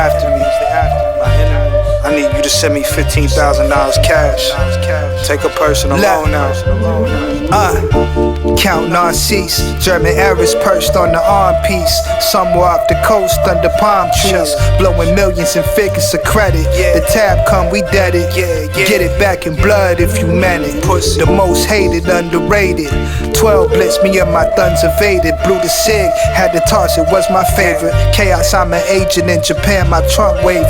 after me. I need you to send me $15,000 cash. Take a personal loan out. Count Narcisse, German Arabs perched on the arm piece. Somewhere off the coast under palm trees, blowing millions in figures of credit. The tab come, we dead it. Get it back in blood if you meant it. The most hated, underrated. 12 blitz, me and my thuns evaded. Blew the cig, had to toss, it was my favorite. Chaos, I'm an agent in Japan, my trunk waving.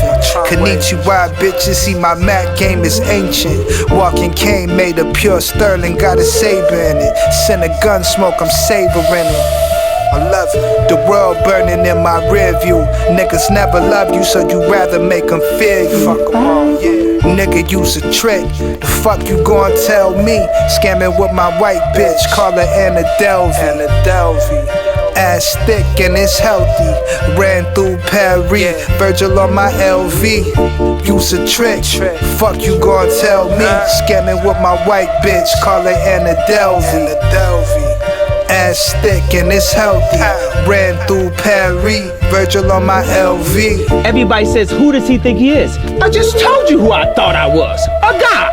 Konnichiwa, bitches, see my Mac game is ancient. Walking cane made of pure sterling, got a saber in it. Send a gun smoke, I'm savoring it. I love it. The world burning in my rear view. Niggas never love you, so you rather make them fear you. Fuck 'em all, yeah. Nigga use a trick. The fuck you gon' tell me? Scamming with my white bitch, call her Anna Delvey. Ass thick and it's healthy. Ran through Paris, Virgil on my LV. Use a trick. Fuck you gon' tell me? Scamming with my white bitch, call her Anna Delvey. Ass thick and it's healthy. Ran through Paris, Virgil on my LV. Everybody says, who does he think he is? I just told you who I thought I was. A god.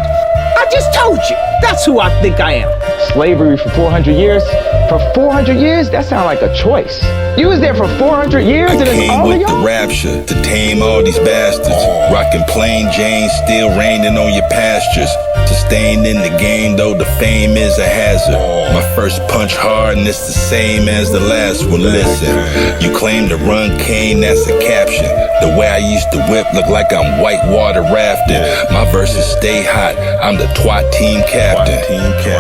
I just told you. That's who I think I am. Slavery for 400 years? For 400 years? That sounds like a choice. You was there for 400 years and it's all of y'all? I came with the rapture to tame all these bastards. Rockin' plain Jane, still raining on your pastures. Sustained in the game, though the fame is a hazard. My first punch hard and it's the same as the last one. Listen, you claim to run cane, that's a caption. The way I used to whip look like I'm whitewater rafting. My verses stay hot, I'm the twat team captain.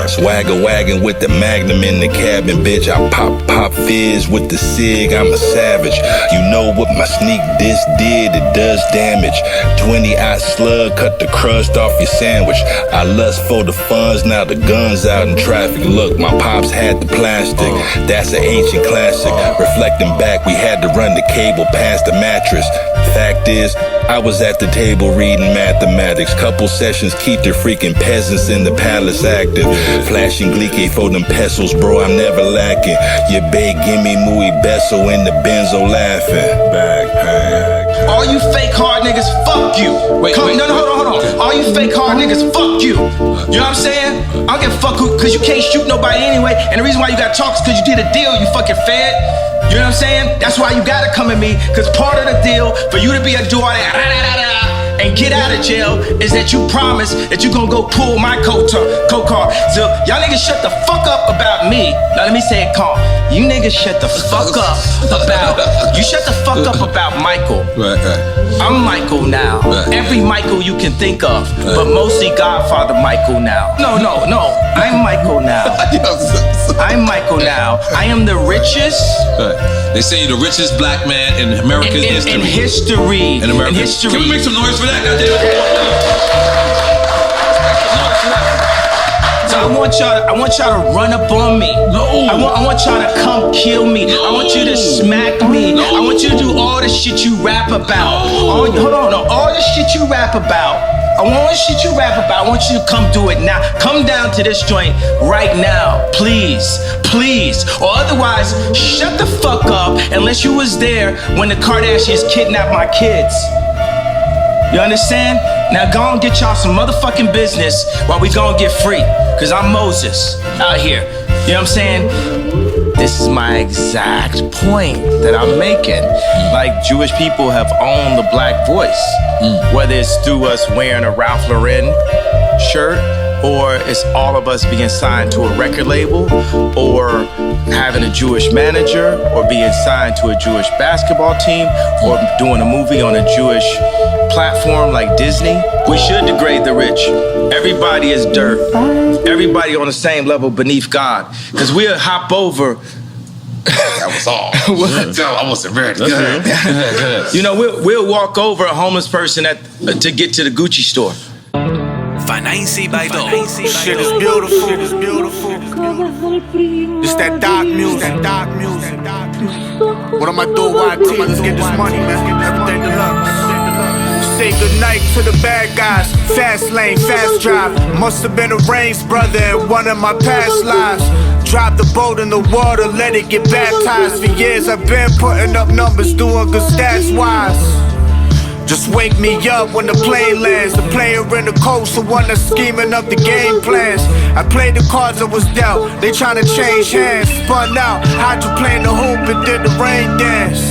Swagger wagon with the magnum in the cabin, bitch. I pop fizz with the cig, I'm a savage. You know what my sneak disc did, it does damage. 20-aught slug, cut the crust off your sandwich. I lust for the funds, now the gun's out in traffic. Look, my pops had the plastic, that's an ancient classic. Reflecting back, we had to run the cable past the mattress. Fact is, I was at the table reading mathematics. Couple sessions keep the freaking peasants in the palace active. Flashing gleeky for them pesos, bro, I'm never lacking. Your bae gimme muy beso in the benzo laughing. Backpain. All you fake hard niggas, fuck you. Hold on. All you fake hard niggas, fuck you. You know what I'm saying? I don't give a fuck who, cause you can't shoot nobody anyway. And the reason why you got talk is cause you did a deal, you fucking fed. You know what I'm saying? That's why you gotta come at me, cause part of the deal for you to be a doer and get out of jail is that you promise that you gonna go pull my coat car. So y'all niggas shut the fuck up about me. Now let me say it calm. You niggas shut the fuck up about, you shut the fuck up about Michael. Right. I'm Michael now. Right. Every Michael you can think of, but mostly Godfather Michael now. No. I'm Michael now. I'm Michael now. I am the richest. Right. They say you're the richest black man in American history. In history. In American history. Can we make some noise for that? So I want y'all to run up on me. No. I want y'all to come kill me. No. I want you to smack me. No. I want you to do all the shit you rap about. All the shit you rap about. I want you to come do it now. Come down to this joint right now, please. Or otherwise, shut the fuck up unless you was there when the Kardashians kidnapped my kids. You understand? Now go and get y'all some motherfucking business while we go and get free. Cause I'm Moses out here. You know what I'm saying? This is my exact point that I'm making. Like, Jewish people have owned the black voice. Whether it's through us wearing a Ralph Lauren shirt, or it's all of us being signed to a record label, or having a Jewish manager, or being signed to a Jewish basketball team, or doing a movie on a Jewish platform like Disney. We should degrade the rich. Everybody is dirt. Everybody on the same level beneath God. Because we'll hop over. That was all. I wasn't ready. Go ahead. You know, we'll walk over a homeless person to get to the Gucci store. Shit is beautiful. It's that dark music. What am I doing, Y.T? Let's get this money, man. Everything deluxe. Say goodnight to the bad guys. Fast lane, fast drive. Must have been a range brother in one of my past lives. Drop the boat in the water, let it get baptized. For years I've been putting up numbers, doing good stats wise. Just wake me up when the plane lands. The player in the coast, the one that's scheming up the game plans. I played the cards that was dealt. They tryna change hands. Spun out, hydroplane the hoop and did the rain dance.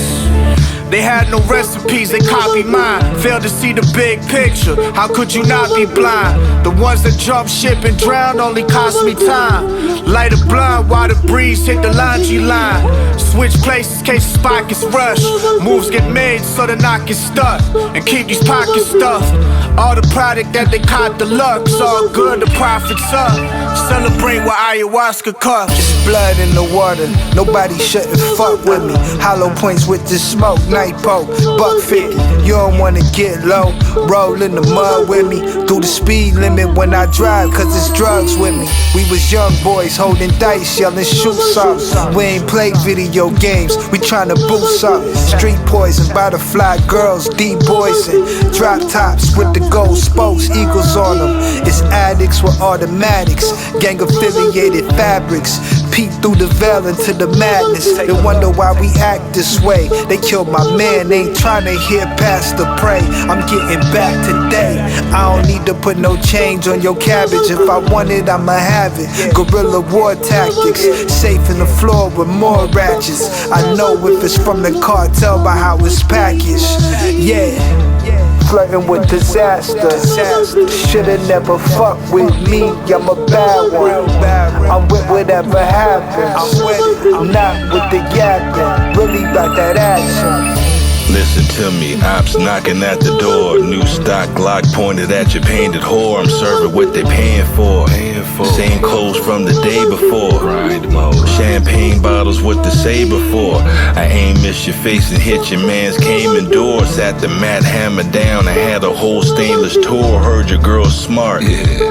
They had no recipes, they copied mine. Failed to see the big picture, how could you not be blind? The ones that jump ship and drown only cost me time. Light a blunt while the breeze hit the laundry line. Switch places, case the spot gets rushed. Moves get made so the knock is stuck. And keep these pockets stuffed. All the product that they caught deluxe. All good, the profits up. Celebrate with ayahuasca cups. It's blood in the water, nobody shouldn't fuck with me. Hollow points with the smoke, night poke, $1.50. You don't wanna get low, roll in the mud with me. Do the speed limit when I drive, cause it's drugs with me. We was young boys holding dice, yelling shoot something. We ain't play video games, we tryna boost something. Street poison, butterfly girls, D-boys and drop tops with the gold spokes, eagles on them. It's addicts with automatics, gang affiliated fabrics. Peek through the veil into the madness. They wonder why we act this way. They killed my man, they ain't tryna hear past the prey. I'm getting back today. I don't need to put no change on your cabbage. If I want it, I'ma have it. Guerrilla war tactics, safe in the floor with more ratchets. I know if it's from the cartel by how it's packaged. Yeah. Flirting with disaster. Shoulda never fucked with me, I'm a bad one. I'm with whatever happens, not with the yapping. Really about that action. Listen to me, ops knocking at the door. New stock Glock pointed at your painted whore. I'm serving what they paying for. Same clothes from the day before. Champagne bottles with the saber for. I ain't miss your face and hit your man's came indoors. At the mat, hammer down. I had a whole stainless tour. Heard your girl smart.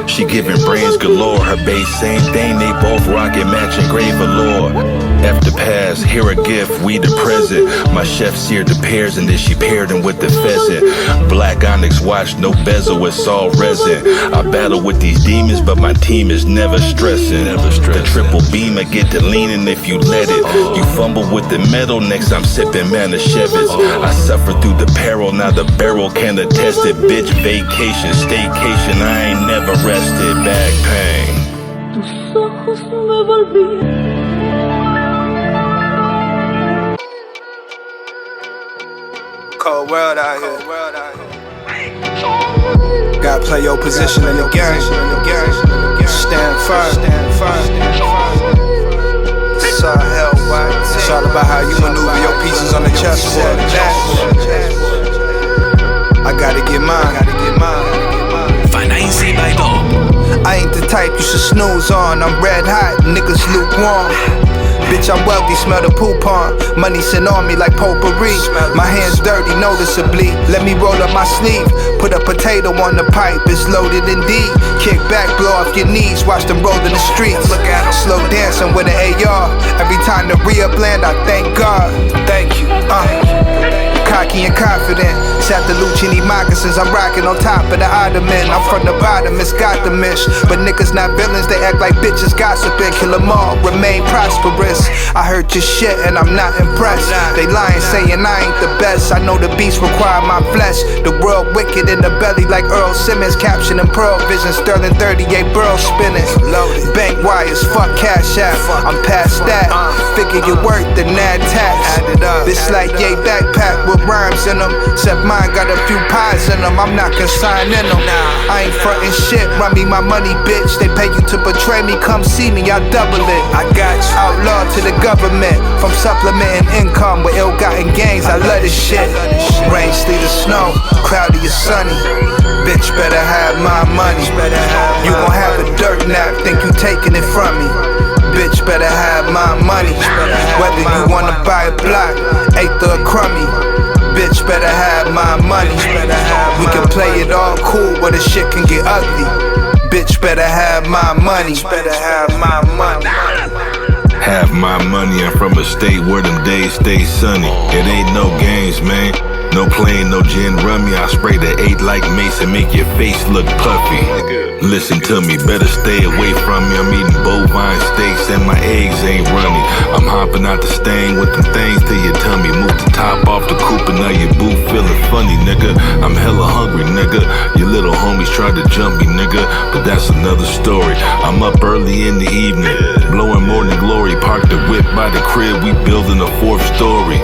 She giving brains galore. Her base same thing. They both rockin' matching gray velour. After pass, here a gift, we the present. My chef seared the pears and then she paired them with the pheasant. Black onyx watch, no bezel, it's all resin. I battle with these demons, but my team is never stressing. The triple beam, I get to leaning if you let it. You fumble with the metal, next I'm sipping Manischewitz. I suffer through the peril, now the barrel can attest it. Bitch, vacation, staycation, I ain't never rested. Back pain. Tus ojos me volvían. Cold world out here. Gotta play your position in the game. Stand firm. It's all hell Y.T. It's all about how you maneuver your pieces on the chessboard. I gotta get mine. I ain't the type you should snooze on. I'm red hot, niggas lukewarm. Bitch, I'm wealthy, smell the poop on. Money sent on me like potpourri. My hands dirty, noticeably. Let me roll up my sleeve. Put a potato on the pipe, it's loaded indeed. Kick back, blow off your knees, watch them roll in the streets. Slow dancing with an AR. Every time the re-up land, I thank God. Thank you. Cocky and confident. Sat the Lucini moccasins, I'm rocking on top of the ottoman. I'm from the bottom, it's Gothamish. But niggas not villains, they act like bitches gossiping. Kill them all, remain prosperous. I heard your shit and I'm not impressed. They lying, saying I ain't the best. I know the beast require my flesh. The world wicked in the belly like Earl Simmons. Captioning Pearl Vision, Sterling 38 Burl spinning. Bank wires, fuck cash app. I'm past that. Figure your worth, the Nat tax. This like yay backpack with rhymes in them. Except mine got a few pies in them. I'm not consigned in them. I ain't frontin' shit. Run me my money, bitch. They pay you to betray me. Come see me, I'll double it. I got you. Outlaw to the government. From supplementing income with ill-gotten gains. I love this shit. Rain, sleet, or snow. Cloudy or sunny. Bitch better have my money. You gon' have a dirt nap. Think you taking it from me. Bitch better have my money. Whether you wanna buy a block, Ecto or crummy. Bitch better have my money. We can play it all cool, but the shit can get ugly. Bitch better have my money. Have my money, I'm from a state where them days stay sunny. It ain't no games, man. No playing, no gin rummy. I spray the 8 like Mace and make your face look puffy. Listen to me, better stay away from me. I'm eating bovine steaks and my eggs ain't runny. I'm hopping out the stain with them things to your tummy. Move the top off the coupe and now your boot feeling funny, nigga. I'm hella hungry, nigga. Your little homies tried to jump me, nigga, but that's another story. I'm up early in the evening, blowing morning glory. Parked the whip by the crib, we building a 4th story.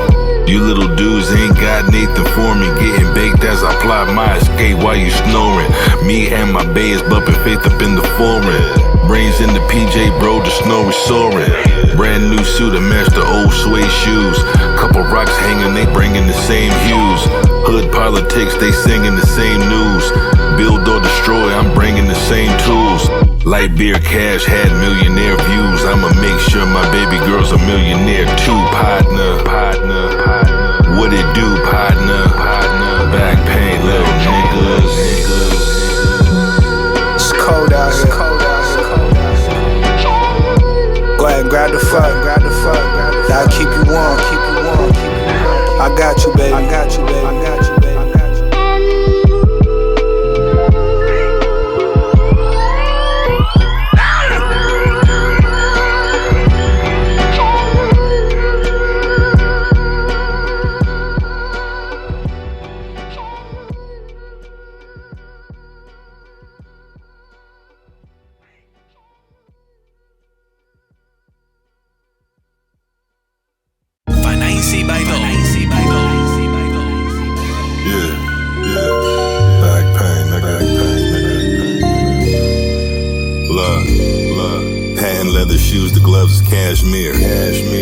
You little dudes ain't got Nathan for me. Getting baked as I plot my escape while you snoring. Me and my bays bumping Faith up in the foreign. Brains in the PJ, bro, the snow is soaring. Brand new suit to match the old suede shoes. Couple rocks hanging, they bringing the same hues. Hood politics, they singing the same news. Build or destroy, I'm bringing the same tools. Light beer cash had millionaire views. I'ma make sure my baby girl's a millionaire too, partner. What it do, partner? Back pain, little niggas. It's cold out here. Go ahead and grab the fuck. That'll keep you warm. I got you, baby.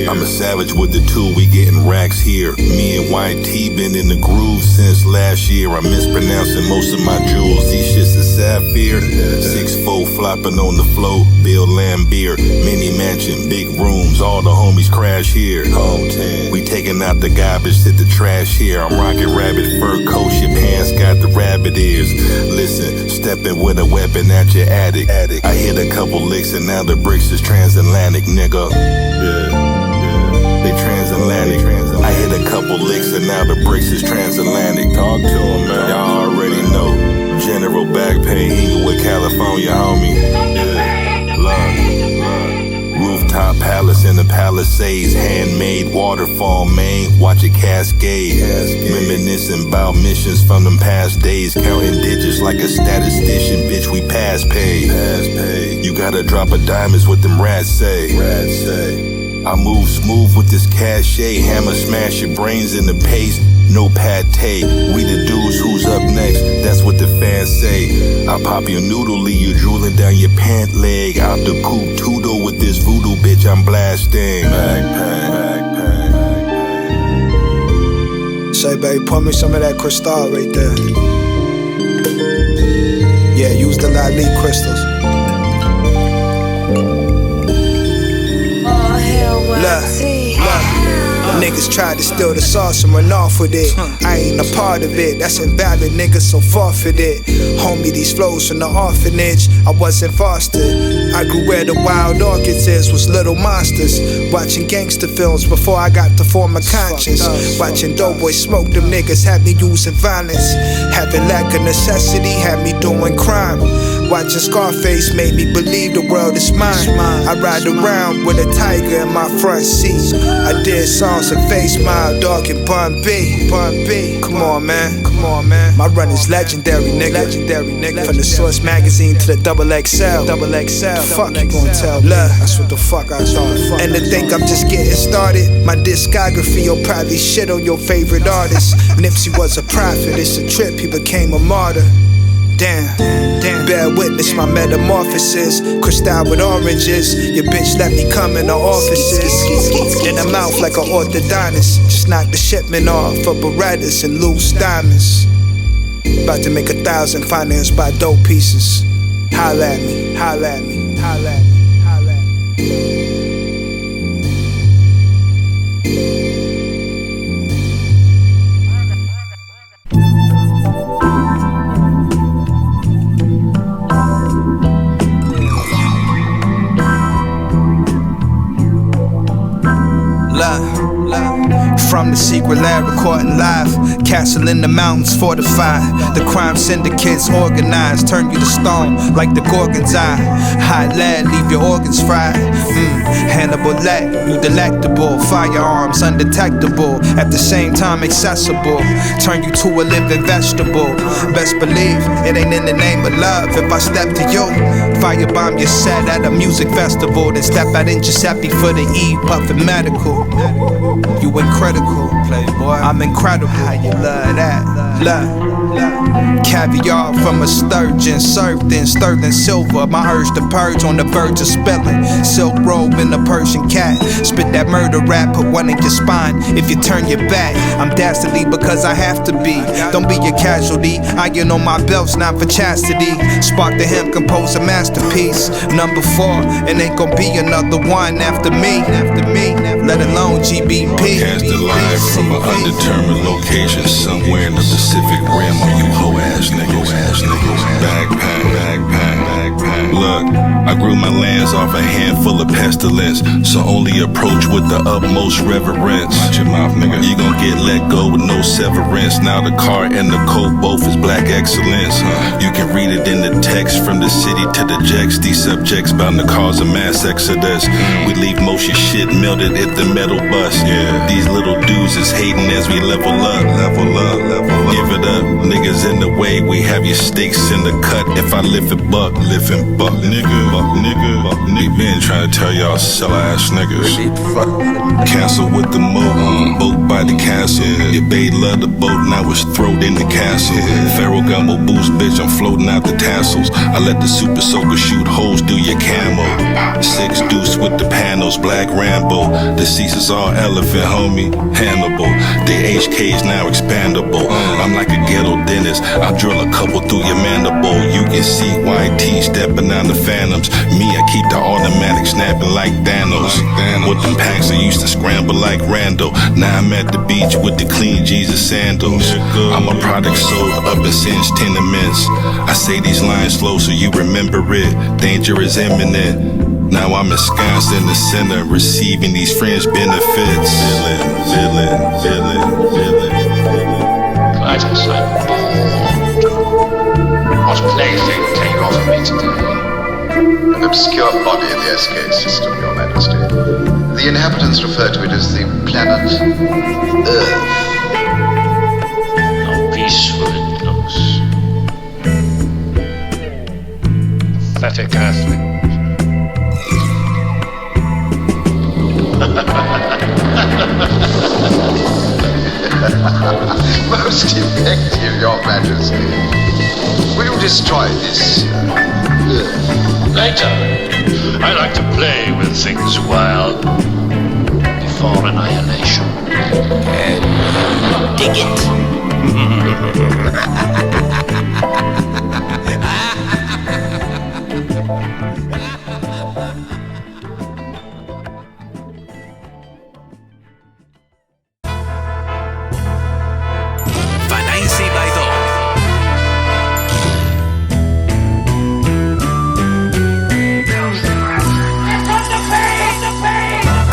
I'm a savage with the tool, we getting racks here. Me and YT been in the groove since last year. I'm mispronouncing most of my jewels. These shits is sapphire. 6'4" flopping on the floor. Bill Lambier, mini mansion, big rooms. All the homies crash here. Hometown. We taking out the garbage, hit the trash here. I'm rocking rabbit fur coats. Your pants got the rabbit ears. Listen, stepping with a weapon at your attic. I hit a couple licks and now the bricks is transatlantic, nigga. They transatlantic. I hit a couple licks and now the bricks is transatlantic. Talk to him, man. Y'all already know. GeneralBackpain, Inglewood, California, homie. Love. Rooftop palace in the Palisades. Handmade waterfall, main. Watch it cascade. Reminiscing about missions from them past days. Counting digits like a statistician. Bitch, we pass pay. You gotta drop a diamonds with them rats say. I move smooth with this cachet. Hammer smash your brains in the paste. No pate. We the dudes who's up next. That's what the fans say. I pop your noodle, leave you drooling down your pant leg. Out the coupe toodle with this voodoo bitch I'm blasting. Back pain. Say, babe, pour me some of that Cristal right there. Yeah, use the Lalique Crystals. All Hail Y.T. Niggas tried to steal the sauce and run off with it. I ain't a part of it, that's invalid, niggas, so forfeit it. Homie, these flows from the orphanage, I wasn't fostered. I grew where the wild orchids is, was little monsters. Watching gangster films before I got to form a conscience. Watching doughboys smoke, them niggas had me using violence. Having lack of necessity had me doing crime. Watching Scarface made me believe the world is mine. I ride around with a tiger in my front seat. I did songs of Face Mile, Dog, and Bun B. Come on, man. My run is legendary, nigga. From the Source magazine to the XXL. Fuck you gon' tell me? That's what the fuck I thought. And to think I'm just getting started. My discography will probably shit on your favorite artist. Nipsey was a prophet, it's a trip, he became a martyr. Damn, bear witness my metamorphosis. Cristal with oranges. Your bitch let me come in the offices. In the mouth like an orthodontist. Just knock the shipment off for Berettas and loose diamonds. About to make 1,000 financed by dope pieces. Holla at me. From the Secret Lair, recording live. Castle in the mountains fortified. The crime syndicates organized. Turn you to stone like the Gorgon's eye. Hot lad, leave your organs fried. Hannibal Lat, you delectable. Firearms undetectable, at the same time accessible. Turn you to a living vegetable. Best believe it ain't in the name of love. If I step to you, firebomb your set at a music festival. Then step out in Giuseppe for the Eve, puffin' medical. You critical, playboy. I'm incredible. How you love that? Love. Caviar from a sturgeon, served in sterling silver. My urge to purge on the verge of spilling. Silk robe in a Persian cat. Spit that murder rap, put one in your spine. If you turn your back, I'm dastardly because I have to be. Don't be a casualty. Iron on my belts, not for chastity. Spark the hemp, compose a masterpiece. Number 4, and ain't gonna be another one after me. Let alone GBP. Cast the line from an undetermined location somewhere in the Pacific Rim. On you hoe ass niggas. Backpain. Look, I grew my lands off a handful of pestilence, so only approach with the utmost reverence. Watch your mouth, nigga. You gon' get let go with no severance. Now the car and the coat both is black excellence. You can read it in the text from the city to the jacks. These subjects bound to cause a mass exodus. We leave most your shit melted if the metal bust. These little dudes is hating as we level up. Give it up, niggas in the way. We have your stakes in the cut. If I lift it buck, nigga. We been trying to tell y'all sell ass niggas. Castle with the moat, boat by the castle. Your babe love the boat, now it's thrown in the castle. Pharaoh gumbo boost, bitch, I'm floating out the tassels. I let the super soaker shoot holes through your camo. 6 deuce with the panels, black Rambo. The seats is all elephant, homie. Hannibal. The HK is now expandable. I'm like a ghetto dentist. I'll drill a couple through your mandible. You can see YT stepping on the phantoms. Me, I keep the automatic snapping like Thanos. With them packs, I used to scramble like Randall. Now I'm at the beach with the clean Jesus sandals. I'm a product sold up in Sin's tenements. I say these lines slow so you remember it. Danger is imminent. Now I'm ensconced in the center, receiving these fringe benefits. Villain. Quite a sight bored. What plaything can you offer me today? An obscure body in the SK system, Your Majesty. The inhabitants refer to it as the planet Earth. How peaceful it looks. Pathetic earthling. Most effective, Your Majesty. Will you destroy this Later. I like to play with things wild before annihilation. Dig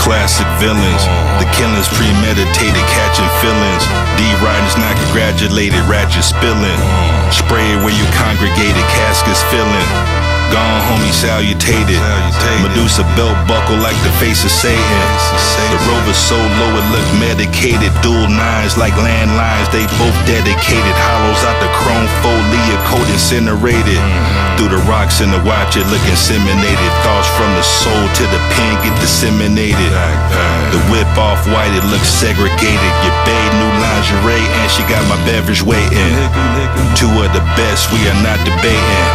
Classic villains, the killings premeditated, catching feelings. D-riders not congratulated, ratchet spilling. Spray where you congregated, caskets filling. Gone homie salutated. Medusa belt buckle like the face of Satan. The rover's so low it looked medicated. Dual nines like landlines, they both dedicated. Hollows out the chrome folia, coat incinerated. Through the rocks in the watch it look inseminated. Thoughts from the soul to the pen get disseminated. The whip off white it looks segregated. Your babe new lingerie and she got my beverage waiting. 2 of the best we are not debating.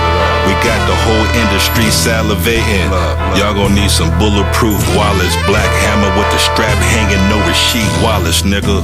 We got the whole industry salivating. Y'all gon' need some bulletproof Wallace. Black hammer with the strap hanging, no receipt. Wallace, nigga.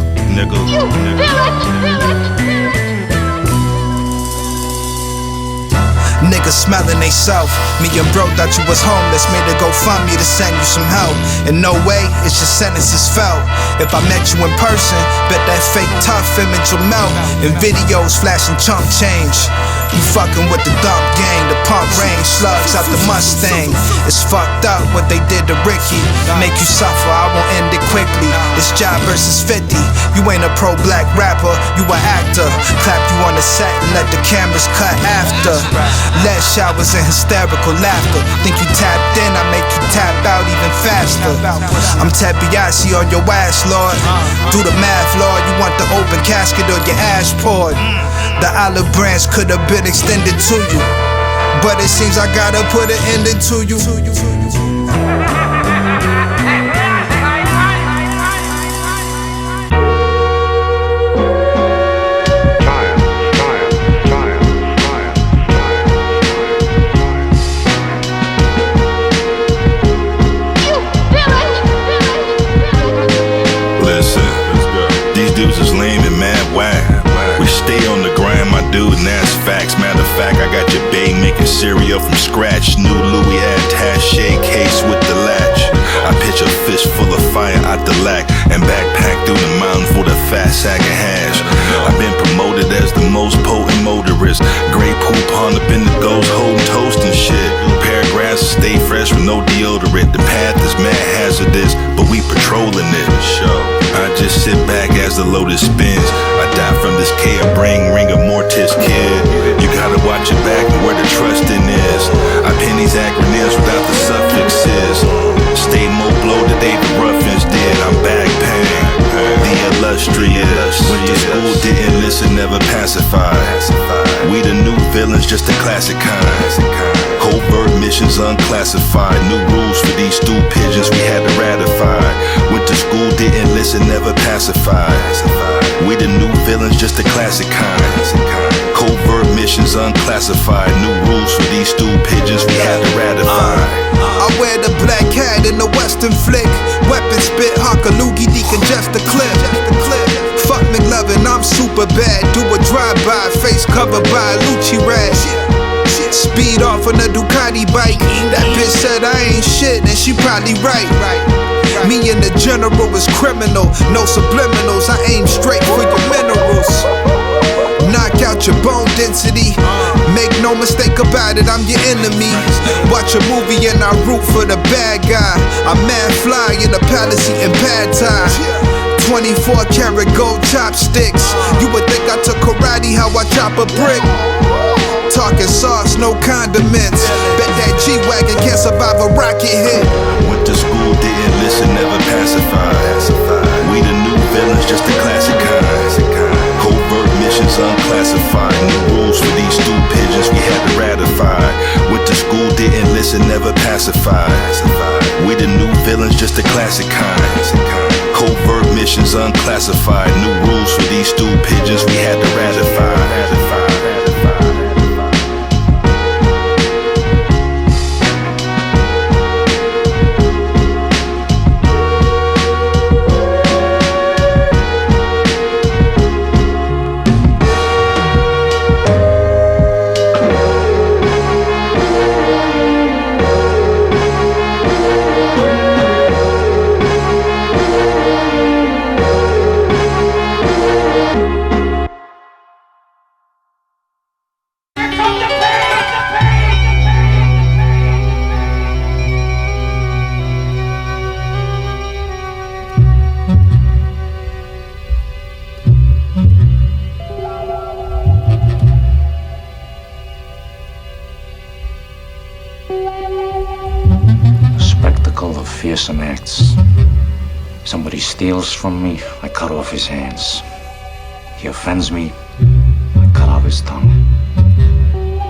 Niggas smelling they self. Me and bro thought you was homeless. Made a GoFundMe to send you some help. In no way, it's just sentences felt. If I met you in person, bet that fake tough image will melt. In videos flashing chump change. You fucking with the dump gang, the pump range, slugs out the Mustang. It's fucked up what they did to Ricky. Make you suffer, I won't end it quickly. It's job versus 50. You ain't a pro-black rapper, you an actor. Clap you on the set and let the cameras cut after. Lead showers and hysterical laughter. Think you tapped in, I make you tap out even faster. I'm Tebiasi on your ass, Lord. Do the math, Lord. You want the open casket or your ash poured. The olive branch could have been extended to you, but it seems I gotta put an ending to you. And that's facts. Matter of fact, I got your bae making cereal from scratch. New Louis attaché case with the latch. I pitch a fist full of fire out the lack and backpack through the mountain for the fat sack of hash. I've been promoted as the most potent motorist. Great poop on up in the ghost, holding toast and shit. Paragraphs stay fresh with no deodorant. The path is mad hazardous, but we patrolling it. I just sit back as the lotus spins. I die from this K, a brain ring of mortis, kid. You gotta watch your back and where the trusting is. I pen these acronyms without the suffixes. Stay more blow the day the ruffins did. I'm backpain, the illustrious. Went to school, didn't listen, never pacified. We the new villains, just a classic kind. Covert missions unclassified. New rules for these stupid pigeons we had to ratify. Went to school, didn't listen, never pacified. We the new villains, just a classic kind. Covert missions unclassified. New rules for these stupid pigeons we had to ratify. I wear the black hat in the western flick. Weapon spit, honk a loogie, decongest the clip. Fuck McLovin, I'm super bad. Do a drive-by, face covered by a Lucci rag. Speed off on a Ducati bike. That bitch said I ain't shit, and she probably right. Me and the general is criminal, no subliminals. I aim straight for your minerals. Knock out your bone density. Make no mistake about it, I'm your enemy. Watch a movie and I root for the bad guy. I'm mad fly in a palace eating pad thai. 24 karat gold chopsticks. You would think I took karate, how I chop a brick. Talking sauce, no condiments. Bet that G-Wagon can't survive a rocket hit. Went to school, didn't listen, never pacified. We the new villains, just a classic kind. Covert missions unclassified. New rules for these stupid pigeons we had to ratify. Went to school, didn't listen, never pacified. We the new villains, just a classic kind. Covert missions unclassified. New rules for these stupid pigeons we had to ratify. Fearsome acts. Somebody steals from me, I cut off his hands. He offends me, I cut off his tongue.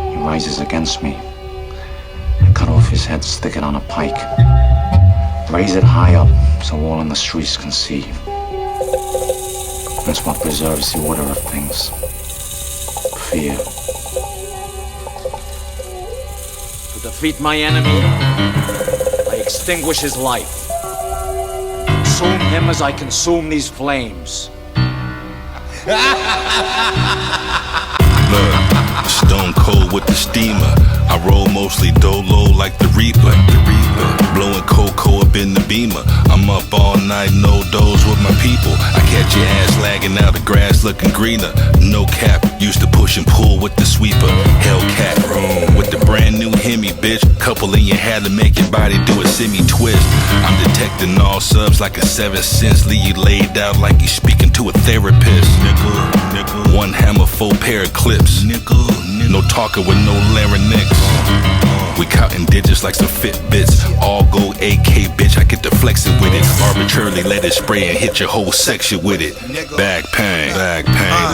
He rises against me, I cut off his head, stick it on a pike. Raise it high up so all in the streets can see. That's what preserves the order of things. Fear. To defeat my enemy, I extinguish his life. Consume him as I consume these flames. Look, stone cold with the steamer. I roll mostly dolo like the Reaper. reaper, blowing cocoa up in the beamer. I'm up all night, no doze with my people. I catch your ass lagging out the grass looking greener. No cap, used to push and pull with the sweeper. Hellcat, with the brand new Hemi, bitch. Couple in your hat to make your body do a semi-twist. I'm detecting all subs like a 7 cents. Leave you laid out like you speaking to a therapist. Nickel. One hammer, 4 pair of clips. Nickel. No talking with no larynx. We counting digits like some Fitbits. All gold AK, bitch, I get to flexing with it. Arbitrarily let it spray and hit your whole section with it. Back pain,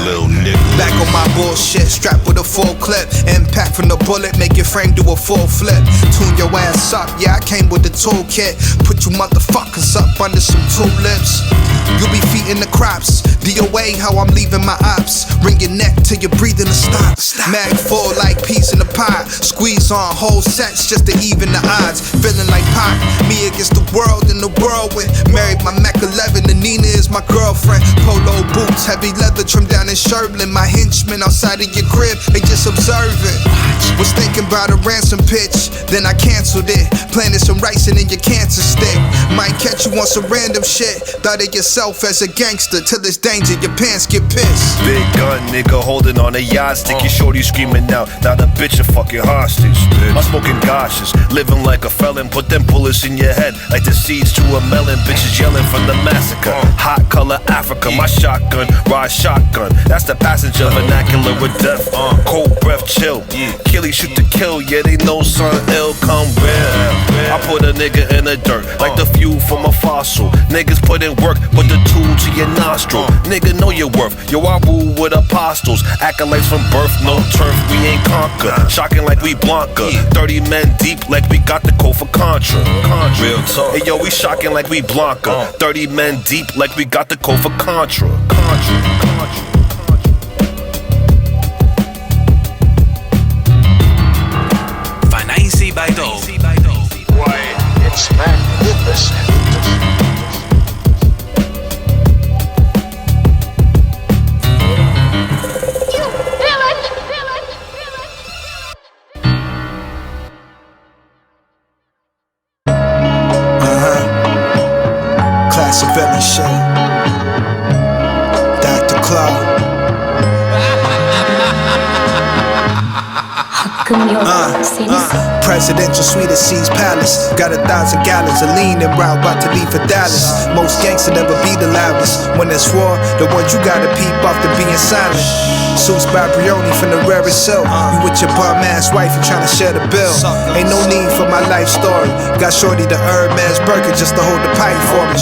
little nigga. Back on my bullshit, strapped with a full clip. Impact from the bullet, make your frame do a full flip. Tune your ass up, yeah, I came with the toolkit. Put you motherfuckers up under some tulips. You be feeding the crops. DOA, how I'm leaving my ops. Ring your neck till you're breathing to stop. Mag full like peas in a pot. Squeeze on whole sets just to even the odds. Feeling like Pac, me against the world in the whirlwind. Married my Mac 11 and Nina is my girlfriend. Polo boots, heavy leather trimmed down in Sherblin. My henchmen outside of your crib, they just observing. Was thinking about a ransom pitch, then I canceled it. Planted some ricin in your cancer stick. Might catch you on some random shit. Thought of yourself as a gangster till it's danger, your pants get pissed. Big gun nigga holding on a yardstick. Your shorty screaming out, now the bitch a fucking hostage. I'm smoking gashes, living like a felon. Put them bullets in your head like the seeds to a melon. Bitches yelling from the massacre. Hot color Africa, my shotgun, ride shotgun. That's the passenger vernacular with death. Cold breath chill. Killy Shoot to kill, yeah they know son ill come real. I put a nigga in the dirt like the fuel from a fossil. Niggas put in work, put the tool to your nostril. Nigga know your worth, yo I rule with apostles. Acolytes from birth, no turf, we ain't conquer. Shocking like we Blanca, 30 men deep like we got the code for Contra. Real talk. Hey yo, we shocking like we Blanca, 30 men deep like we got the code for Contra. Fancy by Dove. Why, it's magnificent. Classic villain shit. Dr. Claw. Presidential suite at C's Palace. Got 1,000 gallons of lean en route, about to leave for Dallas. Most gangsta never be the loudest. When it's war, the ones you gotta peep off the being silent. Suits by Brioni from the rarest silk. You with your bum ass wife, you tryna share the bill. Ain't no need for my life story. Got shorty the Hermes Berg just to hold the pipe for me.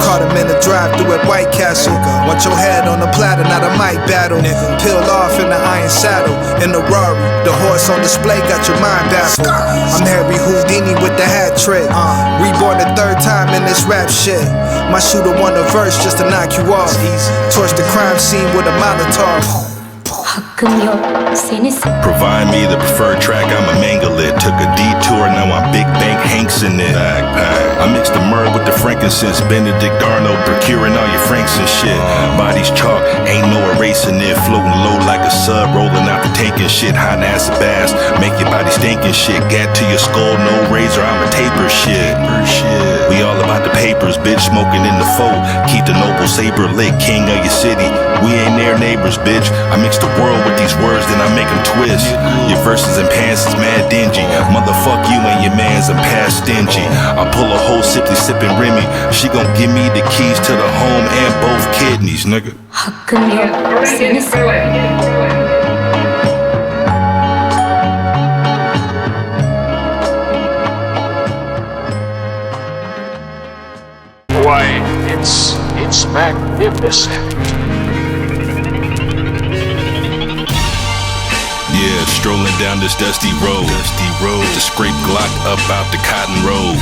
Caught him in the drive-thru at White Castle. Want your head on the platter, not a mic battle. Peeled off in the iron saddle. In the Rari, the horse on display got your mind baffled. I'm Harry Houdini with the hat trick. Reborn the 3rd time in this rap shit. My shooter won a verse just to knock you off. Torch the crime scene with a Molotov. Provide me the preferred track, I'ma mangle it. Took a detour, now I'm Big Bank Hanks in it. I mixed the myrrh with the frankincense. Benedict Arnold procuring all your franks and shit. Bodies chalk, ain't no erasing it. Floating low like a sub, rolling out the tank and shit. Hot acid bass, make your body stinking shit. Gat to your skull, no razor, I'ma taper shit. We all about the papers, bitch, smoking in the fold. Keep the noble saber lit, king of your city. We ain't near neighbors, bitch. I mix the world with these words, then I make them twist. Your verses and pants is mad dingy. Motherfuck you and your mans, I'm past stingy. I pull a whole simply sipping Remy. She gon' give me the keys to the home and both kidneys, nigga. Why, it's magnificent. Yeah, strolling down this dusty road. To scrape Glock up out the cotton road.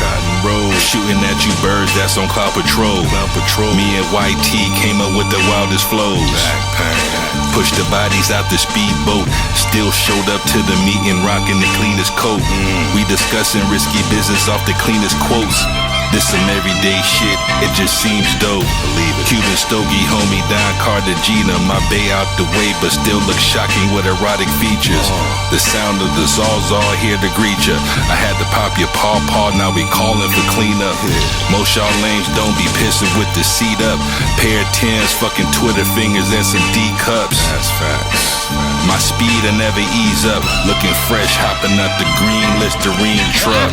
Shooting at you birds that's on Cloud Patrol. Me and Y.T came up with the wildest flows. Pushed the bodies out the speedboat. Still showed up to the meeting rocking the cleanest coat. We discussing risky business off the cleanest quotes. This some everyday shit, it just seems dope. Believe it. Cuban stogie, homie, Don Cartagena. My bay out the way, but still look shocking with erotic features. The sound of the Zawzaw here to greet ya. I had to pop your paw, now we callin' for cleanup. Most y'all lames don't be pissing with the seat up. Pair of 10s, fucking Twitter fingers and some D cups. That's facts. My speed will never ease up. Looking fresh, hopping out the green Listerine truck.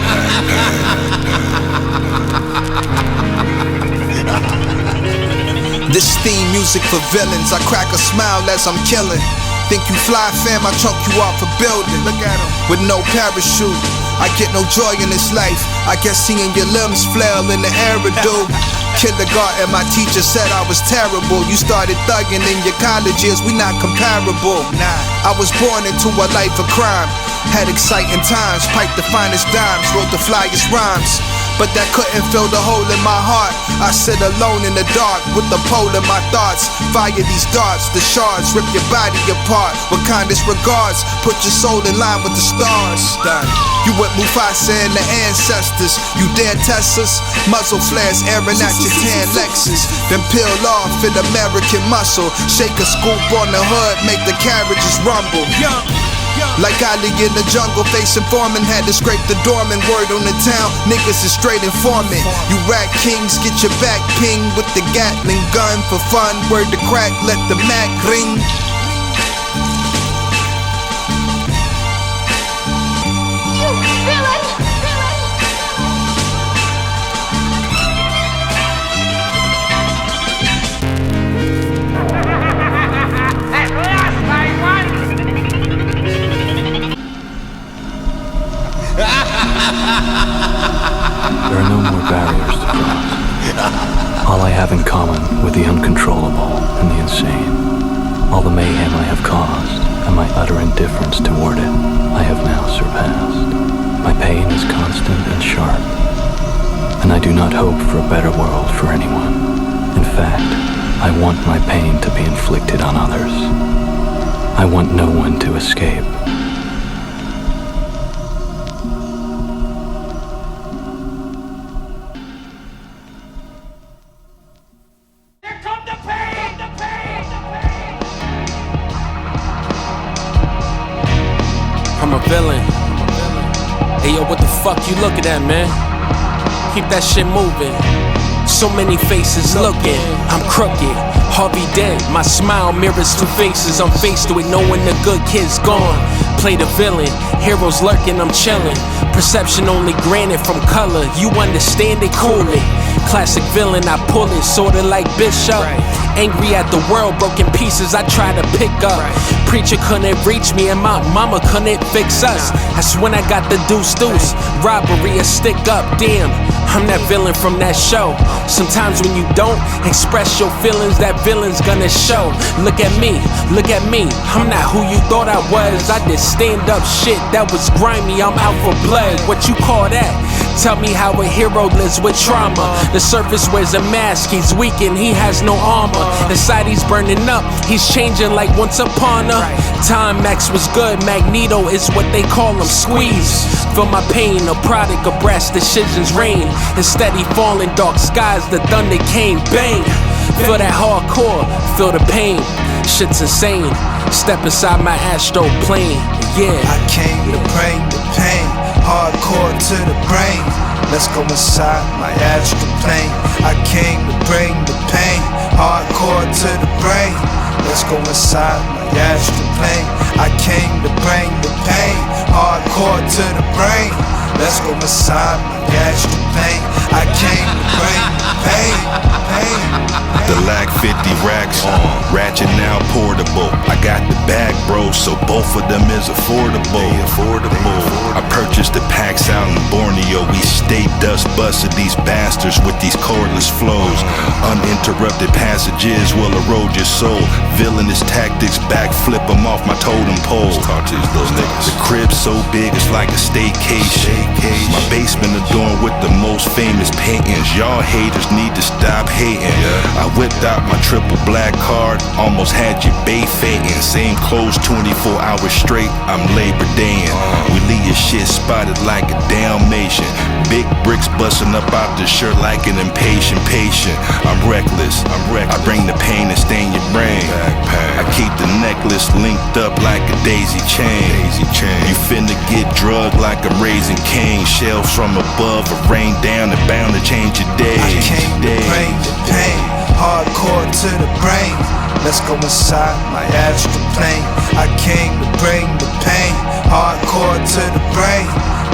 This theme music for villains. I crack a smile as I'm killing. Think you fly, fam? I chunk you off a building. Look at him. With no parachute, I get no joy in this life. I guess seeing your limbs flail in the air would do. Kindergarten, my teacher said I was terrible. You started thugging in your college years, we not comparable. I was born into a life of crime. Had exciting times, piped the finest dimes, wrote the flyest rhymes. But that couldn't fill the hole in my heart. I sit alone in the dark with the pole in my thoughts. Fire these darts, the shards rip your body apart. With kindest regards, put your soul in line with the stars. You with Mufasa and the ancestors. You dare test us? Muzzle flares airing at your tan Lexus. Then peel off in American muscle. Shake a scoop on the hood, make the carriages rumble. Like Ali in the jungle, facing foreman, had to scrape the doorman. Word on the town, niggas is straight informant. You rat kings, get your back pinged with the Gatling gun for fun. Word to crack, let the Mac ring. There are no more barriers to cross. All I have in common with the uncontrollable and the insane, all the mayhem I have caused and my utter indifference toward it, I have now surpassed. My pain is constant and sharp, and I do not hope for a better world for anyone. In fact, I want my pain to be inflicted on others. I want no one to escape. I'm a villain. Hey yo, what the fuck you looking at, man? Keep that shit moving. So many faces looking. I'm crooked, Harvey Dent. My smile mirrors two faces. I'm faced with knowing the good kid's gone. Play the villain, heroes lurking, I'm chilling. Perception only granted from color. You understand it coolly. Classic villain, I pull it, sorta like Bishop. Angry at the world, broken pieces I try to pick up. Preacher couldn't reach me and my mama couldn't fix us. That's when I got the deuce. Robbery, a stick up, damn. I'm that villain from that show. Sometimes when you don't express your feelings, that villain's gonna show. Look at me, I'm not who you thought I was. I did stand up shit that was grimy, I'm out for blood. What you call that? Tell me how a hero lives with trauma. The surface wears a mask, he's weak and he has no armor. Inside he's burning up, he's changing like once upon a time. Max was good, Magneto is what they call him, squeeze. Feel my pain, a product of brass decisions reign. Instead he falling dark skies, the thunder came, bang. Feel that hardcore, feel the pain, shit's insane. Step inside my astro plane, yeah. I came to bring the pain, hardcore to the brain. Let's go inside my astral plane. I came to bring the pain, hardcore to the brain. Let's go inside my astral plane. I came to bring the pain, hardcore to the brain. Let's go inside my astral plane. I came to bring the pain. The LAC 50 racks, ratchet now portable. I got the bag, bro, so both of them is affordable. I purchased the packs out in Borneo. We stay dust busted these bastards with these cordless flows. Uninterrupted passages will erode your soul. Villainous tactics, backflip them off my totem pole. The crib's so big it's like a staycation. My basement adorned with the most famous paintings. Y'all haters need to stop hating. I Whipped out my triple black card, almost had your bay fading. Same clothes 24 hours straight, I'm Labor Dayin'. We leave your shit spotted like a Dalmatian. Big bricks busting up out the shirt like an impatient patient. I'm reckless, I bring the pain and stain your brain. I keep the necklace linked up like a daisy chain. You finna get drugged like I'm raising cane. Shells from above are rain down and bound to change your day. I came to bring the pain, hardcore to the brain. Let's go inside my astral plane. I came to bring the pain, hardcore to the brain.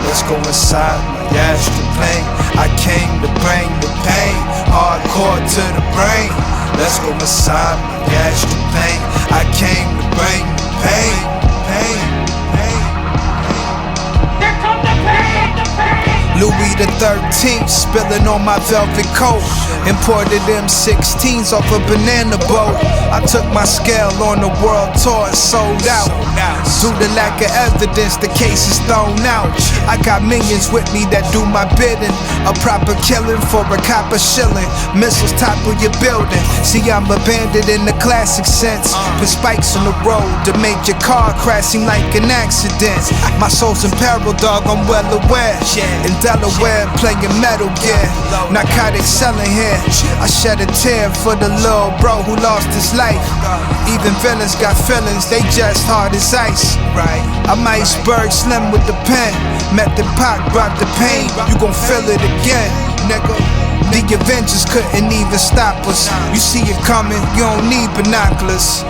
Let's go inside my astral plane. I came to bring the pain, hardcore to the brain. Let's go inside my astral plane. I came to bring the pain, pain, pain. Here come the pain, the pain. Louis the 13th spilling on my velvet coat. Imported M16s off a banana boat. I took my scale on the world tour, sold out. Due to lack of evidence, the case is thrown out. I got minions with me that do my bidding. A proper killing for a copper shilling. Missiles topple your building. See, I'm abandoned in the classic sense. Put spikes on the road to make your car crash seem like an accident. My soul's in peril, dog, I'm well aware. In Delaware, playing Metal Gear. Narcotics selling here. I shed a tear for the little bro who lost his life. Even villains got feelings, they just hard as ice. I'm iceberg slim with the pen. Met the Pac, brought the pain. You gon' feel it again, nigga. The Avengers couldn't even stop us. You see it coming, you don't need binoculars.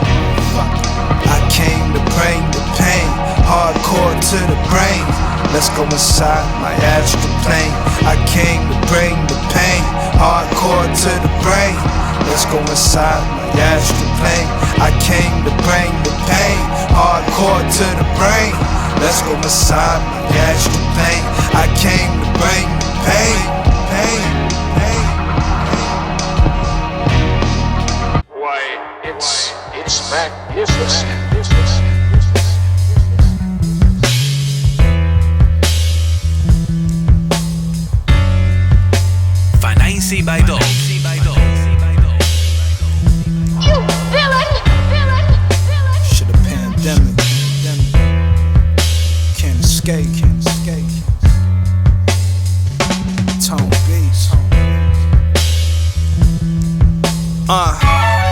I came to bring the pain, hardcore to the brain. Let's go inside my astral plane. I came to bring the pain, hardcore to the brain. Let's go inside my astral plane. I came to bring the pain, hardcore to the brain. Let's go inside my astral plane. I came to bring the pain, pain, pain. Why, it's magnificent. Fancy by dog. You villain! Shit a pandemic. Can't escape. Tone beats.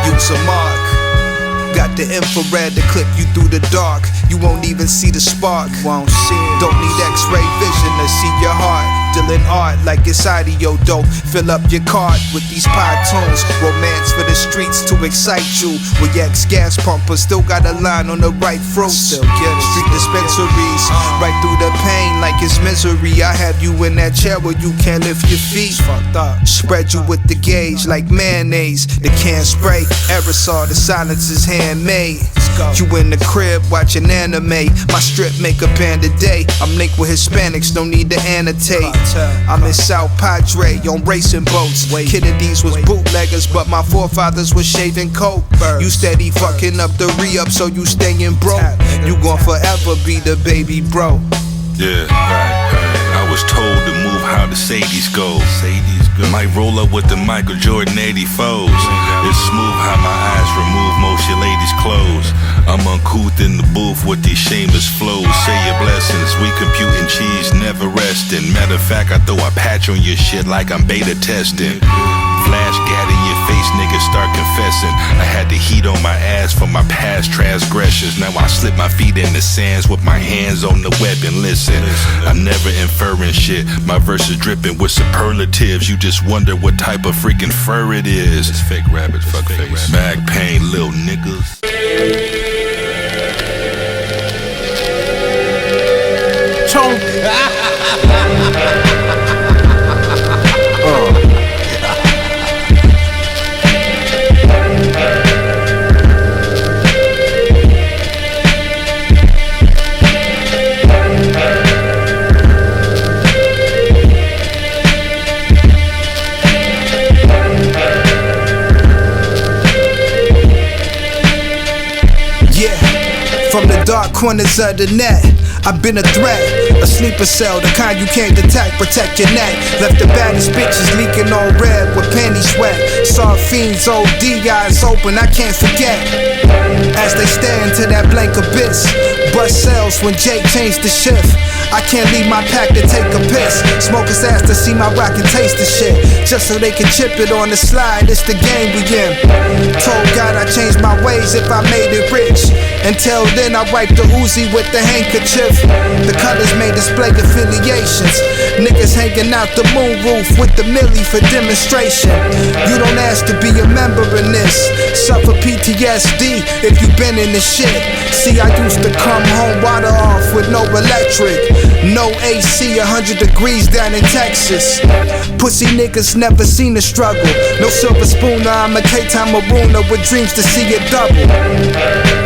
Use a mark. Got the infrared to clip you through the dark. You won't even see the spark. Won't see it. Don't need X-ray vision to see your heart. Dealing art like it's audio dope. Fill up your cart with these pie tunes. Romance for the streets to excite you. With your ex-gas pumper still got a line on the right fruit. Still get it. Street dispensaries. Right through the pain like it's misery. I have you in that chair where you can't lift your feet. Spread you with the gauge like mayonnaise. The can spray. Aerosol, the silence is handmade. You in the crib watching anime. My strip make a band a day. I'm linked with Hispanics, no need to annotate. I'm in South Padre on racing boats. Kennedys was bootleggers, but my forefathers was shaving coke. You steady fucking up the re-up, so you stayin' broke. You gon' forever be the baby bro. Yeah, I was told to move how the Sadies go. Might roll up with the Michael Jordan 84s. It's smooth how my eyes remove most your ladies' clothes. I'm uncouth in the booth with these shameless flows. Say your blessings, we computing cheese, never resting. Matter of fact, I throw a patch on your shit like I'm beta testing. Flash gat in your face, niggas start confessing. I had the heat on my ass for my past transgressions. Now I slip my feet in the sands with my hands on the weapon. Listen, I'm never inferring shit. My verses dripping with superlatives. You just wonder what type of freaking fur it is. It's fake rabbit, fuck face. Backpain, little niggas. From the dark corners of the net, I've been a threat, a sleeper cell, the kind you can't detect. Protect your neck. Left the baddest bitches leaking on red with panty sweat. Saw fiends, OD eyes open, I can't forget. As they stare into that blank abyss, bust cells when Jake changed the shift. I can't leave my pack to take a piss. Smokers ask to see my rock and taste the shit, just so they can chip it on the slide. It's the game we in. Told God I changed my ways if I made it rich. Until then I wiped the Uzi with the handkerchief. The colors may display affiliations. Niggas hanging out the moon roof with the millie for demonstration. You don't ask to be a member in this. Suffer PTSD if you been in the shit. See, I used to come home water off with no electric, no AC, 100 degrees down in Texas. Pussy niggas never seen the struggle. No silver spooner, I'm a K-time marooner with dreams to see it double,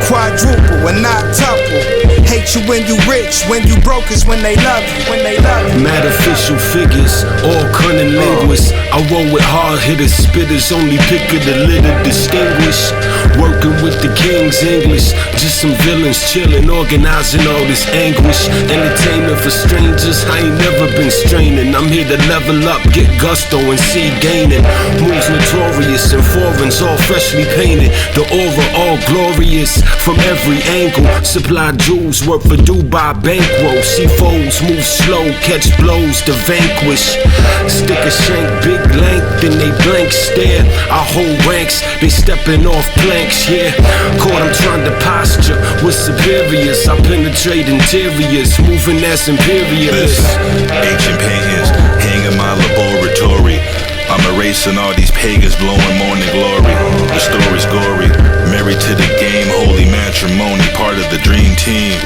quadruple and not tuple. Hate you when you rich, when you broke is when they love you, when they love you. Mad official figures, all cunning linguists. I roll with hard hitters, spitters, only pick of the litter, distinguished. Working with the king's English, just some villains chilling, organizing all this anguish. Entertainment for strangers, I ain't never been straining. I'm here to level up, get gusto and see gaining. Moves notorious and foreigns, all freshly painted. The aura all glorious from every angle. Supply jewels work for Dubai bankroll. See foes move slow, catch blows to vanquish. Stick a shank, big length, then they blank stare. I hold ranks, they stepping off planks, yeah. Caught them trying to posture with superiors. I penetrate interiors, moving as imperialists. Ancient pagans hang in my laboratory. I'm erasing all these pagans, blowing morning glory. The story's gory, married to the game, holy matrimony, part of the dream team.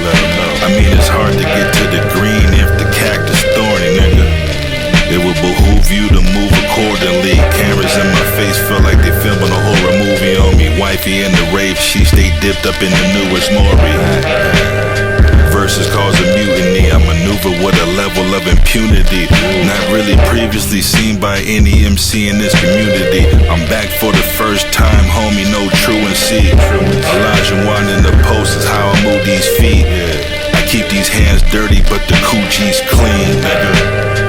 I mean, it's hard to get to the green if the cactus thorny, nigga. It would behoove you to move accordingly. Cameras in my face feel like they filming a horror movie on me. Wifey in the rave, she stay dipped up in the newest Maury. Verses cause a mutiny, I maneuver with a level of impunity not really previously seen by any MC in this community. I'm back for the first time, homie, no truancy. Elijah Wan in the post is how I move these feet. I keep these hands dirty, but the coochie's clean, nigga.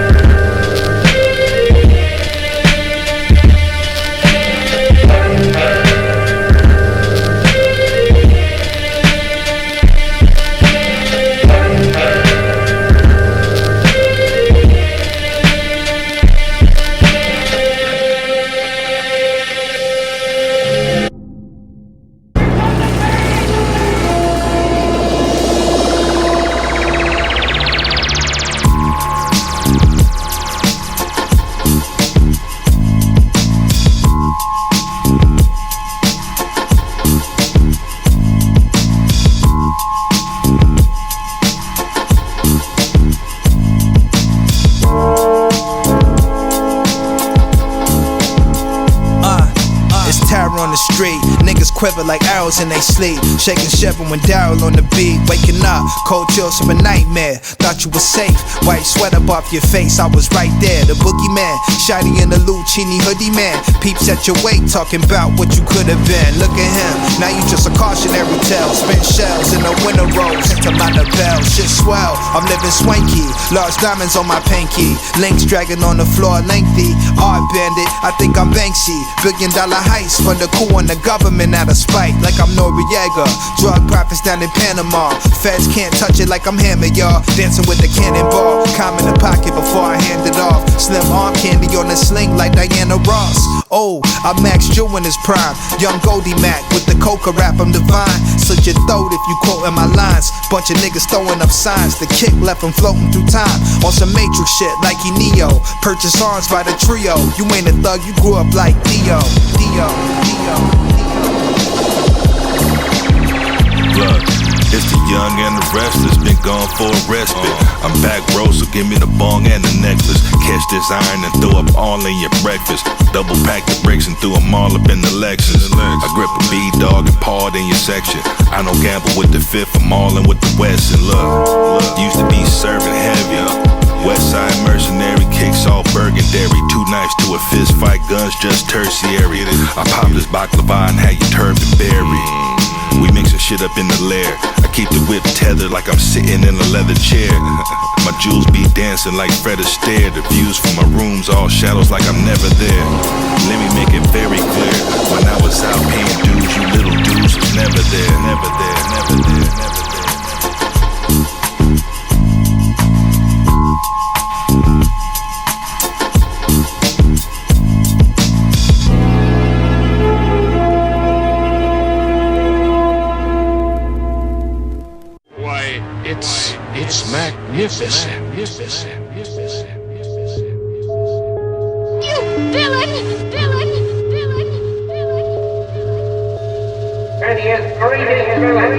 Quiver like arrows in they sleep. Shaking Sebb when Daryl on the beat. Waking up, cold chills from a nightmare. Thought you were safe, white sweat up off your face. I was right there, the boogeyman. Shiny in the Lucini hoodie man. Peeps at your weight, talking about what you could have been. Look at him, now you just a cautionary tale. Spent shells in the winter rose into my Nobel. Shit swell, I'm living swanky. Large diamonds on my pinky. Links dragging on the floor lengthy. Art bandit, I think I'm Banksy. $1 billion heist for the coup on the government out of spite, like I'm Noriega. Drug profits down in Panama. Feds can't touch it like I'm Hammer, y'all. Dancing with the cannonball. Calm in the pocket before I hand it off. Slim arm candy on the sling like Diana Ross. Oh, I Max Jew in his prime. Young Goldie Mac with the coca rap, I'm divine. Slit your throat if you quoting my lines. Bunch of niggas throwing up signs. The kick left him floating through time. On some Matrix shit like he Neo. Purchase arms by the trio. You ain't a thug, you grew up like Dio. Look, it's the young and the restless, been gone for a respite. I'm back, bro, so give me the bong and the necklace. Catch this iron and throw up all in your breakfast. Double pack the bricks and threw them all up in the Lexus. I grip a B-dog and pawed in your section. I don't gamble with the fifth, I'm all in with the West. And look, used to be serving heavy. Westside mercenary kicks off Berg and Dairy. 2 knives to a fist fight, guns just tertiary. I pop this baklava and had you turban berry. We mixin' shit up in the lair. I keep the whip tethered like I'm sitting in a leather chair. My jewels be dancing like Fred Astaire. The views from my room's all shadows like I'm never there. Let me make it very clear. When I was out paying dues, you little dudes was never there, never there, never there, never there. It's magnificent. You villain! Villain! Villain! And he is greatest villain.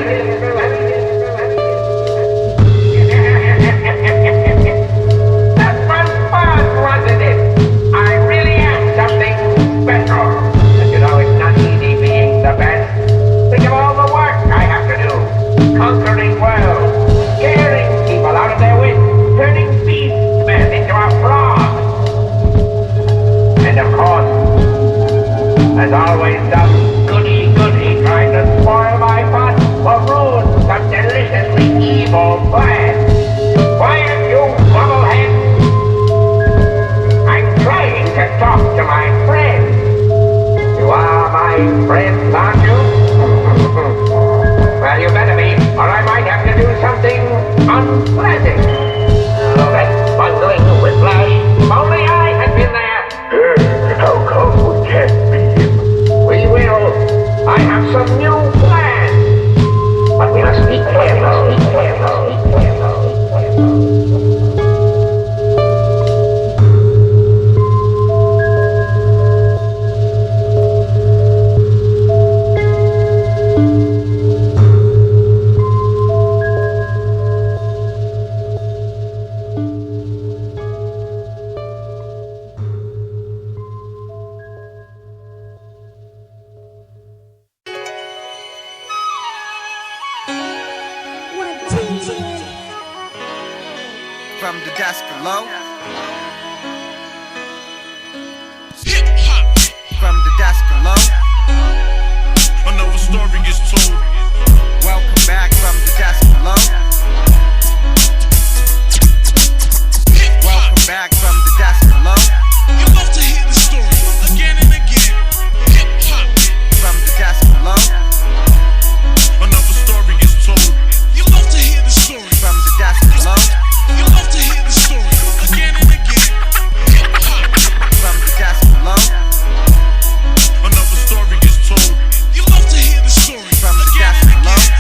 That was fun, wasn't it? I really am something special. But you know, it's not easy being the best. Think of all the work I have to do. Conquering worlds. Scaring people out of their wits, turning beastmen into a frog. And of course, there's always some goody-goody trying to spoil my fun or ruin some deliciously evil plan. Quiet, you bubblehead! I'm trying to talk to my friends. You are my friends, aren't you? Well, you better be, or I might have to do something unpleasant. Oh, that bungling with Flash. If only I had been there. How come we can't beat him? We will. I have some new plans. But we must be careful. From the desk below. From the desk below. Another story is told. Welcome back from the desk below. Welcome back from the desk below. You love to hear the story again and again. Hip hop. From the desk below. Another story is told. You love to hear the story from the desk below. You love to hear the story again and again. Hip hop. From the desk below. Another story is told. You love to hear the story from the again desk and below. again.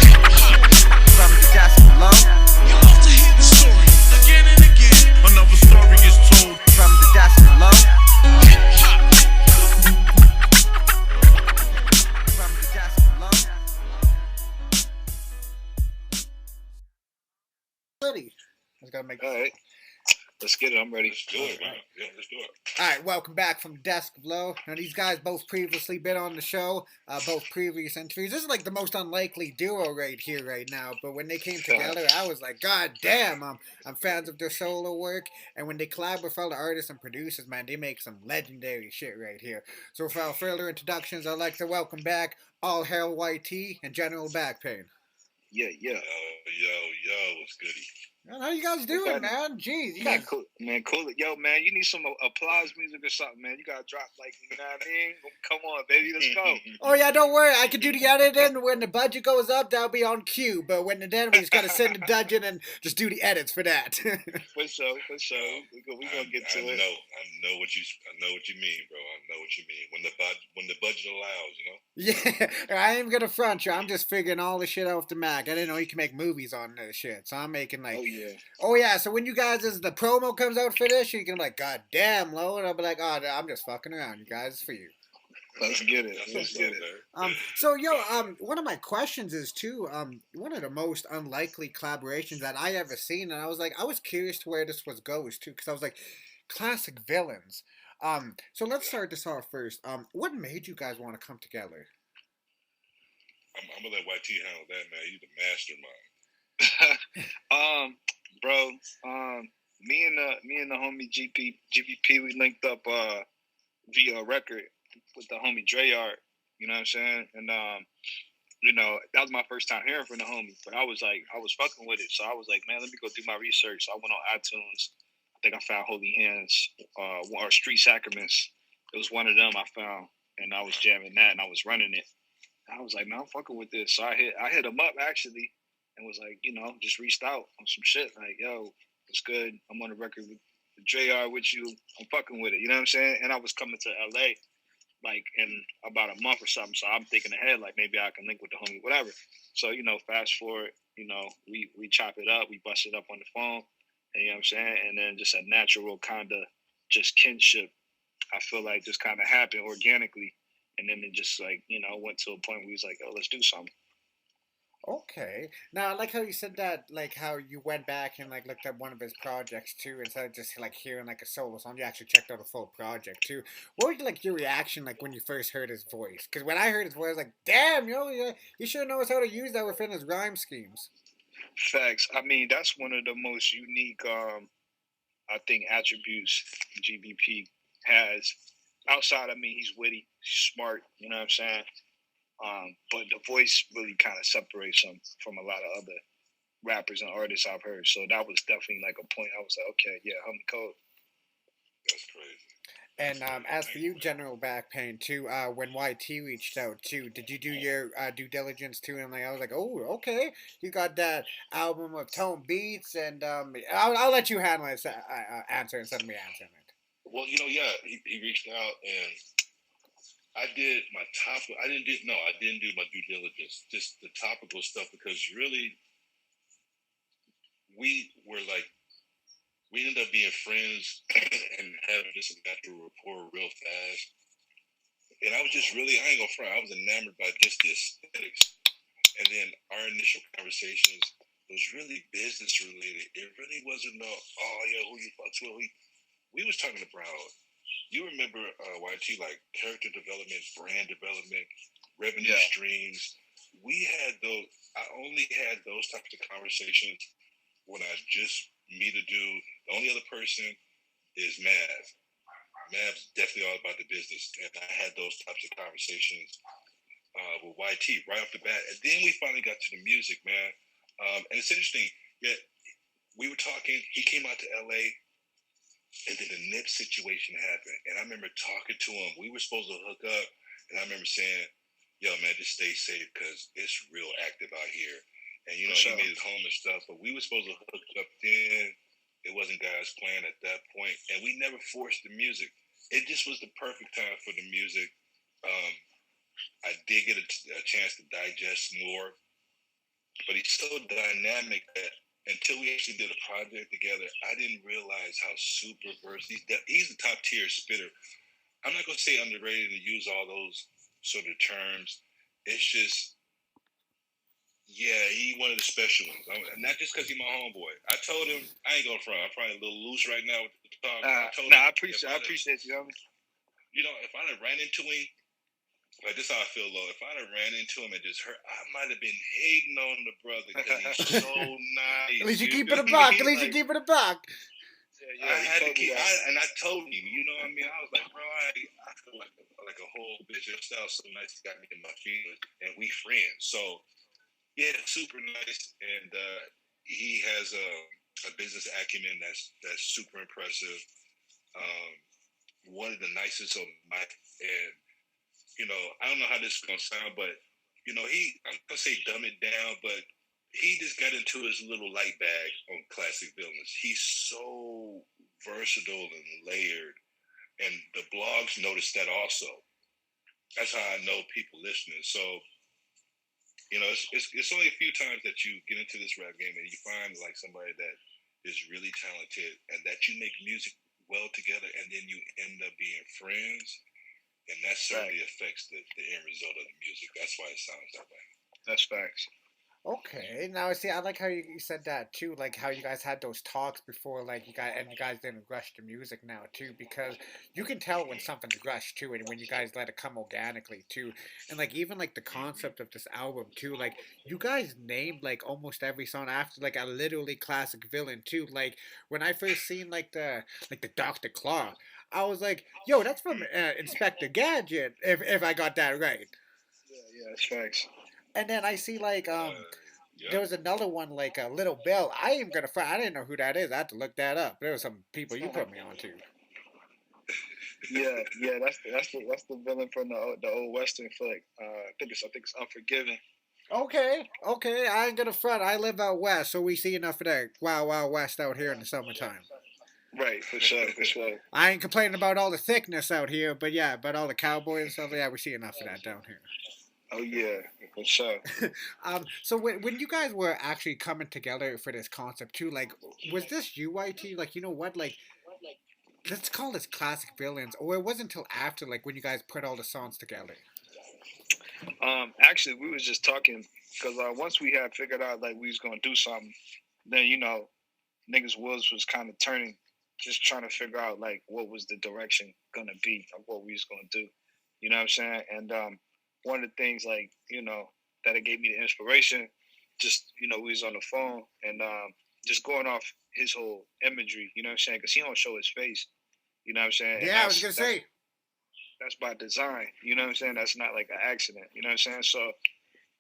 Hip hop. From the desk below. You love to hear the story again and again. Another story is told from the desk below. Hip hop. From the desk below. Ready. I was gonna make. All right. Let's get it. I'm ready. Let's do it, man. Yeah, let's do it. All right, welcome back from Desk Below. Now, these guys both previously been on the show, both previous interviews. This is like the most unlikely duo right here, right now. But when they came together, I was like, God damn, I'm fans of their solo work. And when they collab with other artists and producers, man, they make some legendary shit right here. So without further introductions, I'd like to welcome back All Hail Y.T and GeneralBackpain. Yeah. Yo, what's goody? How you guys doing, man? Jeez, you guys... cool it. Yo, man, you need some applause music or something, man. You gotta drop, like, you know what I mean? Come on, baby, let's go. Oh, yeah, don't worry. I can do the editing. When the budget goes up, that'll be on cue. But when then we just gotta send the dungeon and just do the edits for that. For sure. We gonna get to it. I know what you mean, bro. I know what you mean. When the budget allows, you know. Yeah, I ain't gonna front you. I'm just figuring all the shit off the Mac. I didn't know you can make movies on this shit, so I'm making like. Oh yeah. So when you guys, as the promo comes out for this, you can be like, God damn, Lo, and I'll be like, oh, I'm just fucking around, you guys. It's for you. Let's get it. So one of my questions is too, one of the most unlikely collaborations that I ever seen, and I was curious to where this goes too, because I was like, classic villains. So let's start this off first. What made you guys want to come together? I'm gonna let YT handle that, man. You the mastermind. Bro, me and the homie GPP, we linked up via a record, with the homie Dre Art. You know what I'm saying? And you know, that was my first time hearing from the homie. But I was fucking with it. So I was like, man, let me go do my research. So I went on iTunes. I think I found Holy Hands or Street Sacraments. It was one of them I found, and I was jamming that, and I was running it. And I was like, man, I'm fucking with this. So I hit him up actually, and was like, you know, just reached out on some shit. Like, yo, it's good. I'm on the record with JR with you. I'm fucking with it. You know what I'm saying? And I was coming to LA like in about a month or something. So I'm thinking ahead, like maybe I can link with the homie, whatever. So, you know, fast forward, you know, we chop it up, we bust it up on the phone, and you know what I'm saying? And then just a natural kind of just kinship, I feel like just kind of happened organically. And then it just like, you know, went to a point where he was like, oh, let's do something. Okay. Now, I like how you said that, like how you went back and like looked at one of his projects too, instead of just like hearing like a solo song. You actually checked out a full project too. What was like your reaction like when you first heard his voice? Because when I heard his voice, I was like, damn, he sure knows how to use that within his rhyme schemes. Facts. I mean, that's one of the most unique, I think, attributes GBP has. Outside, I mean, he's witty, he's smart. You know what I'm saying? But the voice really kind of separates him from a lot of other rappers and artists I've heard. So that was definitely like a point. I was like, okay, yeah, homie code. That's crazy. And as for you, GeneralBackpain too, when YT reached out too, did you do your due diligence too? And like I was like, oh, okay, you got that album of Tone Beats, and I'll let you handle it, answer instead of me answering it. Well, you know, yeah, he reached out and I did my I didn't do my due diligence, just the topical stuff, because really we ended up being friends and having just a natural rapport real fast. And I was just really, I ain't gonna front, I was enamored by just the aesthetics. And then our initial conversations was really business related. It really wasn't about, oh yeah, who you fuck to, we was talking about, you remember YT, like character development, brand development, revenue streams. We had those, I only had those types of conversations when I just meet a dude. The only other person is Mav. Mav's definitely all about the business. And I had those types of conversations with YT right off the bat. And then we finally got to the music, man. And it's interesting, yeah, we were talking, he came out to LA, and then the Nip situation happened. And I remember talking to him. We were supposed to hook up. And I remember saying, yo, man, just stay safe because it's real active out here. And, you know, he made it home and stuff. But we were supposed to hook up then. It wasn't God's plan at that point. And we never forced the music. It just was the perfect time for the music. I did get a chance to digest more. But he's so dynamic that until we actually did a project together, I didn't realize how super versatile. He's the top tier spitter. I'm not going to say underrated and use all those sort of terms. It's just, yeah, he one of the special ones. Not just because he's my homeboy. I told him, I ain't going to front. I'm probably a little loose right now with the talk. I appreciate you, homie. You know, if I'd have ran into him, like this is how I feel, low. If I'd have ran into him and just heard, I might have been hating on the brother because he's so nice. At least you keep it a buck. At least you keep it a buck. I had to keep, and I told him, you know what I mean? I was like, bro, I feel like a whole bitch. Your style so nice, got me in my feelings, and we friends. So, yeah, super nice, and he has a business acumen that's super impressive. One of the nicest on the mic, and you know, I don't know how this is gonna sound, but you know, I'm gonna say dumb it down, but he just got into his little light bag on classic villains. He's so versatile and layered, and the blogs noticed that also. That's how I know people listening. So, you know, it's only a few times that you get into this rap game and you find like somebody that is really talented and that you make music well together, and then you end up being friends. And that certainly affects the end result of the music. That's why it sounds that way. That's facts. Okay, now see, I like how you said that too, like how you guys had those talks before, like you guys didn't rush the music now too, because you can tell when something's rushed too, and when you guys let it come organically too, and like even like the concept of this album too, like you guys named like almost every song after like a literally classic villain too. Like when I first seen like the Dr. Claw, I was like, yo, that's from Inspector Gadget, if I got that right. Yeah, it's facts. And then I see like there was another one like Little Bill. I ain't gonna front. I didn't know who that is. I had to look that up. There were some people you put me on to. Yeah, that's the villain from the old Western flick. I think it's Unforgiven. Okay, I ain't gonna front. I live out west, so we see enough of that Wild Wild West out here in the summertime. Right, for sure. I ain't complaining about all the thickness out here, but yeah, but all the cowboy and stuff. Yeah, we see enough of that down here. Oh yeah, for sure. So when you guys were actually coming together for this concept too, like, was this YT? Like, you know what, like, let's call this classic villains, or it wasn't until after, like, when you guys put all the songs together? Actually, we was just talking because once we had figured out like we was gonna do something, then niggas was kind of turning, just trying to figure out like what was the direction gonna be of what we was gonna do. You know what I'm saying? And one of the things like that it gave me the inspiration, just we was on the phone and just going off his whole imagery. You know what I'm saying? Because he don't show his face. You know what I'm saying? Yeah, I was gonna say. That's by design, you know what I'm saying? That's not like an accident, you know what I'm saying? So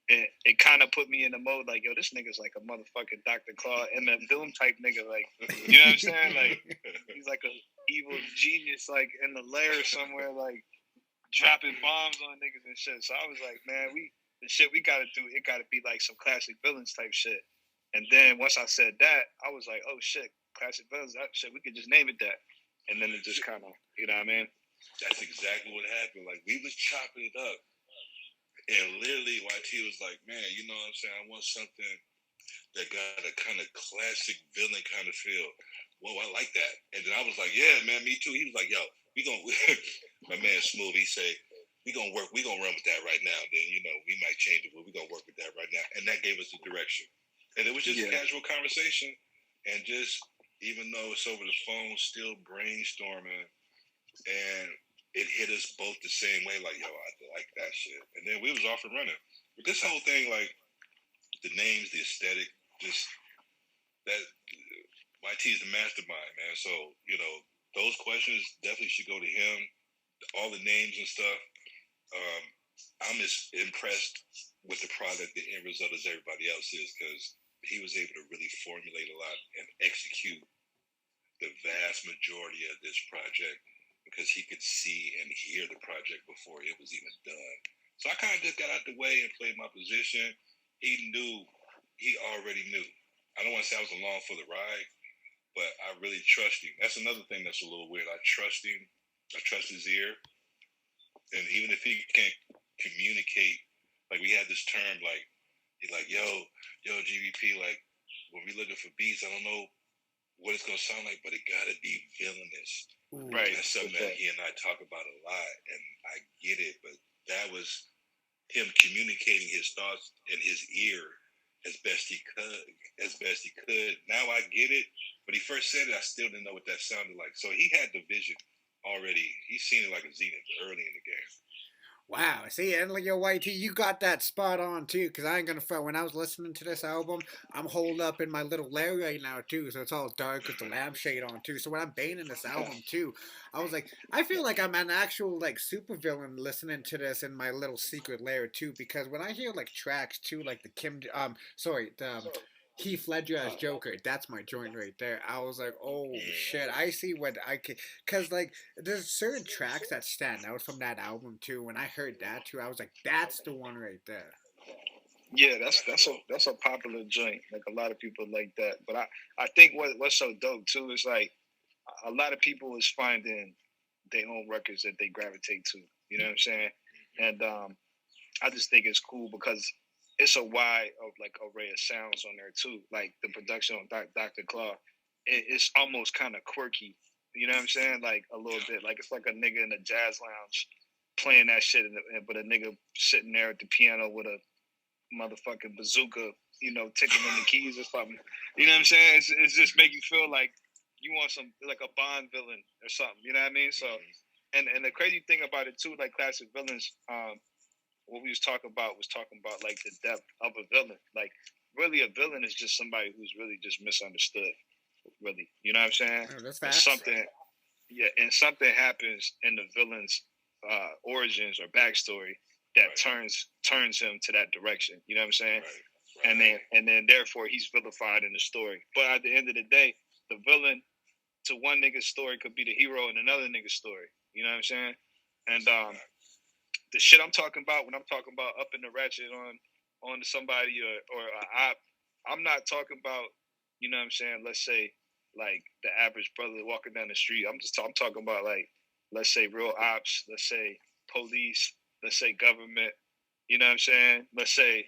it kind of put me in the mode like, yo, this nigga's like a motherfucking Dr. Claw and the Doom type nigga, like, you know what I'm saying? Like, he's like a evil genius, like in the lair somewhere, like dropping bombs on niggas and shit. So I was like, man, the shit we gotta do, it gotta be like some classic villains type shit. And then once I said that, I was like, oh shit, classic villains, that shit, we could just name it that. And then it just kind of, you know what I mean? That's exactly what happened. Like, we was chopping it up. And literally, YT was like, man, you know what I'm saying? I want something that got a kind of classic villain kind of feel. Whoa, I like that. And then I was like, yeah, man, me too. He was like, yo, my man Smooth, he say, we gonna run with that right now. Then, we might change it, but we gonna work with that right now. And that gave us the direction. And it was just a casual conversation. And just, even though it's over the phone, still brainstorming. And it hit us both the same way, like, yo, I like that shit. And then we was off and running. But this whole thing, like, the names, the aesthetic, just that YT is the mastermind, man. So, those questions definitely should go to him. All the names and stuff. I'm as impressed with the product, the end result as everybody else is, because he was able to really formulate a lot and execute the vast majority of this project, because he could see and hear the project before it was even done. So I kind of just got out the way and played my position. He already knew. I don't want to say I was along for the ride, but I really trust him. That's another thing that's a little weird. I trust him. I trust his ear. And even if he can't communicate, like we had this term, like, he's like, yo, GVP, like, when we looking for beats, I don't know what it's going to sound like, but it got to be villainous. Right. That's something that he and I talk about a lot, and I get it, but that was him communicating his thoughts in his ear as best he could. Now I get it, but he first said it, I still didn't know what that sounded like. So he had the vision already. He's seen it like a zenith early in the game. Wow, see, and like your YT, you got that spot on too, because I ain't gonna front. When I was listening to this album, I'm holed up in my little lair right now too, so it's all dark with the lampshade on too. So when I'm banging this album too, I was like, I feel like I'm an actual like supervillain listening to this in my little secret lair too, because when I hear like tracks too, like the Heath Ledger as Joker, that's my joint right there. I was like, oh shit, I see what I can, cause like there's certain tracks that stand out from that album too. When I heard that too, I was like, that's the one right there. Yeah, that's a popular joint. Like a lot of people like that. But I think what's so dope too is like a lot of people is finding their own records that they gravitate to. You know what I'm saying? And I just think it's cool because it's a wide array of sounds on there too. Like the production on Dr. Claw, it's almost kind of quirky. You know what I'm saying? Like a little bit. Like it's like a nigga in a jazz lounge playing that shit, but a nigga sitting there at the piano with a motherfucking bazooka, tickling the keys or something. You know what I'm saying? It's just make you feel like you want some like a Bond villain or something. You know what I mean? So, and the crazy thing about it too, like classic villains. What we was talking about like the depth of a villain. Like really a villain is just somebody who's really just misunderstood. Really. You know what I'm saying? Oh, that's fast. Yeah, and something happens in the villain's origins or backstory that turns him to that direction. You know what I'm saying? Right. And then therefore he's vilified in the story. But at the end of the day, the villain to one nigga's story could be the hero in another nigga's story. You know what I'm saying? And the shit I'm talking about when I'm talking about up in the ratchet on somebody or I'm not talking about, you know what I'm saying, let's say like the average brother walking down the street. I'm talking about like, let's say real ops, let's say police, let's say government, you know what I'm saying? Let's say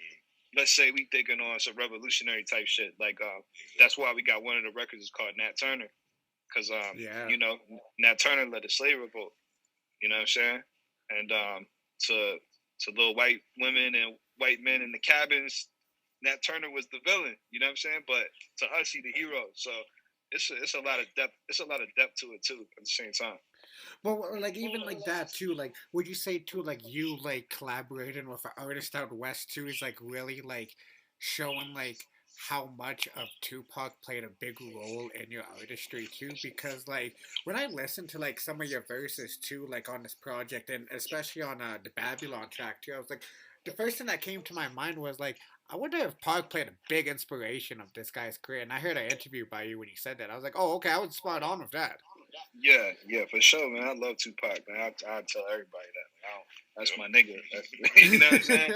we thinking on some revolutionary type shit. Like that's why we got one of the records is called Nat Turner. Cause you know, Nat Turner led the slave revolt. You know what I'm saying? And to little white women and white men in the cabins, Nat Turner was the villain. You know what I'm saying? But to us, he the hero. So it's a lot of depth. It's a lot of depth to it too. At the same time. But like even like that too, like would you say too, like you like collaborating with an artist out west too is like really like showing like how much of Tupac played a big role in your artistry too? Because like when I listened to like some of your verses too, like on this project and especially on the Babylon track too, I was like, the first thing that came to my mind was like, I wonder if Pac played a big inspiration of this guy's career. And I heard an interview by you when you said that. I was like, oh, okay, I was spot on with that. Yeah, for sure, man. I love Tupac, man. I tell everybody that. Man. That's my nigga. You know what I'm saying?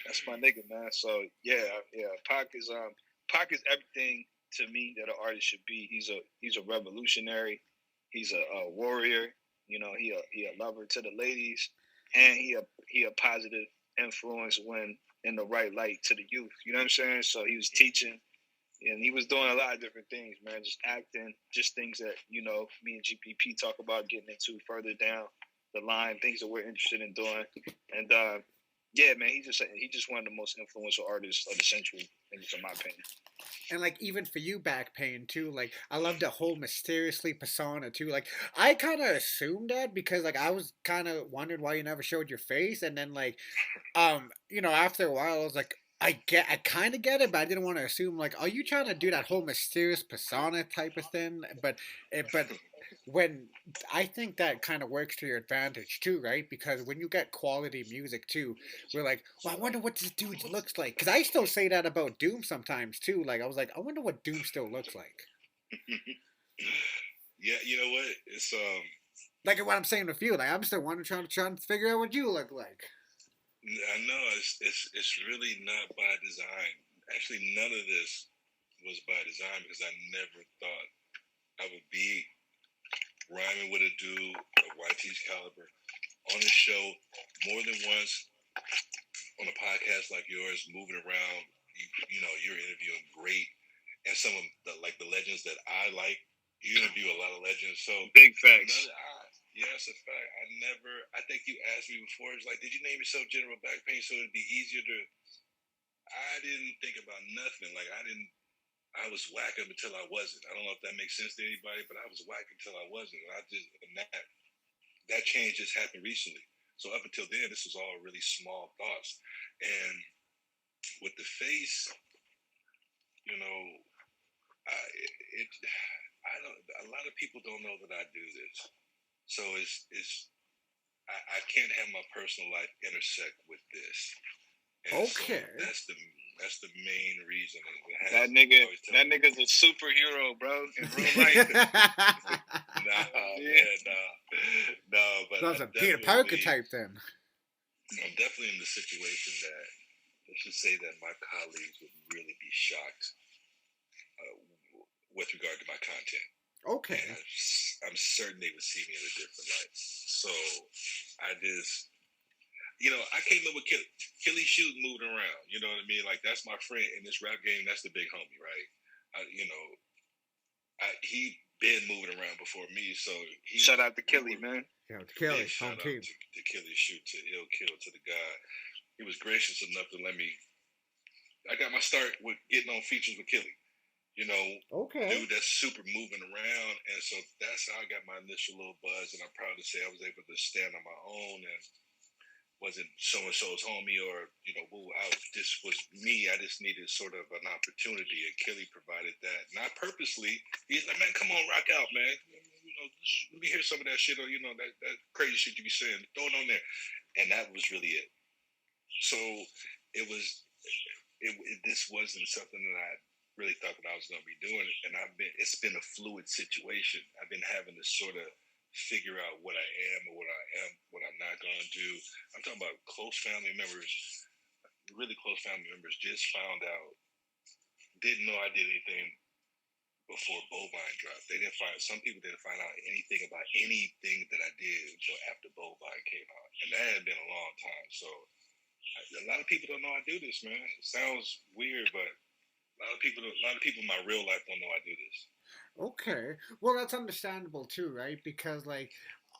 That's my nigga, man. So yeah. Pac is everything to me that an artist should be. He's a revolutionary. He's a warrior. You know, he a lover to the ladies, and he a positive influence when in the right light to the youth. You know what I'm saying? So he was teaching. And he was doing a lot of different things, man. Just acting, just things that, you know, me and GPP talk about getting into further down the line, things that we're interested in doing. And yeah, man, he's just one of the most influential artists of the century, in my opinion. And like even for you, Backpain too, like I love the whole mysteriously persona too. Like I kind of assumed that because like I was kind of wondering why you never showed your face, and then like, you know, after a while I was like, I kind of get it, but I didn't want to assume like, are you trying to do that whole mysterious persona type of thing? But when I think that kind of works to your advantage too, right? Because when you get quality music too, we're like, well, I wonder what this dude looks like. Because I still say that about Doom sometimes too. Like I was like, I wonder what Doom still looks like. Yeah, you know what? It's like what I'm saying with you. Like I'm still trying to figure out what you look like. I know it's really not by design. Actually, none of this was by design because I never thought I would be rhyming with a dude of YT's caliber on a show more than once on a podcast like yours, moving around. You know, you're interviewing great and some of the legends that I like. You interview a lot of legends, so big facts. Yeah, it's a fact. I think you asked me before, it's like, did you name yourself GeneralBackpain so it'd be easier to, I didn't think about nothing. Like, I was whack up until I wasn't. I don't know if that makes sense to anybody, but I was whack until I wasn't. And that change just happened recently. So up until then, this was all really small thoughts. And with the face, you know, a lot of people don't know that I do this. So I can't have my personal life intersect with this. And okay. So that's the main reason. That nigga's a superhero, bro. In real life. No. But that's a Peter Parker type then. I'm definitely in the situation that let's just say that my colleagues would really be shocked with regard to my content. Okay. And I'm certain they would see me in a different light. So I just, you know, I came up with Killy Shoot moving around. You know what I mean? Like, that's my friend in this rap game. That's the big homie, right? He been moving around before me. So shout out to Killy, man. Yeah, Killy, shout out to Killy Shoot, to Ill Kill, to the guy. He was gracious enough to let me. I got my start with getting on features with Killy. You know, dude that's super moving around. And so that's how I got my initial little buzz. And I'm proud to say I was able to stand on my own and wasn't so-and-so's homie or, you know, this was me. I just needed sort of an opportunity. And Killy provided that. Not purposely. He's like, man, come on, rock out, man. You know, let me hear some of that shit, or that crazy shit you be saying, throw it on there, and that was really it. So this wasn't something that I really thought that I was going to be doing, and it's been a fluid situation. I've been having to sort of figure out what I am or what I'm not going to do. I'm talking about close family members, really close family members, just found out, didn't know I did anything before Bovine dropped. Some people didn't find out anything about anything that I did until after Bovine came out, and that had been a long time. So a lot of people don't know I do this, man. It sounds weird, but a lot of people in my real life don't know I do this. Okay. Well, that's understandable too, right? Because, like,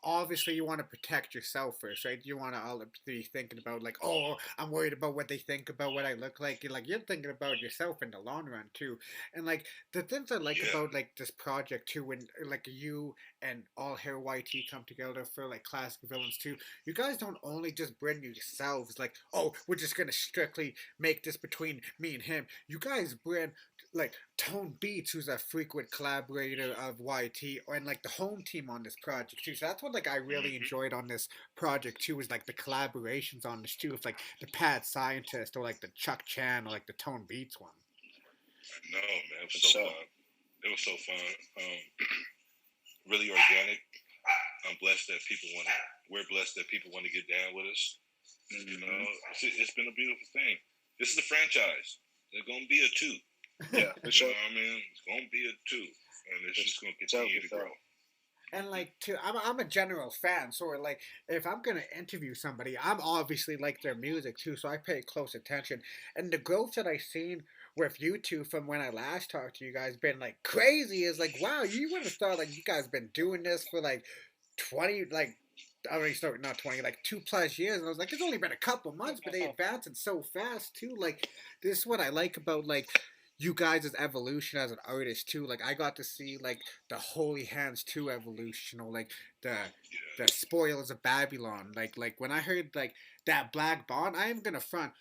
obviously you want to protect yourself first, right? You want to all be thinking about, like, oh, I'm worried about what they think about what I look like. You're thinking about yourself in the long run too. And, like, the things I like about, like, this project too, when, like, you and All Hail Y.T come together for, like, Classic Villains too, you guys don't only just bring yourselves, like, oh, we're just gonna strictly make this between me and him. You guys bring, like, Tone Beatz, who's a frequent collaborator of YT, and, like, the home team on this project too. So that's what, like, I really enjoyed on this project too, is, like, the collaborations on this too, with, like, the Pad Scientist, or, like, the Chuck Chan, or, like, the Tone Beatz one. No, man, it was so fun. It was so fun. Really organic. I'm blessed that we're blessed that people want to get down with us. You know, it's been a beautiful thing. This is a franchise. There's gonna be a 2. Yeah, for sure. You know what I mean? It's gonna be a 2, and it's just gonna continue to grow. And, like, I'm a general fan, so, like, if I'm gonna interview somebody, I'm obviously like their music too, so I pay close attention. And the growth that I've seen with you two from when I last talked to you guys been, like, crazy. Is like, wow, you would have thought, like, you guys been doing this for, like, 20, like, I mean, sorry, not 20, like 2+ years. And I was like, it's only been a couple months, but they advancing so fast too. Like, this is what I like about, like, you guys' evolution as an artist too. Like, I got to see, like, the Holy Hands 2 evolution, or, like, the Spoils of Babylon. Like when I heard, like, that Black Bond, I am gonna front,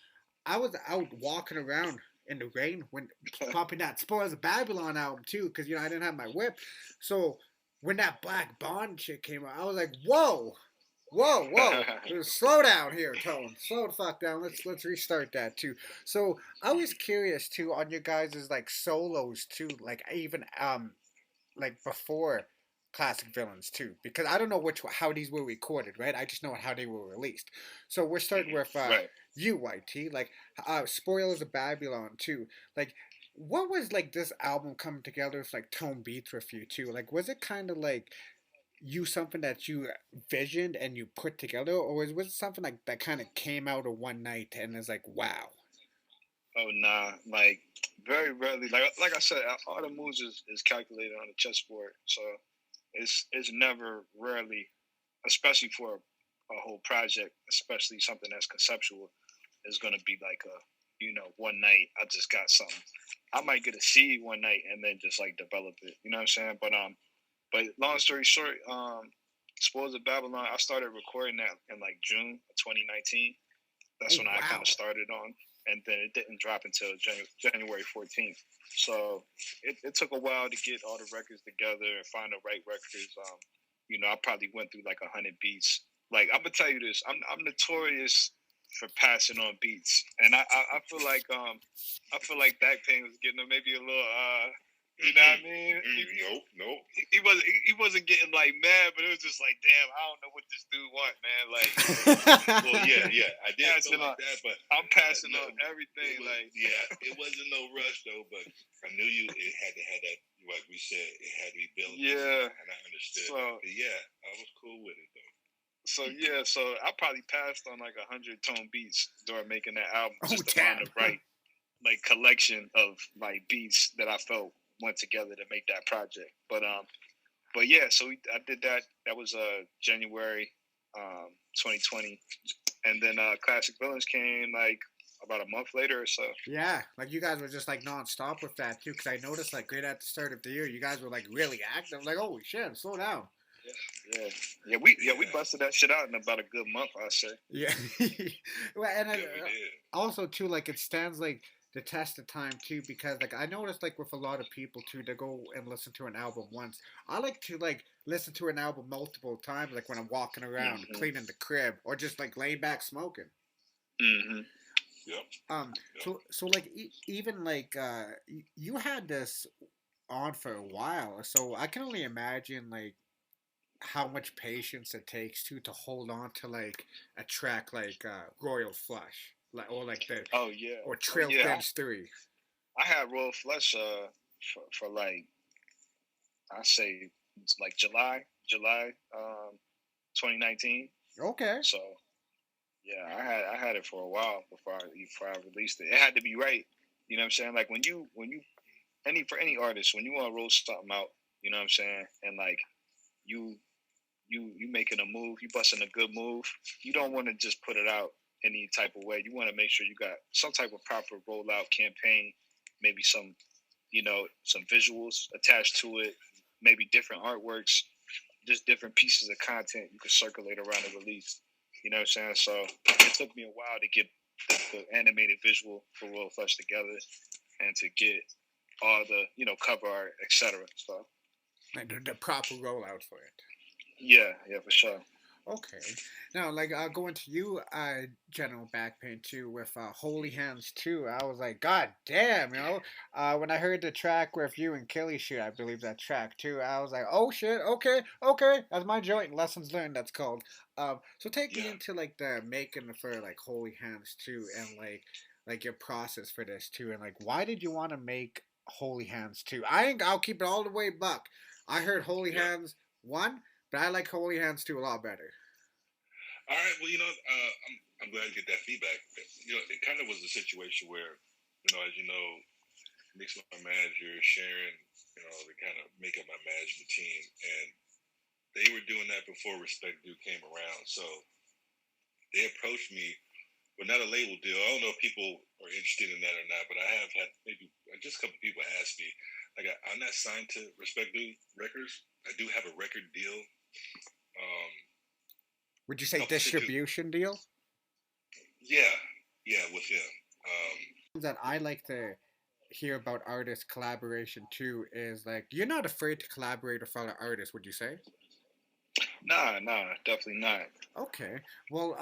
I was out walking around in the rain when popping that Spoils of Babylon album too, because, I didn't have my whip. So when that Black Bond shit came out, I was like, whoa, slow down here, Tone. Slow the fuck down. Let's restart that too. So I was curious too on your guys' like solos too, like even like before Classic Villains too, because I don't know how these were recorded, right? I just know how they were released. So we're starting with you, YT, like Spoilers of Babylon too. Like, what was, like, this album coming together with, like, Tone Beatz with you too? Like, was it kind of like something that you visioned and you put together, or was it something like that kind of came out of one night and is like, wow? Oh nah, like, very rarely. Like I said, all the moves is calculated on the chessboard, so it's never rarely, especially for a whole project, especially something that's conceptual, is gonna be like a, one night I just got something. I might get a seed one night and then just, like, develop it. You know what I'm saying? But long story short, Spoils of Babylon, I started recording that in, like, June of 2019. That's when I kind of started on, and then it didn't drop until January 14th. So it took a while to get all the records together and find the right records. I probably went through like 100 beats. Like, I'm gonna tell you this, I'm notorious for passing on beats, and I feel like Backpain was getting maybe a little you know what I mean? Nope. He wasn't getting, like, mad, but it was just like, damn, I don't know what this dude want, man. Like, well, yeah, I did feel like that, but I'm passing on everything. It wasn't no rush though, but I knew it had to have that, like we said, it had to be built. Yeah, and I understood. So, but yeah, I was cool with it though. So I probably passed on like 100 Tone Beats during making that album, just to find the right, like, collection of, like, beats that I felt went together to make that project. But yeah, so I did that. That was January 2020, and then Classic Villains came like about a month later or so. Yeah, like, you guys were just, like, non-stop with that too, because I noticed, like, right at the start of the year, you guys were, like, really active. Like, holy shit, slow down. Yeah, we busted that shit out in about a good month, I say. Yeah. Well, and also too, like, it stands, like, the test of time too, because, like, I noticed, like, with a lot of people too, to go and listen to an album once, I like to, like, listen to an album multiple times, like when I'm walking around, cleaning the crib, or just like laying back smoking. Mm-hmm. Yep. So like even like you had this on for a while, so I can only imagine like how much patience it takes to hold on to like a track like Royal Flush, like or like the or Trill Thins 3. I had Royal Flush for like I say it's like July 2019. Okay. So yeah, I had it for a while before I released it. It had to be right. You know what I'm saying? Like when you for any artist, when you want to roll something out, you know what I'm saying, and like you making a move, you busting a good move, you don't want to just put it out any type of way. You want to make sure you got some type of proper rollout campaign, maybe some some visuals attached to it, maybe different artworks, just different pieces of content you can circulate around the release. You know what I'm saying? So it took me a while to get the animated visual for Royal Flush together and to get all the, cover art, etc. So like the proper rollout for it. Yeah, for sure. Okay. Now, like, going to you, General Backpain, too, with Holy Hands 2, I was like, God damn, when I heard the track with you and Killy Shoot, I believe that track, too, I was like, oh, shit, okay, that's my joint, Lessons Learned, that's called. So take me into, like, the making for, like, Holy Hands 2, and, like, your process for this, too, and, like, why did you want to make Holy Hands 2? I'll keep it all the way buck. I heard Holy Hands 1, but I like Holy Hands 2 a lot better. All right. Well, I'm glad to get that feedback. It kind of was a situation where, as you know, Mix my manager, Sharon, they kind of make up my management team, and they were doing that before Respect Due came around. So they approached me, but not a label deal. I don't know if people are interested in that or not, but I have had maybe just a couple people ask me. Like, I'm not signed to Respect Due Records. I do have a record deal. Would you say distribution deal? Yeah, with him. That I like to hear about artist collaboration too is like you're not afraid to collaborate with other artists. Would you say? Nah, definitely not. Okay. Well,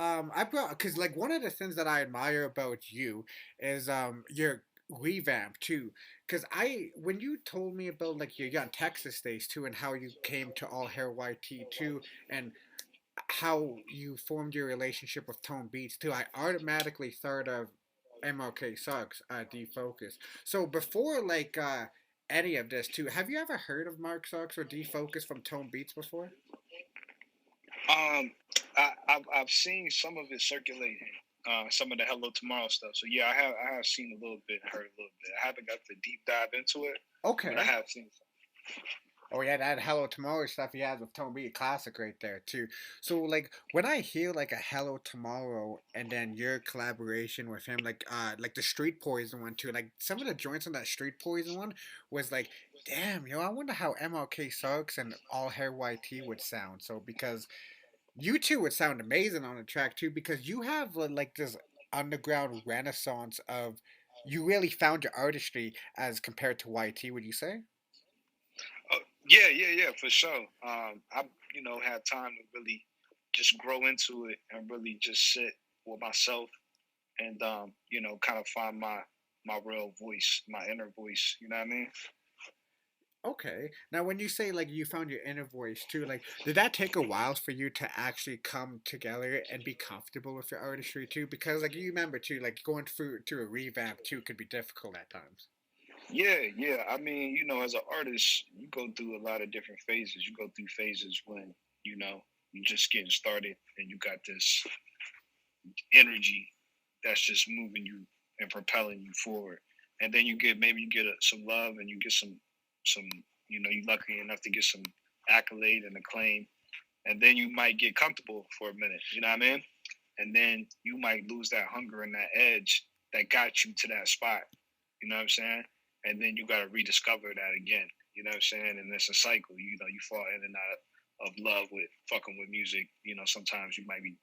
because like one of the things that I admire about you is your revamp too. Because when you told me about like your Young Texas days too, and how you came to All Hail Y.T too, and how you formed your relationship with Tone Beatz too, I automatically thought of MLK Suggs, Defocus. So before like any of this too, have you ever heard of Mark Suggs or Defocus from Tone Beatz before? I've seen some of it circulating, some of the Hello Tomorrow stuff. So yeah, I have seen a little bit, heard a little bit. I haven't got the deep dive into it. Okay. But I have seen some. Oh yeah, that Hello Tomorrow stuff he has with Tone Beatz, classic right there too. So like when I hear like a Hello Tomorrow and then your collaboration with him, like the Street Poison one too, like some of the joints on that Street Poison one was like, damn, I wonder how MLK Suggs and All Hail Y.T would sound. So because you two would sound amazing on the track too, because you have like this underground renaissance of you really found your artistry as compared to YT, would you say? Yeah, for sure. I had time to really just grow into it and really just sit with myself and kind of find my real voice, my inner voice. You know what I mean? Okay. Now, when you say like you found your inner voice too, like did that take a while for you to actually come together and be comfortable with your artistry too? Because like you remember too, like going through to a revamp too could be difficult at times. Yeah. I mean, as an artist, you go through a lot of different phases. You go through phases when, you're just getting started and you got this energy that's just moving you and propelling you forward. And then you get some love and you get some you're lucky enough to get some accolade and acclaim. And then you might get comfortable for a minute, you know what I mean? And then you might lose that hunger and that edge that got you to that spot. You know what I'm saying? And then you got to rediscover that again. You know what I'm saying? And it's a cycle. You fall in and out of love with fucking with music. Sometimes you might be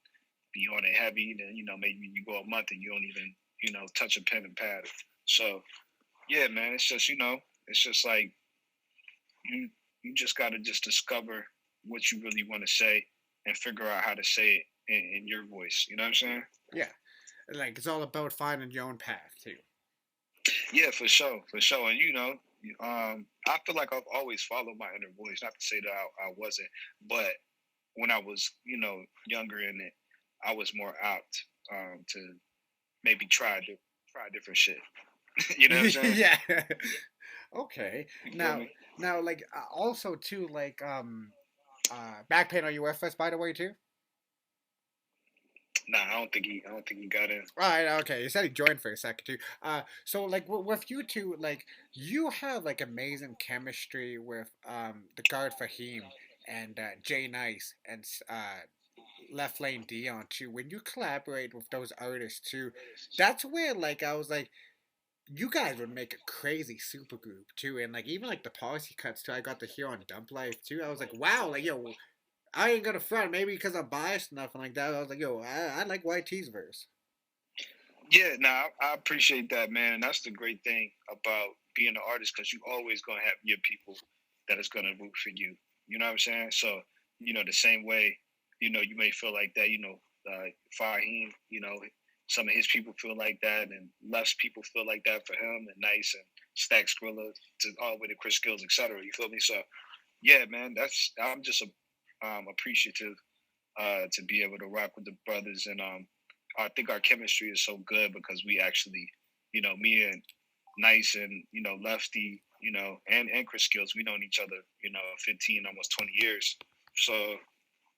on it heavy. Then, maybe you go a month and you don't even, touch a pen and pad. So, yeah, man, it's just, it's just like you just got to just discover what you really want to say and figure out how to say it in your voice. You know what I'm saying? Yeah, like it's all about finding your own path too. Yeah, for sure. And I feel like I've always followed my inner voice. Not to say that I wasn't, but when I was, younger in it, I was more apt to maybe try different shit. You know what I'm saying? Yeah. Okay. Now, like also too, like Backpain, are you with us by the way too? Nah, I don't think he got in. All right, okay. You said he joined for a second too. So like with you two, like you have like amazing chemistry with the guard Fahim and Jay Nice and Left Lane Dion too. When you collaborate with those artists too, that's where like I was like, you guys would make a crazy super group too, and like even like the policy cuts too. I got to hear on Dump Life too. I was like, wow, like yo, I ain't gonna front, maybe because I'm biased enough and like that. I was like, yo, I like YT's verse. Yeah, I appreciate that, man. And that's the great thing about being an artist, because you always gonna have your people that is gonna root for you. You know what I'm saying? So, the same way, you may feel like that, Fahim, some of his people feel like that, and Left's people feel like that for him, and Nice and Stack Skrilla to all the way to Chris Skillz, etc. You feel me? So, yeah, man, I'm just appreciative to be able to rock with the brothers, and I think our chemistry is so good because we actually, me and Nice and Lefty, and Chris Skillz, we known each other, 15, almost 20 years. So,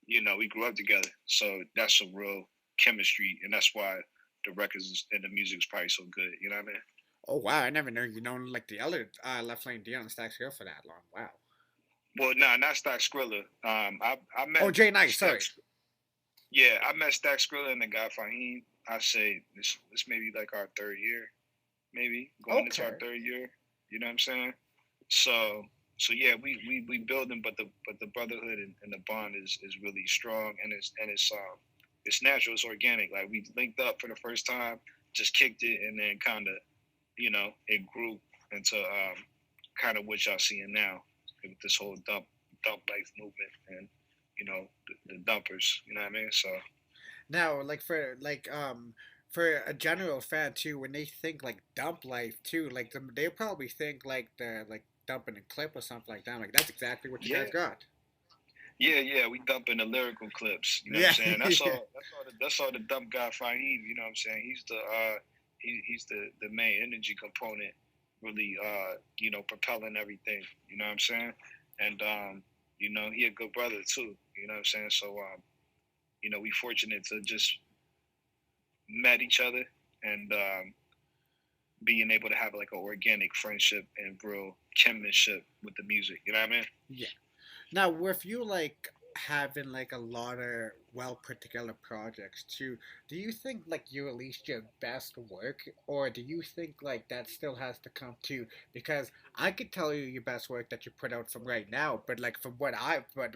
we grew up together. So that's a real chemistry, and that's why the records and the music is probably so good. You know what I mean? Oh wow, I never knew you known like the other Left Lane Dion and Stack Skrilla for that long. Wow. Well, nah, not Stack Skrilla. I met. Oh, Jay Nice, sorry. Yeah, I met Stack Skrilla and the guy Fahim. I say this may be like our third year, maybe going into our third year. You know what I'm saying? So yeah, we building, but the brotherhood and the bond is really strong, and it's natural, it's organic. Like we linked up for the first time, just kicked it, and then kind of, it grew into kind of what y'all seeing now with this whole dump life movement and the dumpers. You know what I mean? So now, like for a general fan too, when they think like dump life too, like they probably think like the like dumping a clip or something like that. Like that's exactly what you guys got. Yeah, we dumping the lyrical clips. You know what I'm saying? That's all the dump guy Fahim. You know what I'm saying? He's the main energy component, really propelling everything. You know what I'm saying? And he a good brother too. You know what I'm saying? So we fortunate to just met each other and being able to have like an organic friendship and real chemistry with the music. You know what I mean? Yeah. Now, with you like having like a lot of well put together projects too, do you think like you released your best work, or do you think like that still has to come too? Because I could tell you your best work that you put out from right now, but like from what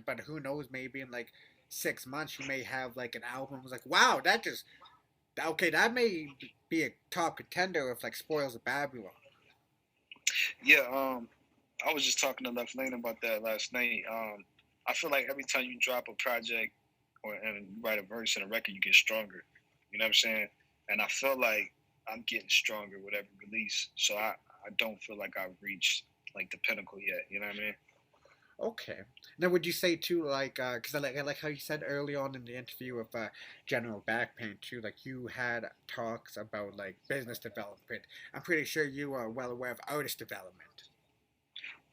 but who knows, maybe in like 6 months you may have like an album was like, wow, that may be a top contender of like Spoils of Babylon. Yeah, I was just talking to Left Lane about that last night. I feel like every time you drop a project and write a verse in a record, you get stronger. You know what I'm saying? And I feel like I'm getting stronger with every release. So I don't feel like I've reached like the pinnacle yet. You know what I mean? Okay. Now, would you say too, like, because I like how you said early on in the interview with GeneralBackpain too, like you had talks about like business development. I'm pretty sure you are well aware of artist development.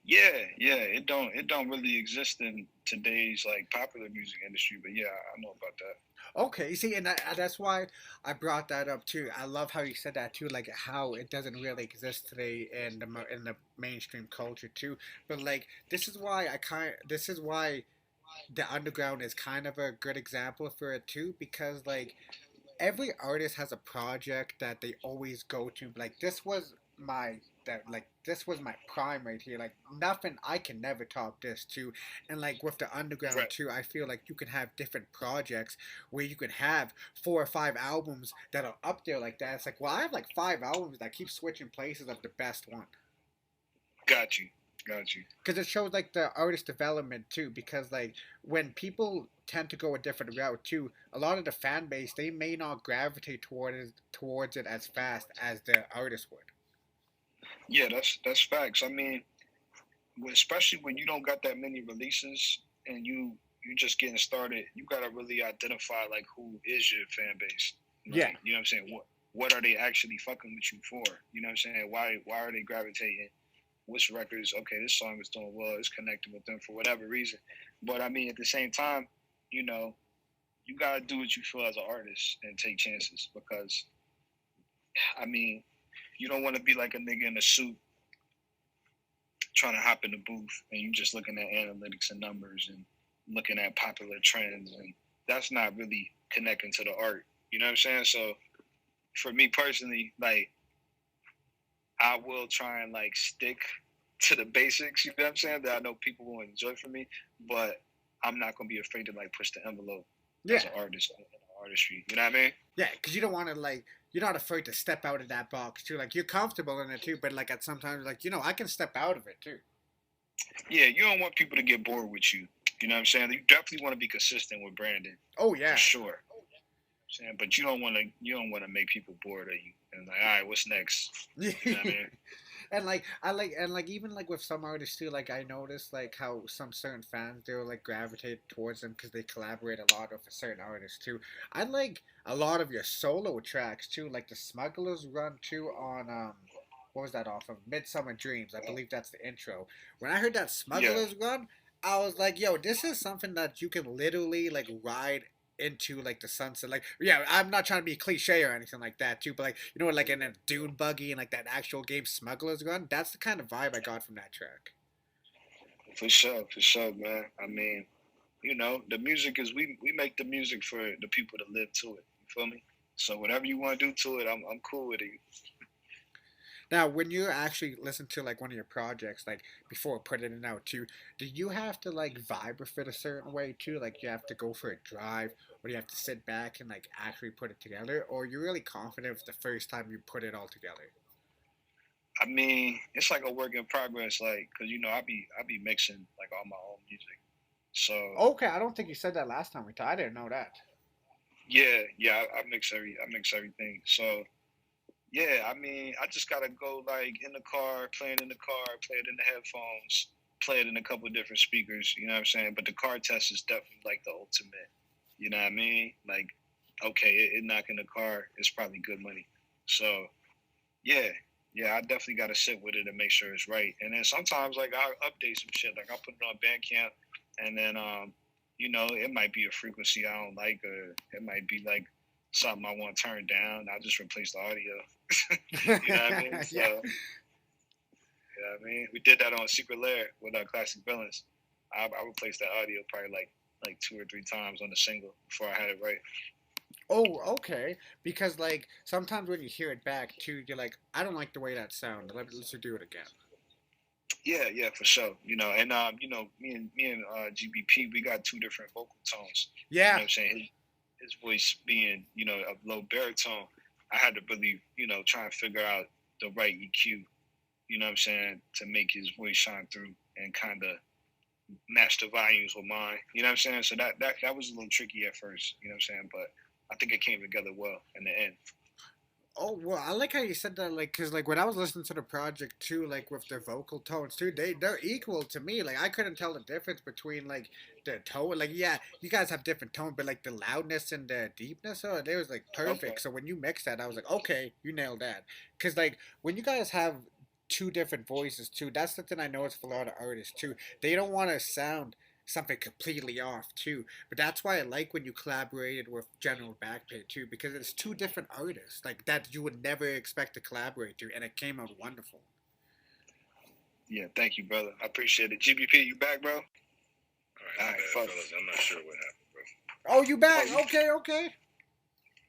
Yeah, it don't really exist in today's like popular music industry, but yeah, I know about that. Okay, you see, and that's why I brought that up too. I love how you said that too, like how it doesn't really exist today in the mainstream culture too. But like this is why the underground is kind of a good example for it too, because like every artist has a project that they always go to. Like this was my prime right here. Like nothing, I can never top this too. And like with the underground too, I feel like you can have different projects where you can have 4 or 5 albums that are up there like that. It's like, well, I have like 5 albums that keep switching places of the best one. Got you. Got you. Because it shows like the artist development too. Because like when people tend to go a different route too, a lot of the fan base they may not gravitate towards it as fast as the artist would. Yeah, that's facts. I mean, especially when you don't got that many releases and you just getting started, you gotta really identify like who is your fan base. Like, Yeah. You know what I'm saying? What are they actually fucking with you for? You know what I'm saying? Why are they gravitating? Which records? Okay, this song is doing well. It's connecting with them for whatever reason. But I mean, at the same time, you know, you gotta do what you feel as an artist and take chances because, I mean, you don't want to be like a nigga in a suit trying to hop in the booth and you just looking at analytics and numbers and looking at popular trends, and that's not really connecting to the art. You know what I'm saying? So for me personally, like, I will try and like stick to the basics, you know what I'm saying, that I know people will enjoy from me, but I'm not gonna be afraid to like push the envelope as an artist in artistry. You know what I mean? Yeah, because you don't want to like you're not afraid to step out of that box too. Like you're comfortable in it too, but like at sometimes like I can step out of it too. Yeah, you don't want people to get bored with you. You know what I'm saying? You definitely want to be consistent with branding. Oh yeah, for sure. But you don't want to make people bored of you and like, all right, what's next? You know what I mean? And like I like even like with some artists too, like I noticed like how some certain fans they'll like gravitate towards them because they collaborate a lot with a certain artist too. I like a lot of your solo tracks too, like the Smugglers Run too on what was that off of Midsummer Dreams? I believe that's the intro. When I heard that Smugglers Run, I was like, yo, this is something that you can literally like ride into like the sunset. Like, yeah, I'm not trying to be cliche or anything like that too, but like like in a dune buggy and like that actual game Smuggler's Run, that's the kind of vibe I got from that track. For sure, man. I mean, the music is we make the music for the people to live to it. You feel me? So whatever you want to do to it, I'm cool with it. Now, when you actually listen to like one of your projects, like before putting it out too, do you have to like vibe with it a certain way too? Like you have to go for a drive, or do you have to sit back and like actually put it together, or are you really confident the first time you put it all together? I mean, it's like a work in progress, like because I be mixing like all my own music. So okay, I don't think you said that last time we talked. I didn't know that. Yeah, I mix everything. So. Yeah, I mean, I just gotta go like in the car, play it in the car, play it in the headphones, play it in a couple of different speakers. You know what I'm saying? But the car test is definitely like the ultimate. You know what I mean? Like, okay, it knock in the car is probably good money. So, yeah, I definitely gotta sit with it and make sure it's right. And then sometimes like I'll update some shit. Like I'll put it on Bandcamp, and then it might be a frequency I don't like, or it might be like something I want to turn down. I'll just replace the audio. You know what I mean? So, you know what I mean? We did that on Secret Lair with our classic villains. I replaced that audio probably like 2 or 3 times on the single before I had it right. Oh, okay. Because like sometimes when you hear it back too, you're like, I don't like the way that sounded. Let's do it again. Yeah, for sure. And me and GBP, we got 2 different vocal tones. Yeah. You know what I'm saying? His voice being, a low baritone, I had to really, try and figure out the right EQ, you know what I'm saying, to make his voice shine through and kind of match the volumes with mine. You know what I'm saying? So that was a little tricky at first, you know what I'm saying? But I think it came together well in the end. Oh, well, I like how you said that, like, because, like, when I was listening to the project, too, like, with their vocal tones, too, they're equal to me. Like, I couldn't tell the difference between, like, the tone. Like, yeah, you guys have different tones, but, like, the loudness and the deepness, they was, like, perfect. Okay. So when you mix that, I was like, okay, you nailed that. Because, like, when you guys have 2 different voices, too, that's something I noticed with a lot of artists, too. They don't want to sound something completely off too, but that's why I like when you collaborated with GeneralBackpain too, because it's 2 different artists like that you would never expect to collaborate to, and it came out wonderful. Yeah, thank you, brother. I appreciate it. GBP, you back, bro? All right, fellas. I'm not sure what happened, bro. Oh, you back? Okay.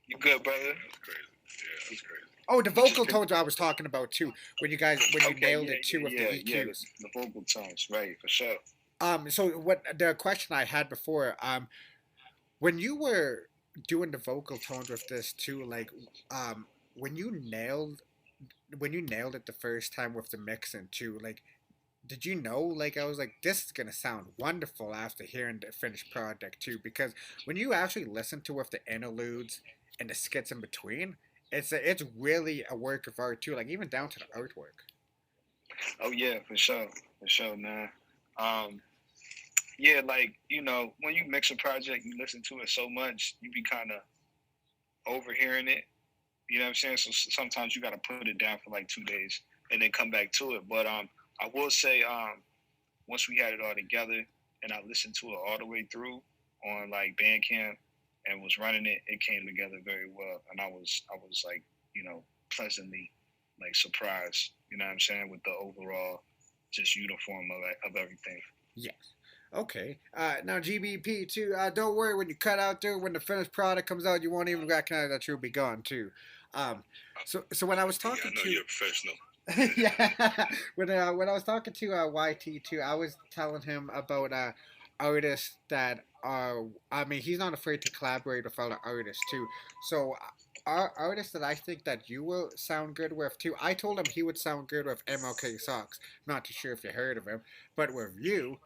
You good, brother? That's crazy. Yeah, that's crazy. Oh, the vocal tones I was talking about too, when you nailed it too with the EQs. Yeah, the vocal tones, right, for sure. So what the question I had before, when you were doing the vocal tones with this too, like, when you nailed it the first time with the mixing too, like, did you know, like, I was like, this is gonna sound wonderful after hearing the finished project too, because when you actually listen to with the interludes and the skits in between, it's really a work of art too, like even down to the artwork. Oh yeah, for sure, man. Yeah, like when you mix a project, you listen to it so much, you be kind of overhearing it. You know what I'm saying? So sometimes you got to put it down for like 2 days and then come back to it. But I will say, once we had it all together and I listened to it all the way through on like Bandcamp and was running it, it came together very well, and I was like pleasantly like surprised. You know what I'm saying, with the overall just uniform of everything. Yes. Okay. Now GBP too. Don't worry when you cut out there. When the finished product comes out, you won't even recognize that you'll be gone too. So when I was talking I know to you're a professional. yeah, when I was talking to YT too, I was telling him about artists that are. I mean, he's not afraid to collaborate with other artists too. So artists that I think that you will sound good with too. I told him he would sound good with MLK Socks. Not too sure if you heard of him, but with you,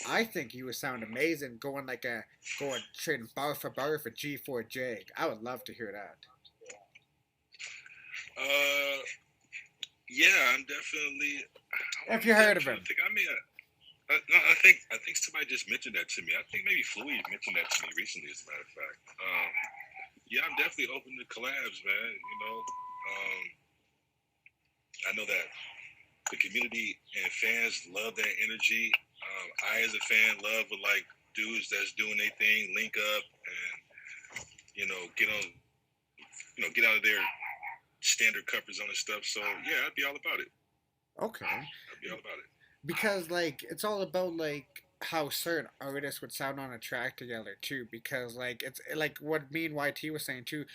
I think you would sound amazing going trading bar for G4 Jig. I would love to hear that. Yeah, I'm definitely. If you heard of him. I think somebody just mentioned that to me. I think maybe Fluey mentioned that to me recently, as a matter of fact. Yeah, I'm definitely open to collabs, man. I know that the community and fans love that energy. I, as a fan, love with like dudes that's doing their thing, link up, and get out of their standard comfort zone and stuff. So yeah, I'd be all about it. Okay. I'd be all about it. Because like it's all about like how certain artists would sound on a track together too. Because like it's like what me and YT was saying too.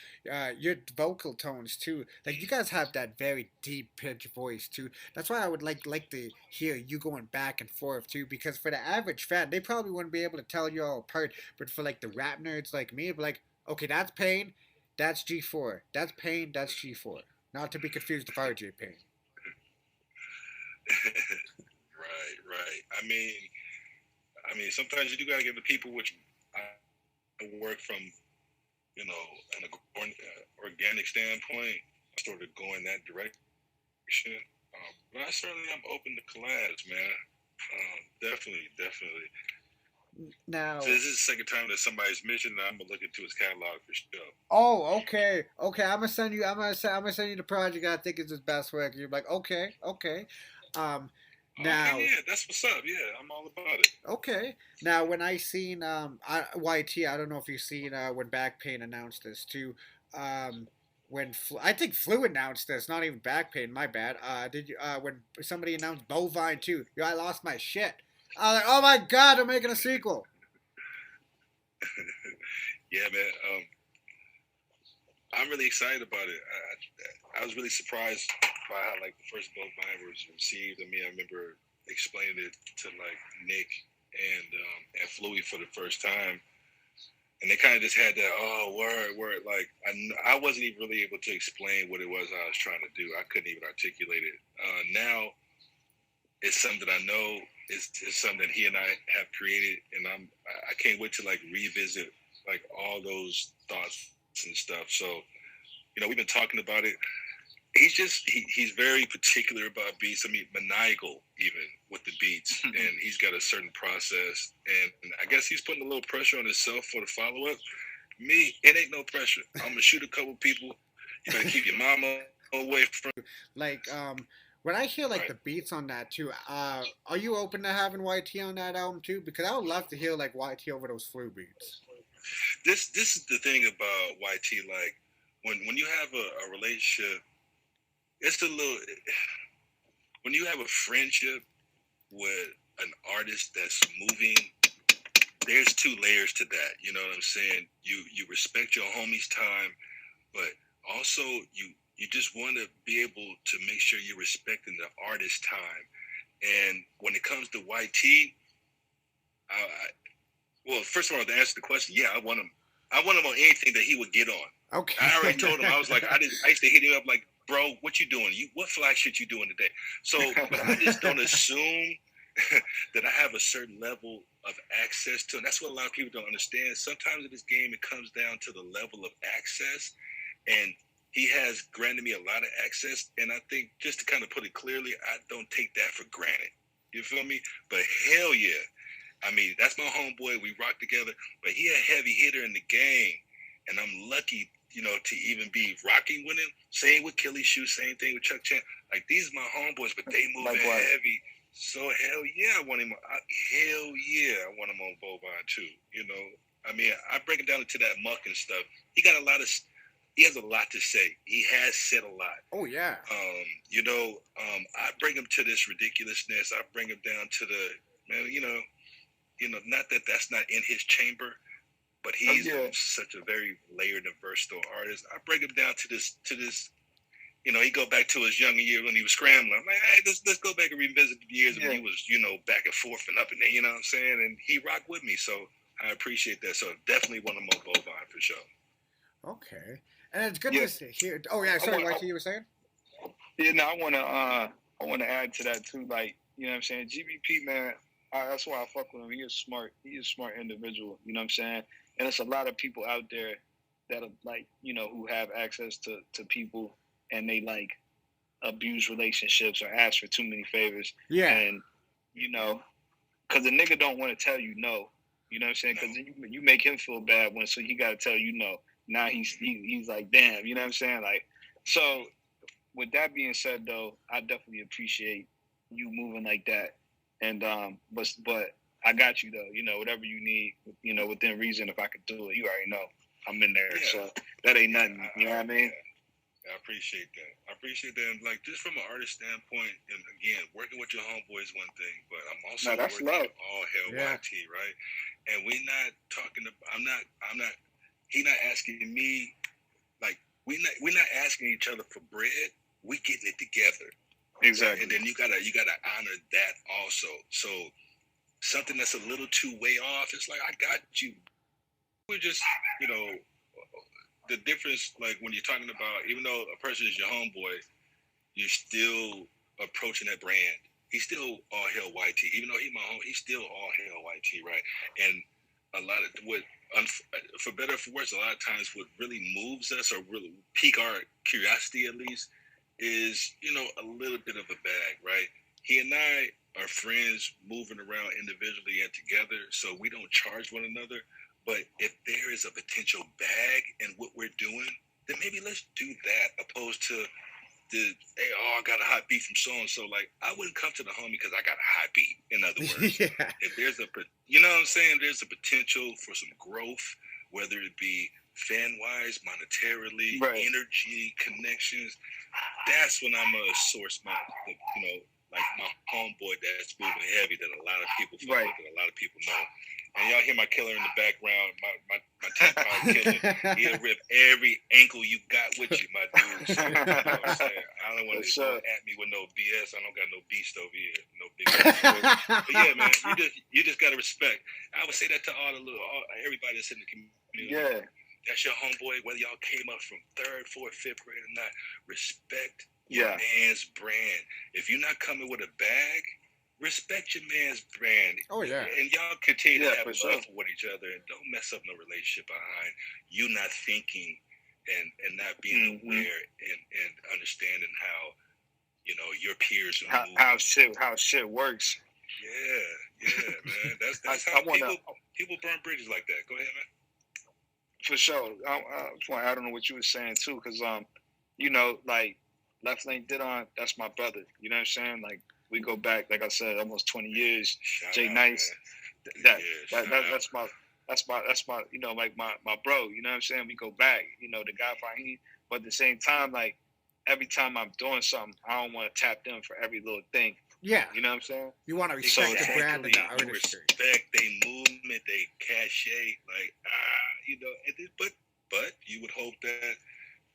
Your vocal tones too. Like you guys have that very deep pitch voice too. That's why I would like to hear you going back and forth too. Because for the average fan, they probably wouldn't be able to tell you all apart. But for like the rap nerds like me, it'd be like, okay, that's Pain, that's G4, that's Pain, that's G4. Not to be confused with RJ Pain. Right. I mean, sometimes you do gotta give the people which I work from, an organic standpoint, sort of going that direction. But I certainly am open to collabs, man. Definitely. Now, so this is the second time that somebody's mentioned that I'm gonna look into his catalog for sure. Oh, okay. I'm gonna send you the project I think is his best work. You're like, okay. Now, okay, yeah, that's what's up. Yeah, I'm all about it. Okay. Now, when I seen YT, I don't know if you seen when Backpain announced this too. I think Flu announced this, not even Backpain. My bad. Did you? When somebody announced Bovine too, I lost my shit. I was like, oh my god, they're making a sequel. Yeah, man. I'm really excited about it. I was really surprised by how like the first Bovine was received. I mean, I remember explaining it to like Nick and Fluey for the first time, and they kind of just had that word. Like I wasn't even really able to explain what it was I was trying to do. I couldn't even articulate it. Now it's something that I know is something that he and I have created, and I can't wait to like revisit like all those thoughts and stuff. So, we've been talking about it. He's very particular about beats. I mean, maniacal even with the beats, and he's got a certain process. And I guess he's putting a little pressure on himself for the follow up. Me, it ain't no pressure. I'm gonna shoot a couple people. You better keep your mama away from. Like, when I hear like the beats on that too, are you open to having YT on that album too? Because I would love to hear like YT over those Flu beats. This is the thing about YT. Like when you have a relationship, it's a little. When you have a friendship with an artist that's moving, there's two layers to that. You know what I'm saying? You respect your homie's time, but also you just want to be able to make sure you're respecting the artist's time. And when it comes to YT, well, first of all, to answer the question, yeah, I want him on anything that he would get on. Okay. I already told him. I was like, I used to hit him up like, bro, what you doing? What fly shit you doing today? So, but I just don't assume that I have a certain level of access to, and that's what a lot of people don't understand. Sometimes in this game, it comes down to the level of access, and he has granted me a lot of access, and I think, just to kind of put it clearly, I don't take that for granted. You feel me? But hell yeah. I mean, that's my homeboy. We rock together, but he a heavy hitter in the game, and I'm lucky, you know, to even be rocking with him. Same with Killy Shoot, same thing with Chuck Chan. Like, these are my homeboys, but they moving heavy. So hell yeah, I want him. Hell yeah, I want him on Bovine too. You know, I mean, I break it down into that muck and stuff. He has a lot to say. He has said a lot. Oh yeah. You know, I bring him to this ridiculousness. I bring him down to the, man, you know, not that that's not in his chamber, but he's such a very layered and versatile artist. I bring him down to this. You know, he go back to his younger years when he was scrambling. I'm like, hey, let's go back and revisit the years when he was, you know, back and forth and up and down, you know what I'm saying? And he rocked with me, so I appreciate that. So definitely one of my Bovine for sure. Okay. And it's good to hear. Oh yeah, sorry, YT, you were saying? Yeah, no, I wanna add to that too. Like, you know what I'm saying? GBP, man, that's why I fuck with him. He is smart. He is a smart individual. You know what I'm saying? And there's a lot of people out there that are like, you know, who have access to people, and they like abuse relationships or ask for too many favors. Yeah. And, you know, because the nigga don't want to tell you no. You know what I'm saying? Because you make him feel bad so he got to tell you no. Now he's like, damn, you know what I'm saying? Like, so with that being said, though, I definitely appreciate you moving like that. And, but I got you, though. You know, whatever you need, you know, within reason, if I could do it, you already know I'm in there. Yeah. So that ain't nothing. You know what I mean? I appreciate that. And like, just from an artist standpoint, and again, working with your homeboy is one thing, but I'm also working with All Hail Y.T, right? And we're not talking about, he not asking me, like, we're not asking each other for bread. We getting it together. Exactly. And then you gotta honor that also. So something that's a little too way off, it's like, I got you. We're just, you know, the difference, like when you're talking about, even though a person is your homeboy, you're still approaching that brand. He's still All Hail Y.T. Even though he's my home, he's still All Hail Y.T, right? And a lot of for better or for worse, a lot of times what really moves us or really pique our curiosity at least is, you know, a little bit of a bag, right? He and I are friends moving around individually and together, so we don't charge one another. But if there is a potential bag in what we're doing, then maybe let's do that, opposed to I got a hot beat from so-and-so. Like, I wouldn't come to the homie because I got a hot beat, in other words. If there's you know what I'm saying? There's a potential for some growth, whether it be fan-wise, monetarily, energy, connections. That's when I'm going to source my, you know, like my homeboy that's moving heavy that a lot of people fuck with, that a lot of people know. And y'all hear my killer in the background, my 10-pound killer. He'll rip every ankle you got with you, my dude. So, you know what I'm saying? I don't want to go at me with no BS. I don't got no beast over here. No big But yeah, man, you just got to respect. I would say that to everybody that's in the community. Yeah. That's your homeboy, whether y'all came up from 3rd, 4th, 5th grade or not. Respect your man's brand. If you're not coming with a bag, respect your man's brand. Oh, yeah. And y'all continue to have love for each other, and don't mess up no relationship behind you not thinking and not being aware and understanding how, you know, your peers are how shit works. Yeah, man. That's how people burn bridges like that. Go ahead, man. For sure. I don't know what you were saying too, because you know, like Left Lane Didon, that's my brother. You know what I'm saying? Like, we go back, like I said, almost 20 years. Jay Nice, that's my, you know, like my bro. You know what I'm saying? We go back. You know, the guy Fahim. But at the same time, like, every time I'm doing something, I don't want to tap them for every little thing. Yeah. You know what I'm saying? You want to respect the brand and the artistry. Respect their movement, they cachet, like, you know, but you would hope that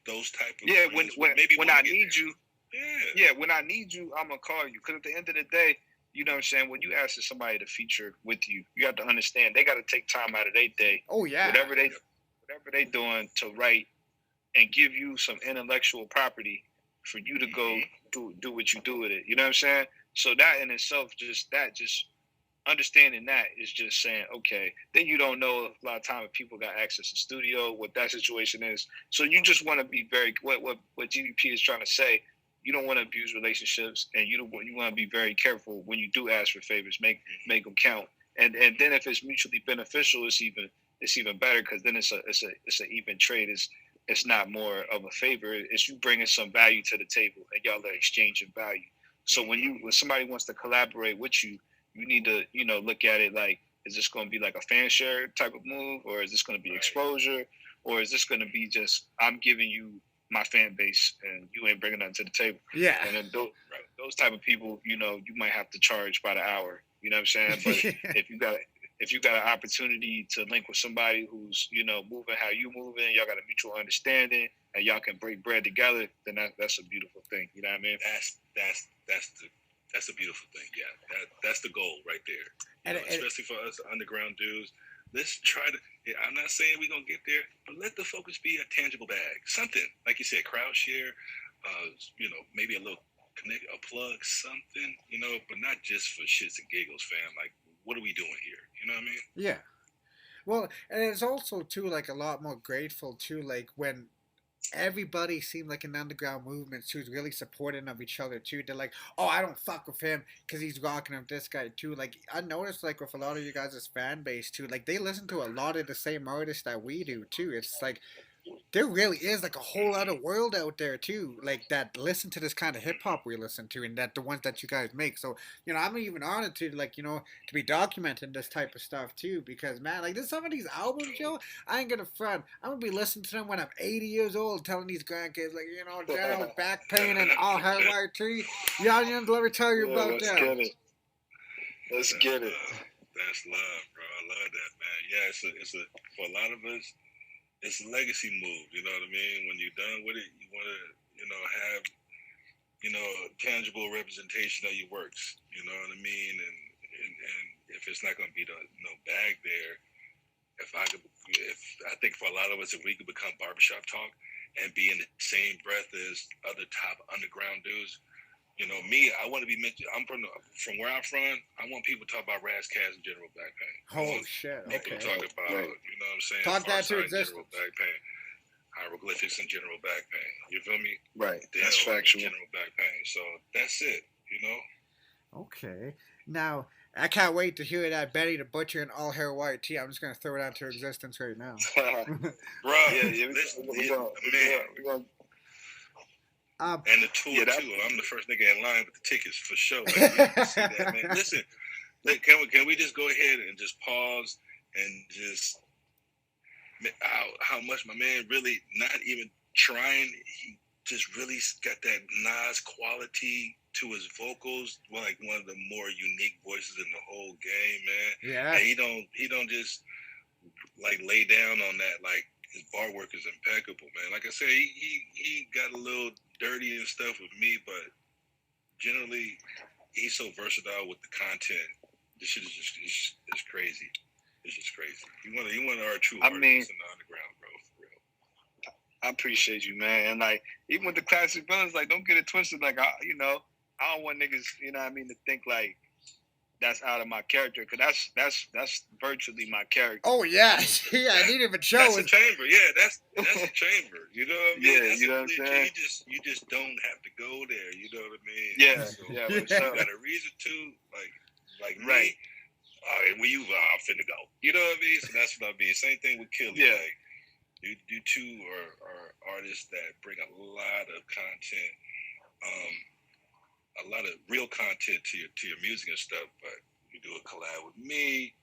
those type of when I need you, when I need you, I'm gonna call you. Because at the end of the day, you know what I'm saying, when you ask somebody to feature with you, you have to understand they got to take time out of their day. Oh yeah. Whatever they doing to write and give you some intellectual property for you to go do what you do with it. You know what I'm saying? So that in itself, just understanding that is just saying, okay, then you don't know a lot of time if people got access to studio, what that situation is. So you just want to be very, what GDP is trying to say, you don't want to abuse relationships, and you want to be very careful when you do ask for favors, make them count. And then if it's mutually beneficial, it's even better, because then it's an even trade. It's not more of a favor. It's you bringing some value to the table, and y'all are exchanging value. So when somebody wants to collaborate with you, you need to, look at it like, is this going to be like a fan share type of move, or is this going to be exposure, or is this going to be just, I'm giving you my fan base and you ain't bringing nothing to the table? Yeah. And then those type of people, you might have to charge by the hour. You know what I'm saying? But if you got an opportunity to link with somebody who's, moving how you moving, y'all got a mutual understanding, and y'all can break bread together, then that's a beautiful thing. You know what I mean? That's a beautiful thing. Yeah, that's the goal right there. Especially for us underground dudes. Let's try to. I'm not saying we're gonna get there, but let the focus be a tangible bag, something like you said, crowd share. Maybe a little a plug, something. But not just for shits and giggles, fam. Like, what are we doing here? You know what I mean? Yeah. Well, and it's also too like a lot more grateful too, like when everybody seemed like an underground movement who's really supporting of each other too. They're like, oh, I don't fuck with him because he's rocking with this guy too. Like, I noticed like with a lot of you guys' fan base too, like they listen to a lot of the same artists that we do too. It's like there really is like a whole other world out there too, like that listen to this kind of hip hop we listen to, and that the ones that you guys make. So I'm even honored to to be documenting this type of stuff too, because man, like there's some of these albums, yo, I ain't gonna front. I'm gonna be listening to them when I'm 80 years old, telling these grandkids like GeneralBackpain and All Hail Y.T. Y'all let me tell you about that. Let's get it. That's love, bro. I love that, man. Yeah, it's a for a lot of us. It's a legacy move, you know what I mean? When you're done with it, you want to, have, tangible representation of your works, you know what I mean? And if it's not going to be the, bag there, I think for a lot of us, if we could become barbershop talk and be in the same breath as other top underground dudes, me, I want to be mentioned. I'm from where I'm from. I want people to talk about Razzcast and GeneralBackpain. Oh shit! People talk about, what I'm saying? Talk that to existence. GeneralBackpain, hieroglyphics and GeneralBackpain. You feel me? Right. That's factual. GeneralBackpain. So that's it. Okay. Now I can't wait to hear that Benny the Butcher and All Hail Y.T. I'm just gonna throw it out to existence right now. Bro, we're gonna. And the tour too. I'm the first nigga in line with the tickets for sure. Like, you see that, man. Listen, can we just go ahead and just pause and just how much my man really not even trying. He just really got that Nas quality to his vocals. Like one of the more unique voices in the whole game, man. Yeah. And he don't just like lay down on that. Like his bar work is impeccable, man. Like I said, he got a little dirty and stuff with me, but generally he's so versatile with the content. This shit is just it's crazy. It's just crazy. You want our true artists in the underground, bro. For real. I appreciate you, man. And like even with the classic villains, like don't get it twisted. Like I don't want niggas, to think like that's out of my character, because that's virtually my character. Oh yeah, yeah. I didn't even show that's it. a chamber. Yeah, that's a chamber. You know what I mean? Yeah, you know what I'm saying. You just don't have to go there. You know what I mean? Yeah, so, yeah. You got a reason to like right. me. All right, when I'm finna go. You know what I mean? So that's what I mean. Same thing with Killy. Yeah. Like, you two are artists that bring a lot of content. A lot of real content to your music and stuff, but you do a collab with me,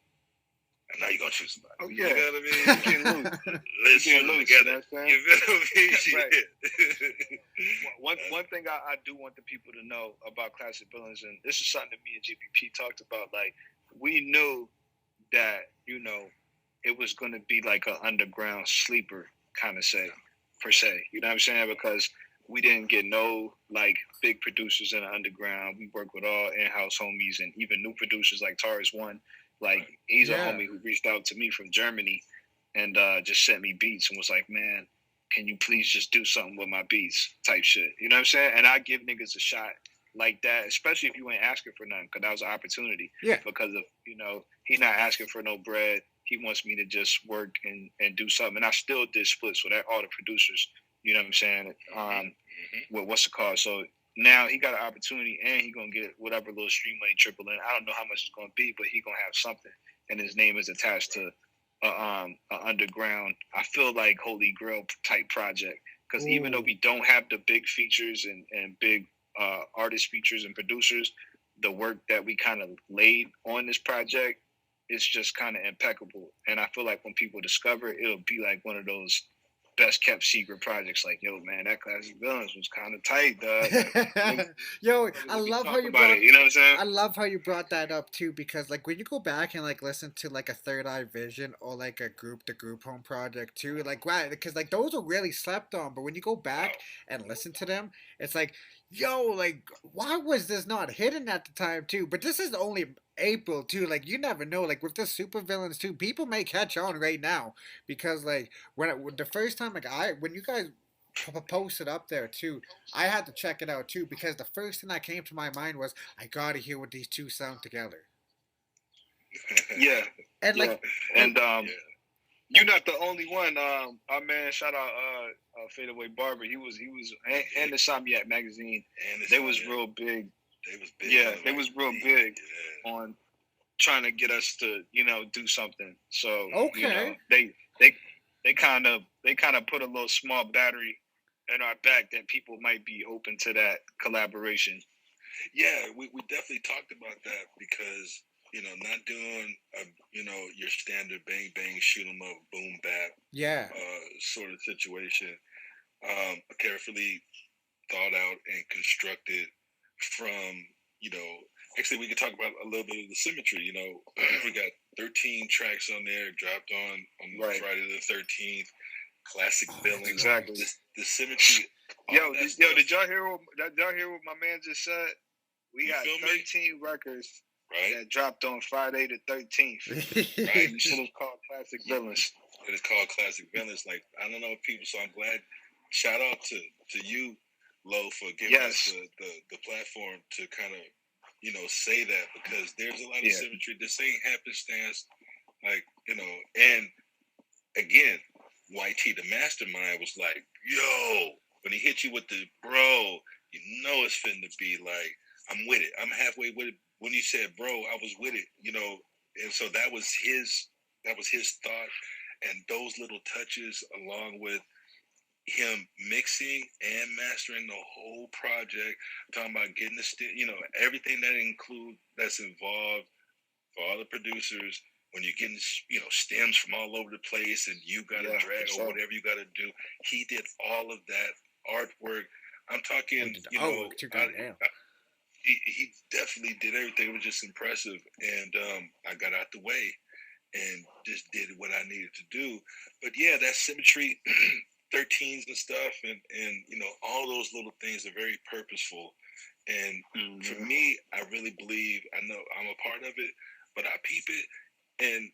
and now you're gonna choose somebody. Oh yeah, you know what I mean? You getting loose. Let's shoot them together. You feel me? Right. One thing I do want the people to know about Classic Villains, and this is something that me and GPP talked about. Like we knew that it was going to be like an underground sleeper kind of per se. You know what I'm saying? Because we didn't get no like big producers in the underground. We work with all in-house homies and even new producers like Taurus One. Like he's a homie who reached out to me from Germany and just sent me beats and was like, man, can you please just do something with my beats type shit. You know what I'm saying? And I give niggas a shot like that, especially if you ain't asking for nothing, because that was an opportunity. Yeah. Because of, he not asking for no bread. He wants me to just work and do something. And I still did splits with all the producers, you know what I'm saying? With what's it called? So now he got an opportunity and he gonna get whatever little stream money trickle in. I don't know how much it's gonna be, but he gonna have something. And his name is attached to a underground, I feel like Holy Grail type project. Because even though we don't have the big features and big artist features and producers, the work that we kind of laid on this project is just kind of impeccable. And I feel like when people discover it, it'll be like one of those best kept secret projects. Like, yo, man, that Classic Villains was kind of tight, dog. Yo, I love how you brought it. You know what I'm saying? I love how you brought that up too, because like when you go back and like listen to like a Third Eye Vision or like the Group Home project too, like right, because like those are really slept on. But when you go back and listen to them, it's like, yo, like why was this not hidden at the time too? But this is only April too. Like you never know. Like with the super villains too, people may catch on right now because like when the first time like when you guys posted up there too, I had to check it out too because the first thing that came to my mind was I gotta hear what these two sound together. Yeah, and like and you're not the only one. Our man, shout out Fadeaway Barber. He was and the Insomniac magazine. And they was real big. They was big. Yeah, they was real big on trying to get us to do something. So they kind of put a little small battery in our back that people might be open to that collaboration. Yeah, we definitely talked about that because not doing your standard bang bang shoot 'em up boom bap sort of situation. Carefully thought out and constructed from actually we could talk about a little bit of the symmetry. We got 13 tracks on there dropped on Friday the 13th. Classic villain. Exactly. The symmetry. Did y'all hear what my man just said? We got 13 records that dropped on Friday the 13th. Right. This is called Classic Villains. It is called Classic Villains. Like, I don't know people, so I'm glad. Shout out to you, Lo, for giving us the platform to kind of, say that because there's a lot of symmetry. This ain't happenstance. Like, and again, YT, the mastermind, was like, yo, when he hit you with the bro, it's finna be like, I'm with it. I'm halfway with it. When he said, bro, I was with it, and so that was his thought. And those little touches along with him mixing and mastering the whole project, talking about getting everything that's involved for all the producers. When you're getting, stems from all over the place and you got to drag or whatever you got to do. He did all of that artwork. I'm talking, he definitely did everything. It was just impressive. And I got out the way and just did what I needed to do. But yeah, that symmetry, 13s and stuff, and all those little things are very purposeful. And for me, I really believe, I know I'm a part of it, but I peep it. And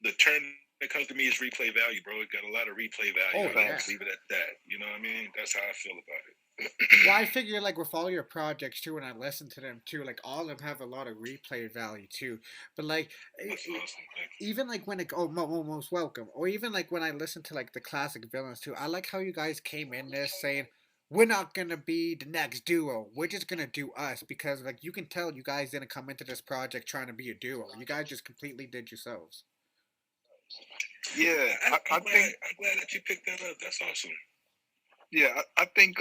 the term that comes to me is replay value, bro. It got a lot of replay value. I'll leave it at that. You know what I mean? That's how I feel about it. Well, I figure like with all your projects too, when I listen to them too, like all of them have a lot of replay value too. But like, even like when most welcome, or even like when I listen to like the Classic Villains too, I like how you guys came in there saying, we're not gonna be the next duo. We're just gonna do us because like you can tell you guys didn't come into this project trying to be a duo. You guys just completely did yourselves. Yeah, I'm glad that you picked that up. That's awesome. Yeah, I think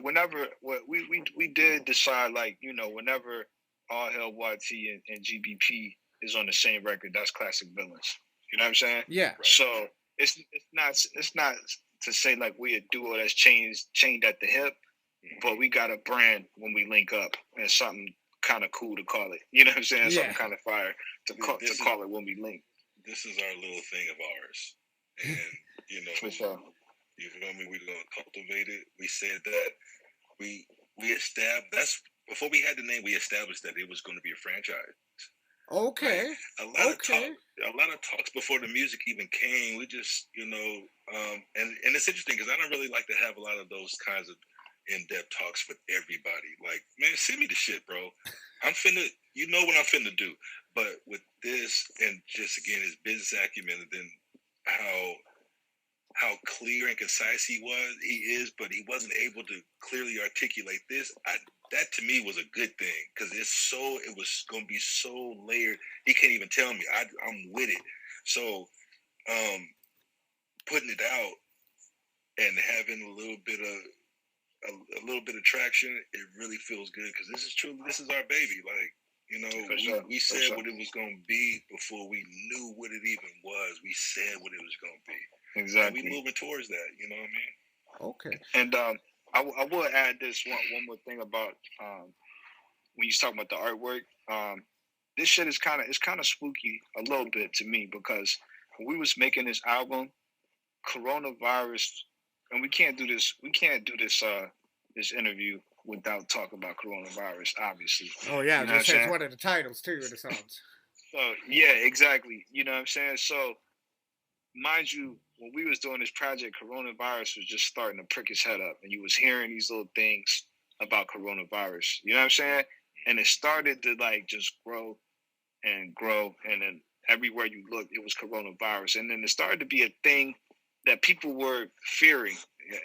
whenever we did decide like whenever All Hail Y.T and GBP is on the same record, that's Classic Villains. You know what I'm saying? Yeah. So it's not to say like we a duo that's chained at the hip, but we got a brand when we link up and something kind of cool to call it. You know what I'm saying? Yeah. Something kind of fire to call it when we link. This is our little thing of ours, and for sure. You feel me? We're gonna cultivate it. We said that we established. That's before we had the name. We established that it was going to be a franchise. Okay. Right? A lot of talks before the music even came. We just, and it's interesting because I don't really like to have a lot of those kinds of in-depth talks with everybody. Like, man, send me the shit, bro. I'm finna, you know what I'm finna do. But with this, and just again, his business acumen, and then how clear and concise he is, but he wasn't able to clearly articulate this. That to me was a good thing, because it was going to be so layered. He can't even tell me. I'm with it. So, putting it out and having a little bit of traction, it really feels good, because this is our baby. Like, you know, we said what it was going to be before we knew what it even was. We said what it was going to be. Exactly. And we moving towards that. You know what I mean? Okay. And I will add this one more thing about when you talking about the artwork. This shit is kind of spooky a little bit to me, because when we was making this album, coronavirus, and we can't do this this interview without talking about coronavirus, obviously. Oh yeah, you know this is one of the titles too of the songs. So yeah, exactly. You know what I'm saying? So mind you, when we was doing this project, coronavirus was just starting to prick his head up, and you was hearing these little things about coronavirus. You know what I'm saying? And it started to like just grow, and then everywhere you looked, it was coronavirus, and then it started to be a thing that people were fearing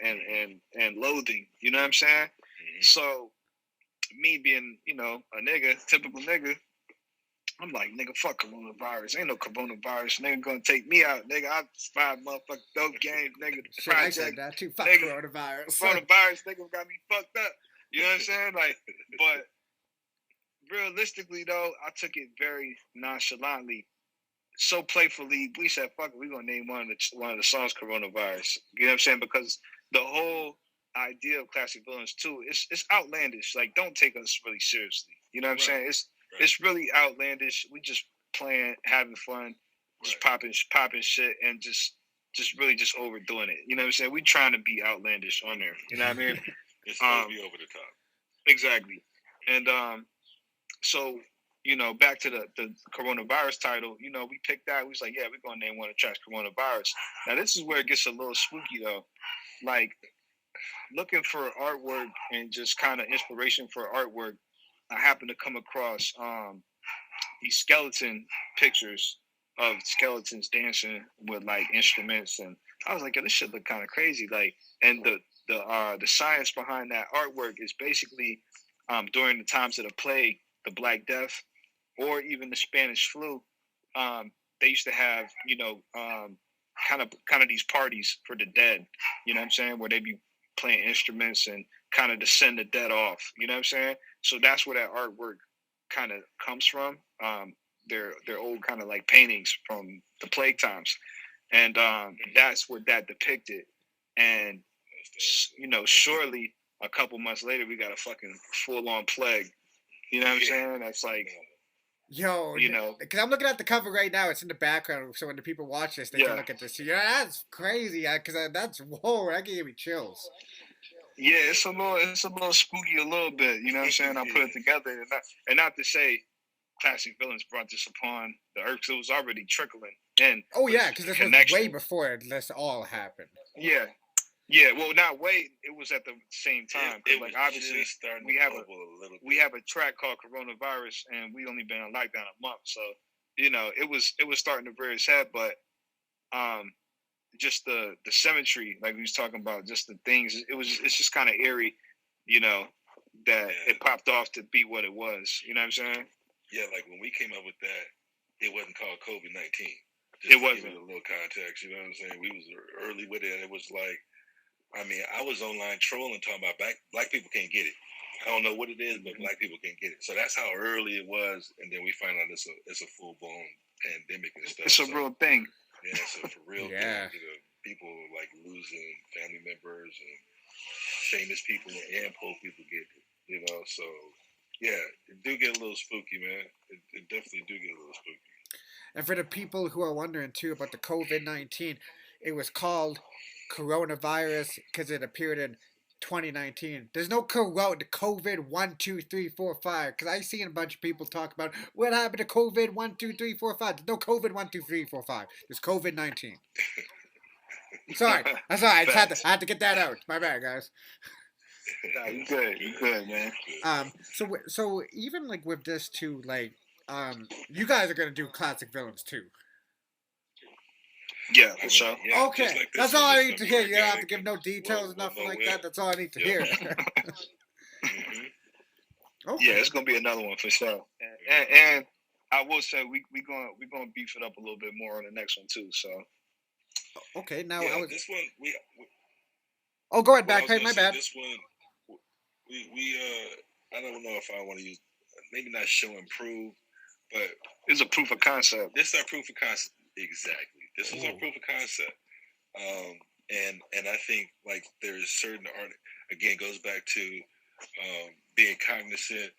and loathing. You know what I'm saying? Mm-hmm. So me being, you know, a nigga, typical nigga, I'm like, nigga, fuck coronavirus. Ain't no coronavirus. Nigga gonna take me out. Nigga, I five motherfucking dope games. Nigga, the Shit, project. I said that too. Fuck nigga, coronavirus. Coronavirus, nigga got me fucked up. You know what I'm saying? Like, but realistically though, I took it very nonchalantly. So playfully, we said, fuck it, we're gonna name one of the songs Coronavirus. You know what I'm saying? Because the whole idea of Classic Villains 2, it's outlandish. Like, don't take us really seriously. You know what I'm saying? It's really outlandish. We just playing, having fun, just popping shit, and just really just overdoing it. You know what I'm saying? We trying to be outlandish on there. You know what I mean? It's gonna be over the top. Exactly. And so, you know, back to the coronavirus title, you know, we picked that. We was like, yeah, we're going to name one of the tracks Coronavirus. Now, this is where it gets a little spooky, though. Like, looking for artwork and just kind of inspiration for artwork, I happened to come across these skeleton pictures of skeletons dancing with, like, instruments. And I was like, yeah, this shit look kind of crazy. Like, and the science behind that artwork is basically during the times of the plague, the Black Death, or even the Spanish flu, they used to have, you know, kind of these parties for the dead, you know what I'm saying, where they be playing instruments and kind of to send the dead off, you know what I'm saying? So that's where that artwork kind of comes from. They're old kind of like paintings from the plague times, and that's what that depicted. And you know, surely a couple months later, we got a fucking full-on plague. You know what I'm saying? That's like, yo, you know, because I'm looking at the cover right now. It's in the background, so when the people watch this, they can look at this. Yeah, that's crazy. Because that's whoa, that gave me chills. Yeah, it's a little spooky a little bit. You know what I'm saying? I put it together, and not to say Classic Villains brought this upon the earth, because it was already trickling in. Oh yeah, because this was way before this all happened. Yeah. Yeah, well, not way. It was at the same time. It like was obviously, just starting we to have bubble we have a track called Coronavirus, and we only been on lockdown a month. So, you know, it was starting to rear its head. But just the symmetry, like we was talking about, just the things. It's just kind of eerie, you know, that it popped off to be what it was. You know what I'm saying? Yeah, like when we came up with that, it wasn't called COVID-19. It wasn't. To give it a little context, you know what I'm saying? We was early with it, and it was like, I mean, I was online trolling, talking about black people can't get it. I don't know what it is, but black people can't get it. So that's how early it was, and then we find out it's a full blown pandemic and stuff. It's a real thing. Yeah, it's a real thing. You know, people like losing family members and famous people and poor people get it. You know, so yeah, it do get a little spooky, man. It definitely do get a little spooky. And for the people who are wondering too about the COVID-19, it was called coronavirus because it appeared in 2019. There's no COVID 1, 2, 3, 4, 5. Because I seen a bunch of people talk about what happened to COVID 1, 2, 3, 4, 5. There's no COVID 1, 2, 3, 4, 5. There's COVID-19. Sorry. I'm sorry. I had to get that out. My bad, guys. Nah, you good, man. So even like with this too, like, you guys are gonna do classic villains too. Yeah, for sure. Yeah, okay, like that's all I need to hear. You don't have to give no details, nothing like that. That's all I need to hear. Okay. Yeah, it's gonna be another one for sure. And I will say we gonna beef it up a little bit more on the next one too. So. Okay, now this one we Oh, go ahead, Backpain. My bad. This one we I don't know if I want to use maybe not show and prove, but it's a proof of concept. This is our proof of concept. Exactly. This is our proof of concept. And I think like there's certain art again goes back to being cognizant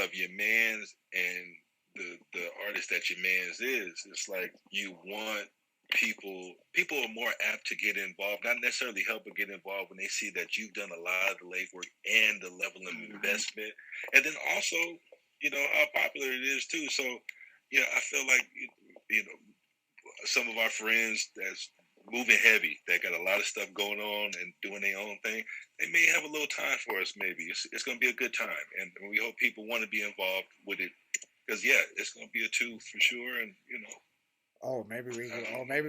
of your man's and the artist that your man's is. It's like you want people are more apt to get involved, not necessarily help, but get involved when they see that you've done a lot of the legwork and the level of investment, and then also how popular it is too. So I feel like some of our friends that's moving heavy, that got a lot of stuff going on and doing their own thing, they may have a little time for us. Maybe it's going to be a good time, and we hope people want to be involved with it, because it's going to be a two for sure. And maybe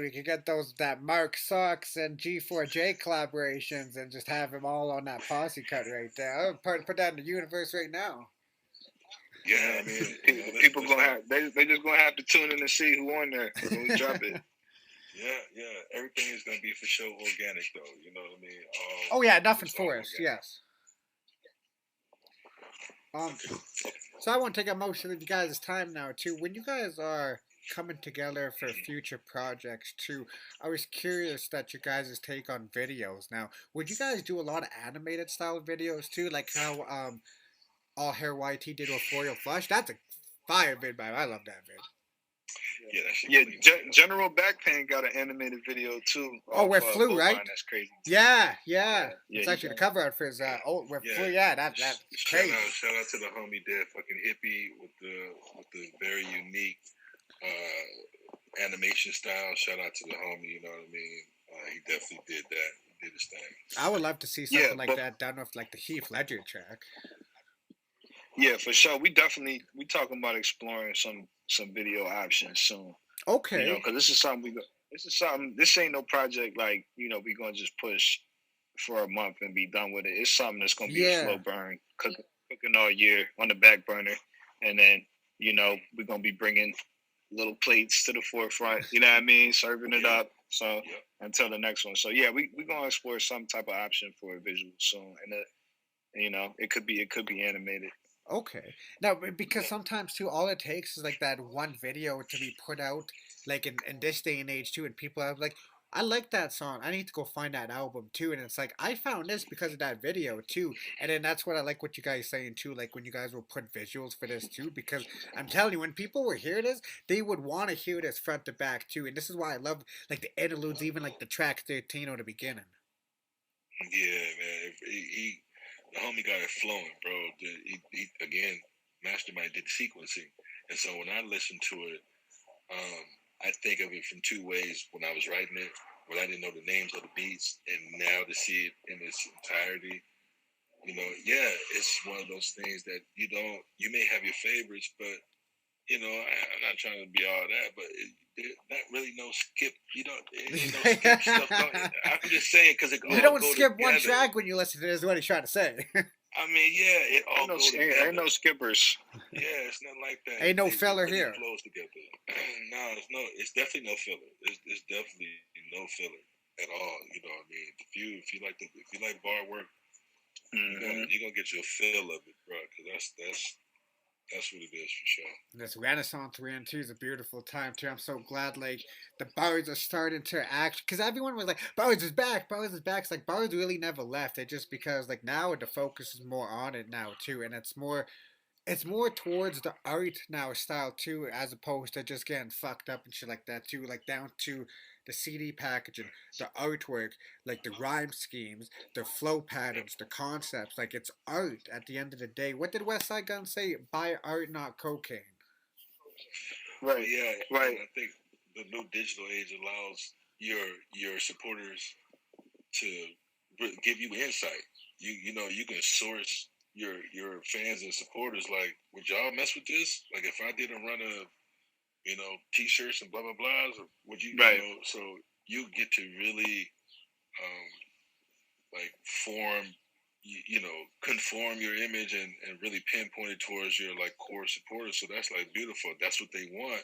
we could get that Mark Socks and G4J collaborations and just have them all on that posse cut right there. I would put that in the universe right now. Yeah, I mean, people gonna have they just gonna have to tune in to see who on there when we drop it. Yeah, everything is gonna be for sure organic though. You know what I mean? Oh yeah, nothing forced. Yes. So I want to take up most of you guys' time now too. When you guys are coming together for future projects too, I was curious that you guys' take on videos. Now, would you guys do a lot of animated style videos too, like how All Hail Y.T did with For Your Flush? That's a fire vid, man. I love that vid. Yeah, GeneralBackpain got an animated video too. Oh, with Flu, right? That's crazy. Yeah. It's actually the cover art for his with Flu. Yeah, that's crazy. Shout out to the homie there, fucking hippie with the very unique animation style. Shout out to the homie. You know what I mean? He definitely did that. He did his thing. I would love to see something like that done with like the Heath Ledger track. Yeah, for sure. We talking about exploring some video options soon. Okay. Because this is something this ain't no project like, we gonna just push for a month and be done with it. It's something that's gonna be a slow burn, cooking all year on the back burner. And then, we're gonna be bringing little plates to the forefront, you know what I mean? Serving it up. So until the next one. So yeah, we gonna explore some type of option for a visual soon. And it could be animated. Okay. Now, because sometimes too, all it takes is like that one video to be put out, like in this day and age too, and people are like, I like that song. I need to go find that album too. And it's like, I found this because of that video too. And then that's what I like what you guys saying too, like when you guys will put visuals for this too, because I'm telling you, when people will hear this, they would want to hear this front to back too. And this is why I love like the interludes, even like the track 13 or the beginning. Yeah, man. The homie got it flowing, bro. He again, Mastermind did the sequencing. And so when I listen to it, I think of it from two ways when I was writing it, when I didn't know the names of the beats, and now to see it in its entirety, it's one of those things that you may have your favorites, but, I'm not trying to be all that, but not really no skip, no skip stuff. I'm just saying, because it you don't skip together. One track when you listen to this, is what he's trying to say. I mean, it all goes together. Ain't no skippers. Yeah, it's nothing like that. Ain't no filler here. It flows together. No, it's definitely no filler. It's definitely no filler at all. You know what I mean? If you like bar work, you're gonna get your fill of it, bro. Because that's what it is for sure. This Renaissance Rand 2 is a beautiful time too. I'm so glad like the bars are starting to act, because everyone was like, Bars is back. It's like Bars really never left. It just because like now the focus is more on it now too, and it's more towards the art now style too, as opposed to just getting fucked up and shit like that too. Like down to the CD packaging, the artwork, like the rhyme schemes, the flow patterns, the concepts. Like it's art at the end of the day. What did West Side Gun say? Buy art, not cocaine. Right. Yeah. Right. I think the new digital age allows your supporters to give you insight. you know, you can source your fans and supporters. Like, would y'all mess with this? Like, if I didn't run a, you know, t-shirts and blah blah blah, would you? Right. You know, so you get to really, like you know, conform your image and really pinpoint it towards your like core supporters. So that's like beautiful. That's what they want.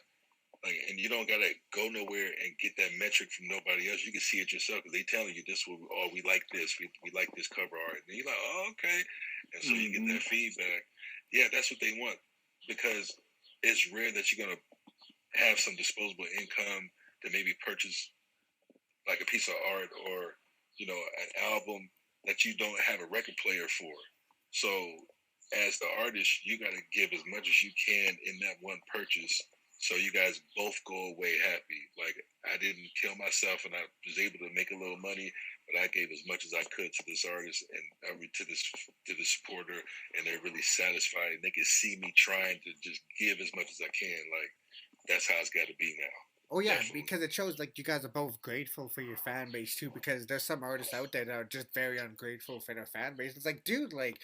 Like, and you don't gotta go nowhere and get that metric from nobody else. You can see it yourself because they telling you this. We like this. We like this cover art. And you're like, oh, okay. And so you get that feedback. Yeah, that's what they want, because it's rare that you're gonna have some disposable income to maybe purchase like a piece of art or, you know, an album that you don't have a record player for. So as the artist, you got to give as much as you can in that one purchase, so you guys both go away happy. Like, I didn't kill myself and I was able to make a little money, but I gave as much as I could to this artist and to the supporter, and they're really satisfied, and they can see me trying to just give as much as I can. Like, that's how it's got to be now. Oh yeah, because it shows like you guys are both grateful for your fan base too. Because there's some artists out there that are just very ungrateful for their fan base. It's like, dude, like,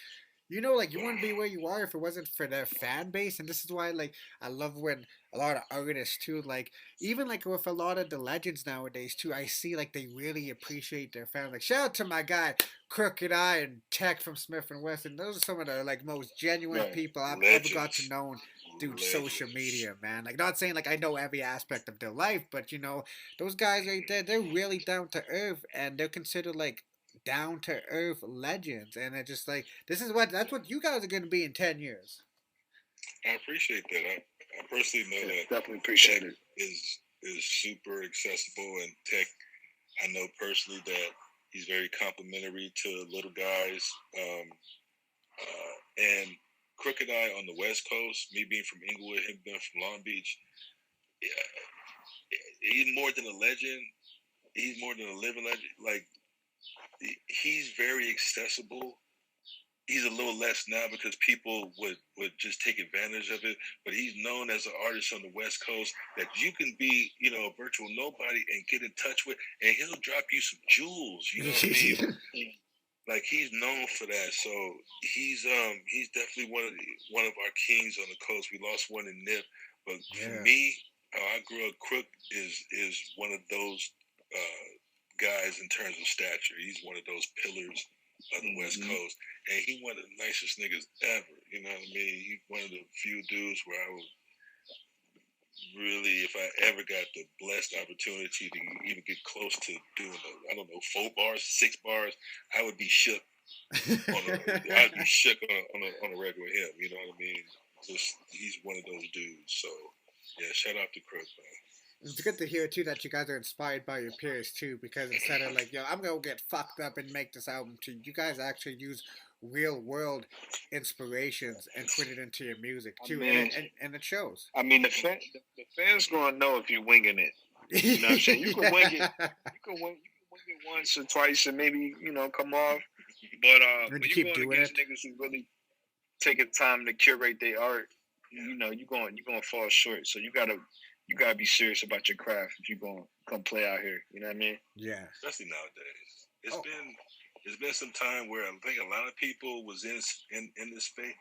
you know, like, you wouldn't be where you are if it wasn't for their fan base. And this is why, like, I love when a lot of artists too, like, even like with a lot of the legends nowadays too, I see like they really appreciate their fans. Like, shout out to my guy Crooked Eye and Tech from Smith and Wesson. Those are some of the like most genuine people I've ever got to know through social media, man. Like, not saying like I know every aspect of their life, but you know, those guys right there, they're really down to earth, and they're considered like down to earth legends. And it's just like, that's what you guys are going to be in 10 years. I appreciate that. I personally know that definitely appreciate it. Is super accessible, and Tech, I know personally that he's very complimentary to little guys. And Crooked Eye on the West Coast, me being from Inglewood, him being from Long Beach, he's more than a legend. He's more than a living legend. Like, he's very accessible. He's a little less now because people would just take advantage of it. But he's known as an artist on the West Coast that you can be, you know, a virtual nobody and get in touch with, and he'll drop you some jewels. You know what I mean? Like, he's known for that. So he's definitely one of our kings on the coast. We lost one in Nip, but for me, how I grew up, Crook is one of those guys in terms of stature. He's one of those pillars of the West Coast, and he one of the nicest niggas ever. You know what I mean? He's one of the few dudes where I would really, if I ever got the blessed opportunity to even get close to doing, 4 bars, 6 bars, I would be shook. I'd be shook on a record with him. You know what I mean? Just, he's one of those dudes. So yeah, shout out to Crook, man. It's good to hear too that you guys are inspired by your peers too, because instead of like, yo, I'm gonna get fucked up and make this album too, you guys actually use real world inspirations and put it into your music too, and it shows. I mean, the fans gonna know if you're winging it. You know what I'm saying? You can wing it. You can wing it once or twice and maybe, you know, come off. But when you're going against niggas who really taking time to curate their art, you know, you're gonna fall short. So you gotta be serious about your craft if you're gonna come play out here. You know what I mean? Yeah. Especially nowadays. It's been some time where I think a lot of people was in this space.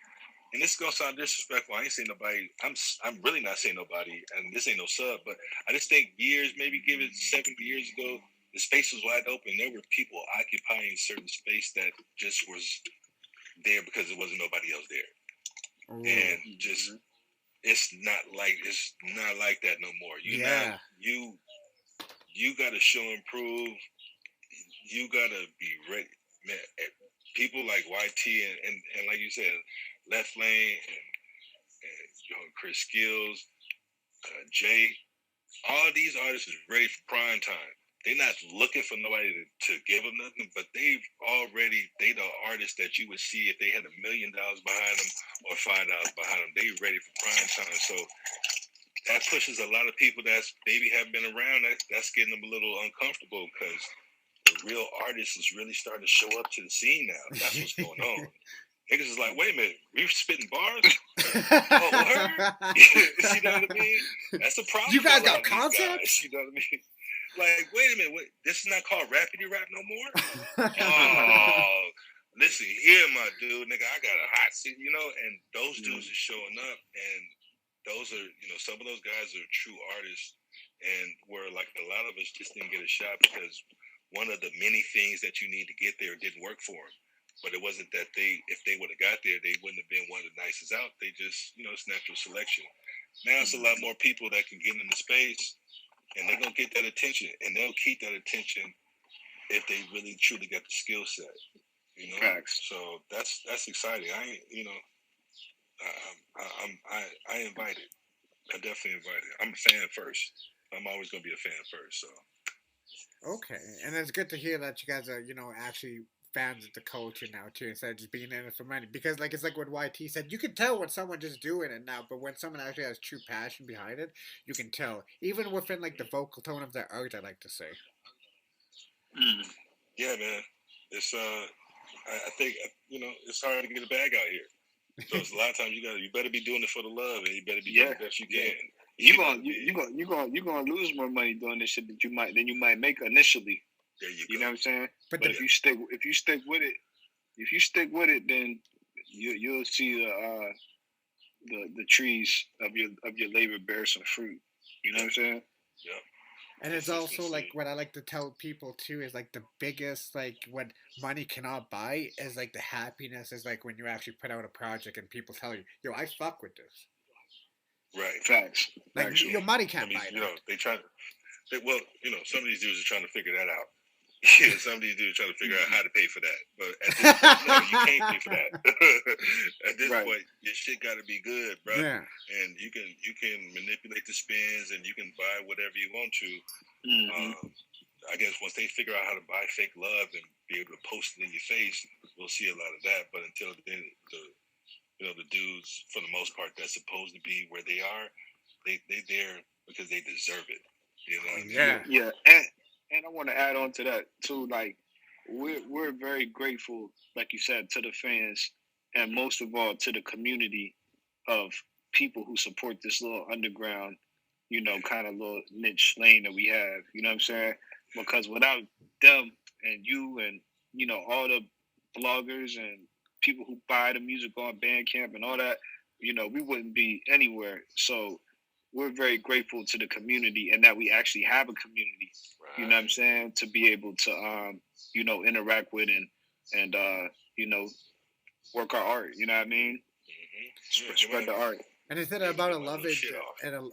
And this is gonna sound disrespectful. I ain't saying nobody. I'm really not saying nobody, and this ain't no sub. But I just think years, maybe give it 70 years ago, the space was wide open. There were people occupying certain space that just was there because there wasn't nobody else there, and just. It's not like that no more. You gotta show and prove. You gotta be ready, man. People like YT and like you said, Left Lane and Chris Skillz, Jay, all these artists is ready for prime time. They're not looking for nobody to give them nothing, but they the artists that you would see if they had $1 million behind them or $5 behind them. They ready for prime time. So that pushes a lot of people that's maybe haven't been around. That's getting them a little uncomfortable because the real artists is really starting to show up to the scene now. That's what's going on. Niggas is like, wait a minute, we spitting bars? Oh, word? You know what I mean? That's a problem. You guys got concepts? You know what I mean? Like, wait a minute, this is not called Rappity Rap no more? Oh, listen, here, my dude, nigga, I got a hot seat, you know, and those dudes are showing up, and those are, you know, some of those guys are true artists, and where like a lot of us just didn't get a shot because one of the many things that you need to get there didn't work for them. But it wasn't that if they would have got there, they wouldn't have been one of the nicest out. They just, you know, it's natural selection. Now it's a lot more people that can get in the space, and they're gonna get that attention, and they'll keep that attention if they really truly got the skill set. You know, so that's exciting. I invited. I definitely invited. I'm a fan first. I'm always gonna be a fan first. So. Okay, and it's good to hear that you guys are, you know, actually fans of the culture now too, instead of just being in it for money. Because like it's like what YT said, you can tell when someone just doing it now, but when someone actually has true passion behind it, you can tell. Even within like the vocal tone of their art, I like to say. Yeah, man. It's I think, you know, it's hard to get a bag out here. So it's a lot of times you better be doing it for the love, and you better be doing the best you can. You're gonna lose more money doing this shit than you might make initially. There you know what I'm saying? But if you stick with it, then you'll see the trees of your labor bear some fruit. You know what I'm saying? Yeah. And it's also like what I like to tell people too is like the biggest like what money cannot buy is like the happiness is like when you actually put out a project and people tell you, yo, I fuck with this. Right. Facts. Like your money can't buy You that. know, some of these dudes are trying to figure that out. Yeah, some of these dudes are trying to figure out how to pay for that. But at this point, no, you can't pay for that. At this point, your shit got to be good, bro. Yeah. And you can manipulate the spins and you can buy whatever you want to. I guess once they figure out how to buy fake love and be able to post it in your face, we'll see a lot of that. But until then, the dudes, for the most part, that's supposed to be where they are, they there because they deserve it. You know what I mean? Yeah. And I want to add on to that too. Like we're very grateful, like you said, to the fans, and most of all to the community of people who support this little underground, you know, kind of little niche lane that we have. You know what I'm saying? Because without them and you and, you know, all the bloggers and people who buy the music on Bandcamp and all that, you know, we wouldn't be anywhere. So we're very grateful to the community and that we actually have a community, you know what I'm saying, to be able to, you know, interact with and you know, work our art, you know what I mean? Spread the art. And the thing about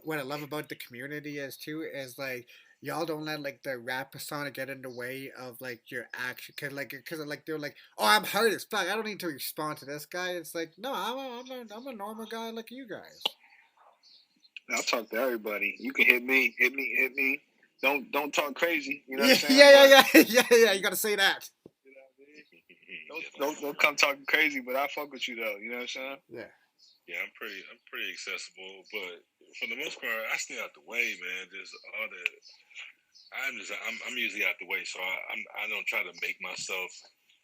what I love about the community is too is like y'all don't let like the rap persona get in the way of like your action, cause they're like, oh, I'm hard as fuck, I don't need to respond to this guy. It's like, no, I'm a normal guy like you guys. I'll talk to everybody. You can hit me. Don't talk crazy. You know what I'm saying? Yeah. You gotta say that. Don't come talking crazy, but I fuck with you though. You know what I'm saying? Yeah. Yeah, I'm pretty accessible, but for the most part, I stay out the way, man. Just all the, I'm usually out the way, so I don't try to make myself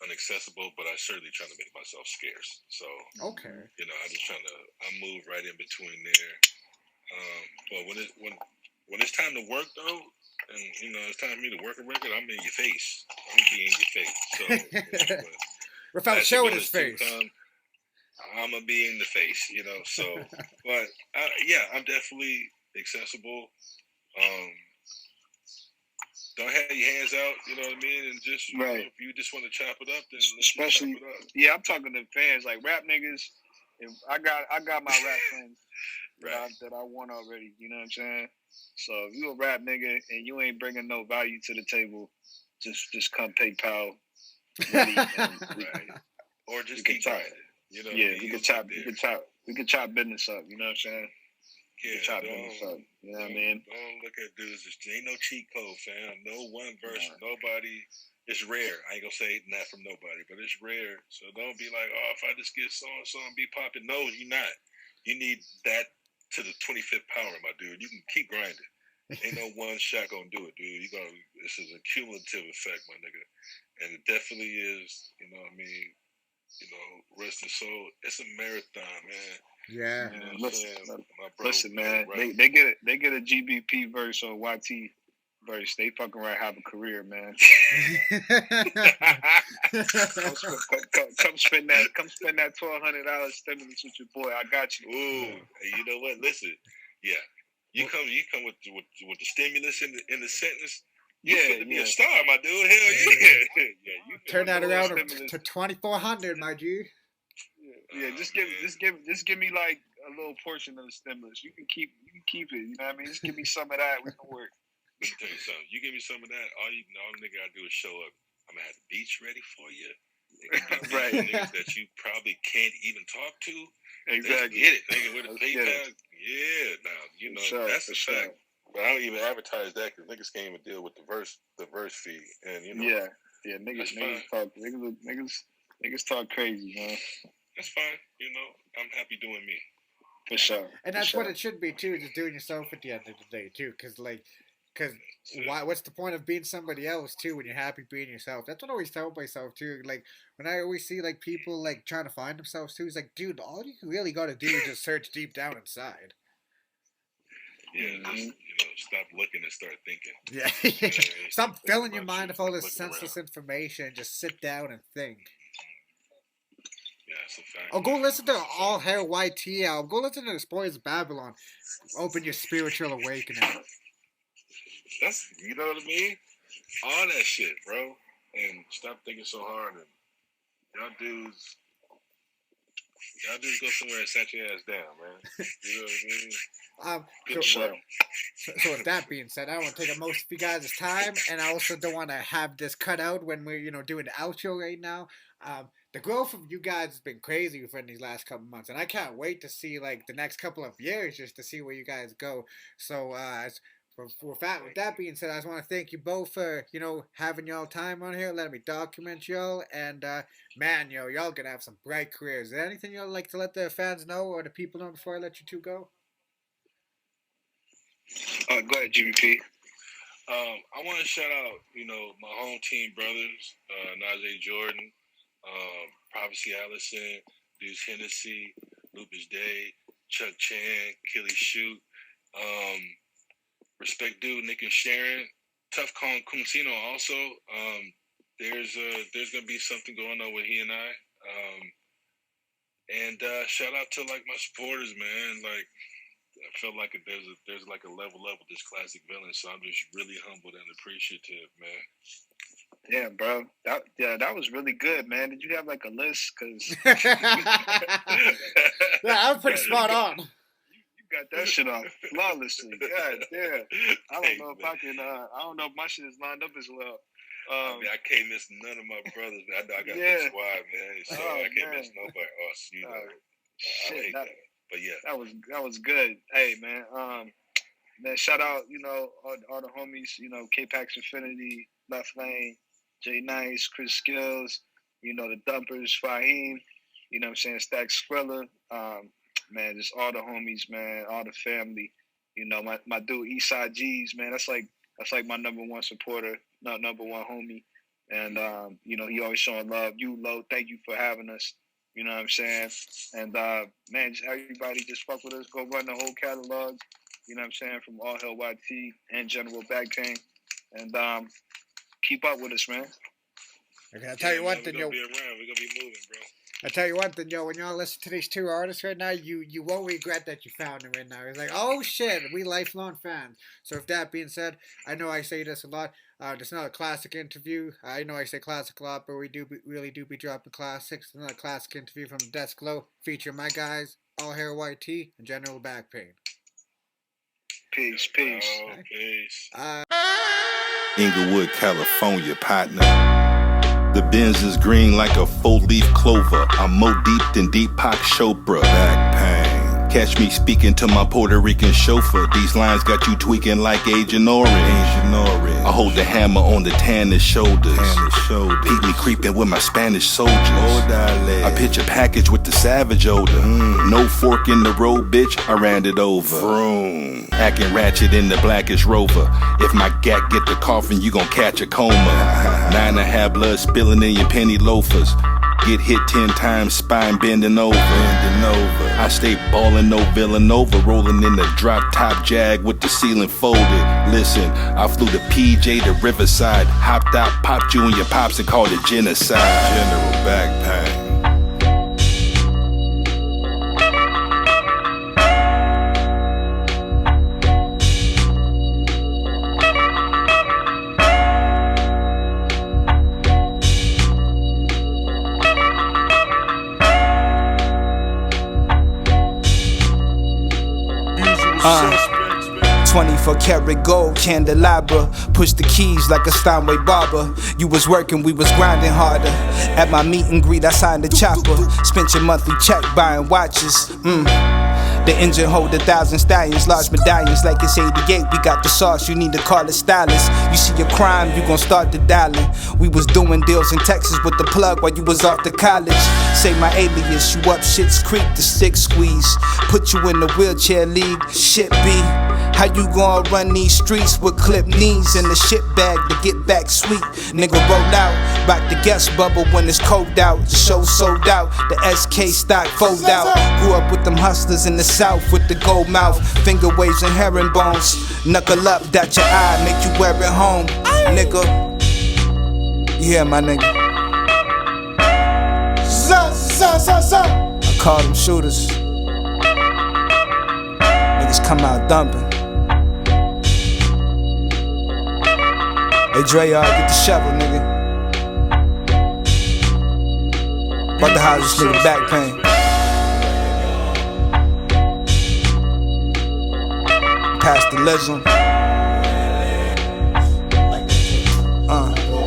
unaccessible, but I certainly try to make myself scarce. So okay, you know, I move right in between there. But when it's time to work though, and you know it's time for me to work a record, I'm in your face. I'm gonna be in your face. So without showing his face. I'm gonna be in the face, you know. So, but yeah, I'm definitely accessible. Don't have your hands out, you know what I mean, and just you know, if you just want to chop it up, then especially chop it up. Yeah, I'm talking to fans like rap niggas. If I got my rap friends that I want already. You know what I'm saying? So if you a rap nigga and you ain't bringing no value to the table, just come PayPal. Or just keep grinding. You know, we can chop business up. You know what I'm saying? Yeah, chop business up. You know what I mean? Don't look at dudes. There ain't no cheat code, fam. No one verse. Nobody. It's rare. I ain't gonna say that from nobody, but it's rare. So don't be like, oh, if I just get so and so and be popping. No, you're not. You need that to the 25th power, my dude. You can keep grinding. Ain't no one shot gonna do it, dude. This is a cumulative effect, my nigga, and it definitely is. You know what I mean? You know, rest and soul. It's a marathon, man. Yeah. You know listen, man. They get a GBP verse on YT Berg, stay fucking right, have a career, man. come spend that $1,200 stimulus with your boy. I got you. Ooh, hey, you know what? Listen, yeah, you come with the stimulus in the sentence. You finna be a star, my dude. Hell yeah. You turn that around to 2,400, my G. Yeah, just give me like a little portion of the stimulus. You can keep it. You know what I mean? Just give me some of that. We can work. Let me tell you something. You give me some of that. All the nigga gotta do is show up. I'm gonna have the beats ready for you. Right. Niggas that you probably can't even talk to. Exactly. Get it, nigga, with a PayPal. Yeah, now you know that's a fact. But I don't even advertise that because niggas can't even deal with the verse fee, and you know. Yeah, niggas talk crazy, man. That's fine. You know, I'm happy doing me. For sure. And that's what it should be too, just doing yourself at the end of the day too, because why? What's the point of being somebody else too when you're happy being yourself? That's what I always tell myself too. Like when I always see like people like trying to find themselves too, it's like, dude, all you really got to do is just search deep down inside. Yeah, just, you know, stop looking and start thinking. Yeah, stop filling your mind with all this senseless information. Just sit down and think. Yeah, that's a fact. Oh, go listen to All Hail Y.T album. Go listen to The Spoils of Babylon. Open your spiritual awakening. That's, you know what I mean? All that shit, bro. And stop thinking so hard. And y'all dudes go somewhere and set your ass down, man. You know what I mean? So with that being said, I don't want to take up most of you guys' time, and I also don't want to have this cut out when we're, doing the outro right now. The growth of you guys has been crazy within these last couple months, and I can't wait to see like the next couple of years just to see where you guys go. So with that being said, I just want to thank you both for having y'all time on here, letting me document y'all, and man, y'all gonna have some bright careers. Is there anything y'all like to let the fans know or the people know before I let you two go? Go ahead, GBP. I want to shout out, my home team brothers, Najee Jordan, Prophecy Allison, Deuce Hennessy, Lupus Day, Chuck Chan, Killy Shoot, Respect Dude, Nick and Sharon, Tough Kong Kuncino also. There's gonna be something going on with he and I. And shout out to like my supporters, man. Like I feel like there's like a level up with this classic villain, so I'm just really humbled and appreciative, man. Yeah, bro. That was really good, man. Did you have like a list? Cause yeah, I was pretty spot on. You got that shit off flawlessly. God damn. I don't know if I can. I don't know if my shit is lined up as well. I mean, I can't miss none of my brothers. Man. I know I got the squad, man. So I can't miss nobody else. I hate that. But yeah, that was good. Hey, man. Man, shout out, all the homies. K-Pax Infinity, Left Lane, J Nice, Chris Skillz. The Dumpers, Fahim. You know what I'm saying? Stack Skrilla. Man, just all the homies, man. All the family. My dude Eastside G's, man. That's like my number one supporter, not number one homie. And he always showing love. You, Lo, thank you for having us. You know what I'm saying? And man, just everybody just fuck with us. Go run the whole catalog. You know what I'm saying? From All Hail Y.T and GeneralBackpain. And keep up with us, man. Okay, I'll tell you what, then we're gonna be around. We're gonna be moving, bro. I tell you what, then when y'all listen to these two artists right now, you won't regret that you found them right now. It's like, oh shit, we lifelong fans. So with that being said, I know I say this a lot. It's not a classic interview. I know I say classic a lot, but we really do be dropping classics. Another classic interview from the Desk Low, featuring my guys, All Hail Y.T and GeneralBackpain. Peace. Oh, peace. Inglewood, California, partner. The Benz is green like a 4-leaf clover. I'm more deep than Deepak Chopra. Back pain. Catch me speaking to my Puerto Rican chauffeur. These lines got you tweaking like Agent Orange. I hold the hammer on the tanner's shoulders. Keep me creeping with my Spanish soldiers. I pitch a package with the savage odor. No fork in the road, bitch, I ran it over. Vroom. Acting ratchet in the blackish Rover. If my gat get the coffin, you gon' catch a coma. 9.5 blood spilling in your penny loafers. Get hit 10 times, spine bending over. Villanova. I stay ballin', no Villanova, rolling in the drop top Jag with the ceiling folded. Listen, I flew to PJ to Riverside, hopped out, popped you and your pops and called it genocide. General Backpain. Uh, 24 karat gold candelabra. Push the keys like a Steinway barber. You was working, we was grinding harder. At my meet and greet, I signed a chopper. Spent your monthly check buying watches. The engine hold 1,000 stallions, large medallions like it's 88. We got the sauce, you need to call a stylist. You see a crime, you gon' start the dialing. We was doing deals in Texas with the plug while you was off to college. Say my alias, you up Shit's Creek, the stick squeeze. Put you in the wheelchair league, shit be. How you gon' run these streets with clip knees in the shit bag to get back sweet? Nigga rolled out, rock the guest bubble when it's cold out. The show sold out, the SK stock fold out. Grew up with them hustlers in the South with the gold mouth, finger waves and herringbones. Knuckle up, dot your eye, make you wear it home, nigga. Yeah, my nigga. I call them shooters. Niggas come out dumping. Hey Dre, get the shovel, nigga. About to house this nigga Backpain. Past the legend.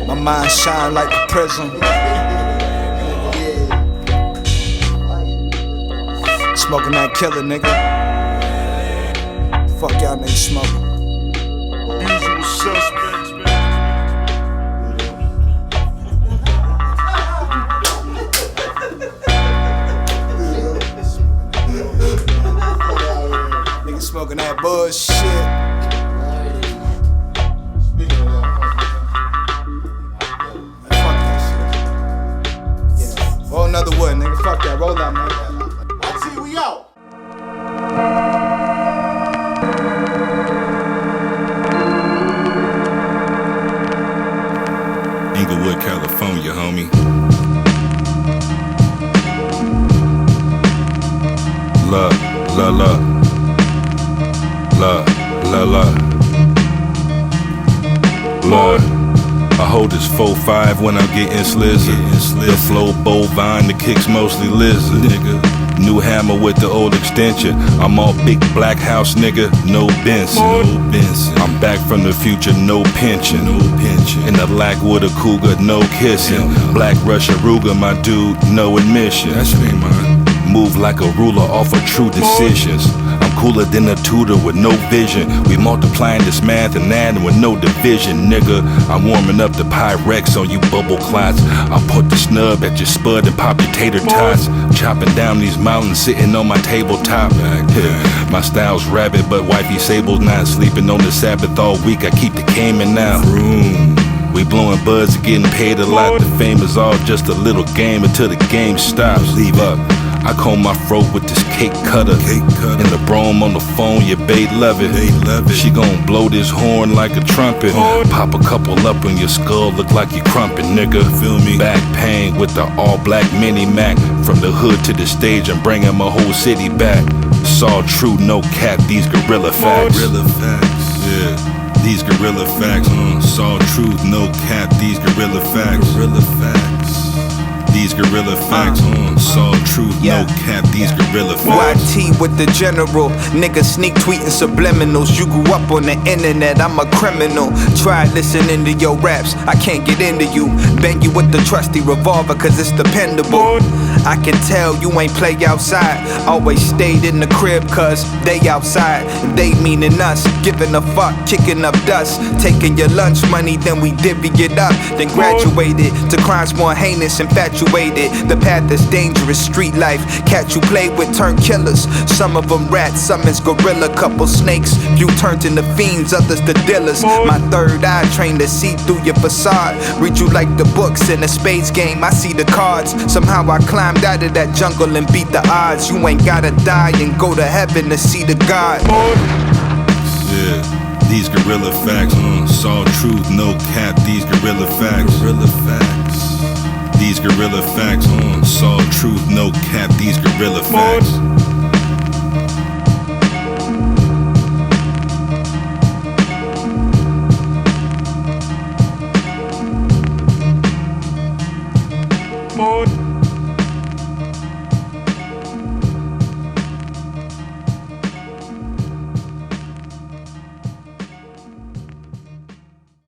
My mind shine like a prism. Smoking that killer, nigga. Fuck y'all niggas smoking. Usual suspects, man. Niggas smoking that bullshit. Roll another wood, nigga. Fuck that. Roll that, man. YT, we out. Inglewood, California, homie. Love, love, love. Love, love, love. Lord, I hold this 4-5 when I'm getting slizzard. The flow bovine, the kicks mostly lizard, nigga. New hammer with the old extension. I'm all big black house, nigga, no Benson. I'm back from the future, no pension. In the lack with a cougar, no kissing. Black Russia Ruger, my dude, no admission. That's me, man. Move like a ruler off of true decisions. I'm cooler than a tutor with no vision. We multiplying this math and adding with no division, nigga. I'm warming up the Pyrex on you bubble clots. I'll put the snub at your spud and pop your tater tots. Chopping down these mountains, sitting on my tabletop. My style's rabid, but wifey Sable's not sleeping on the Sabbath all week. I keep the Cayman out. We blowing buds and getting paid a lot. The fame is all just a little game until the game stops. Leave up. I comb my fro with this cake cutter. And the brome on the phone, your babe love it. She gon' blow this horn like a trumpet. Pop a couple up on your skull, look like you crumpin', nigga. Feel me? Back pain with the all black mini Mac. From the hood to the stage, I'm bringing my whole city back. It's all true, no cap, these gorilla facts. Yeah. These gorilla facts, it's all truth, no cap, these gorilla facts. These gorilla facts, it's all truth, no cap, these gorilla facts. YT with the general, nigga sneak tweeting subliminals. You grew up on the internet, I'm a criminal. Try listening to your raps, I can't get into you. Bang you with the trusty revolver, cause it's dependable. I can tell you ain't play outside. Always stayed in the crib, cause they outside. They meaning us, giving a fuck, kicking up dust. Taking your lunch money, then we divvy it up. Then graduated to crimes more heinous, infatuated. The path is dangerous, street life. Cats you play with turn killers. Some of them rats, some is gorilla. Couple snakes, you turned into fiends, others the dealers. My third eye trained to see through your facade. Read you like the books in a spades game, I see the cards. Somehow I climb climbed out of that jungle and beat the odds. You ain't gotta die and go to heaven to see the God. Yeah, these guerrilla facts, saw truth, no cap, these guerrilla facts. These guerrilla facts, saw truth, no cap, these guerrilla facts.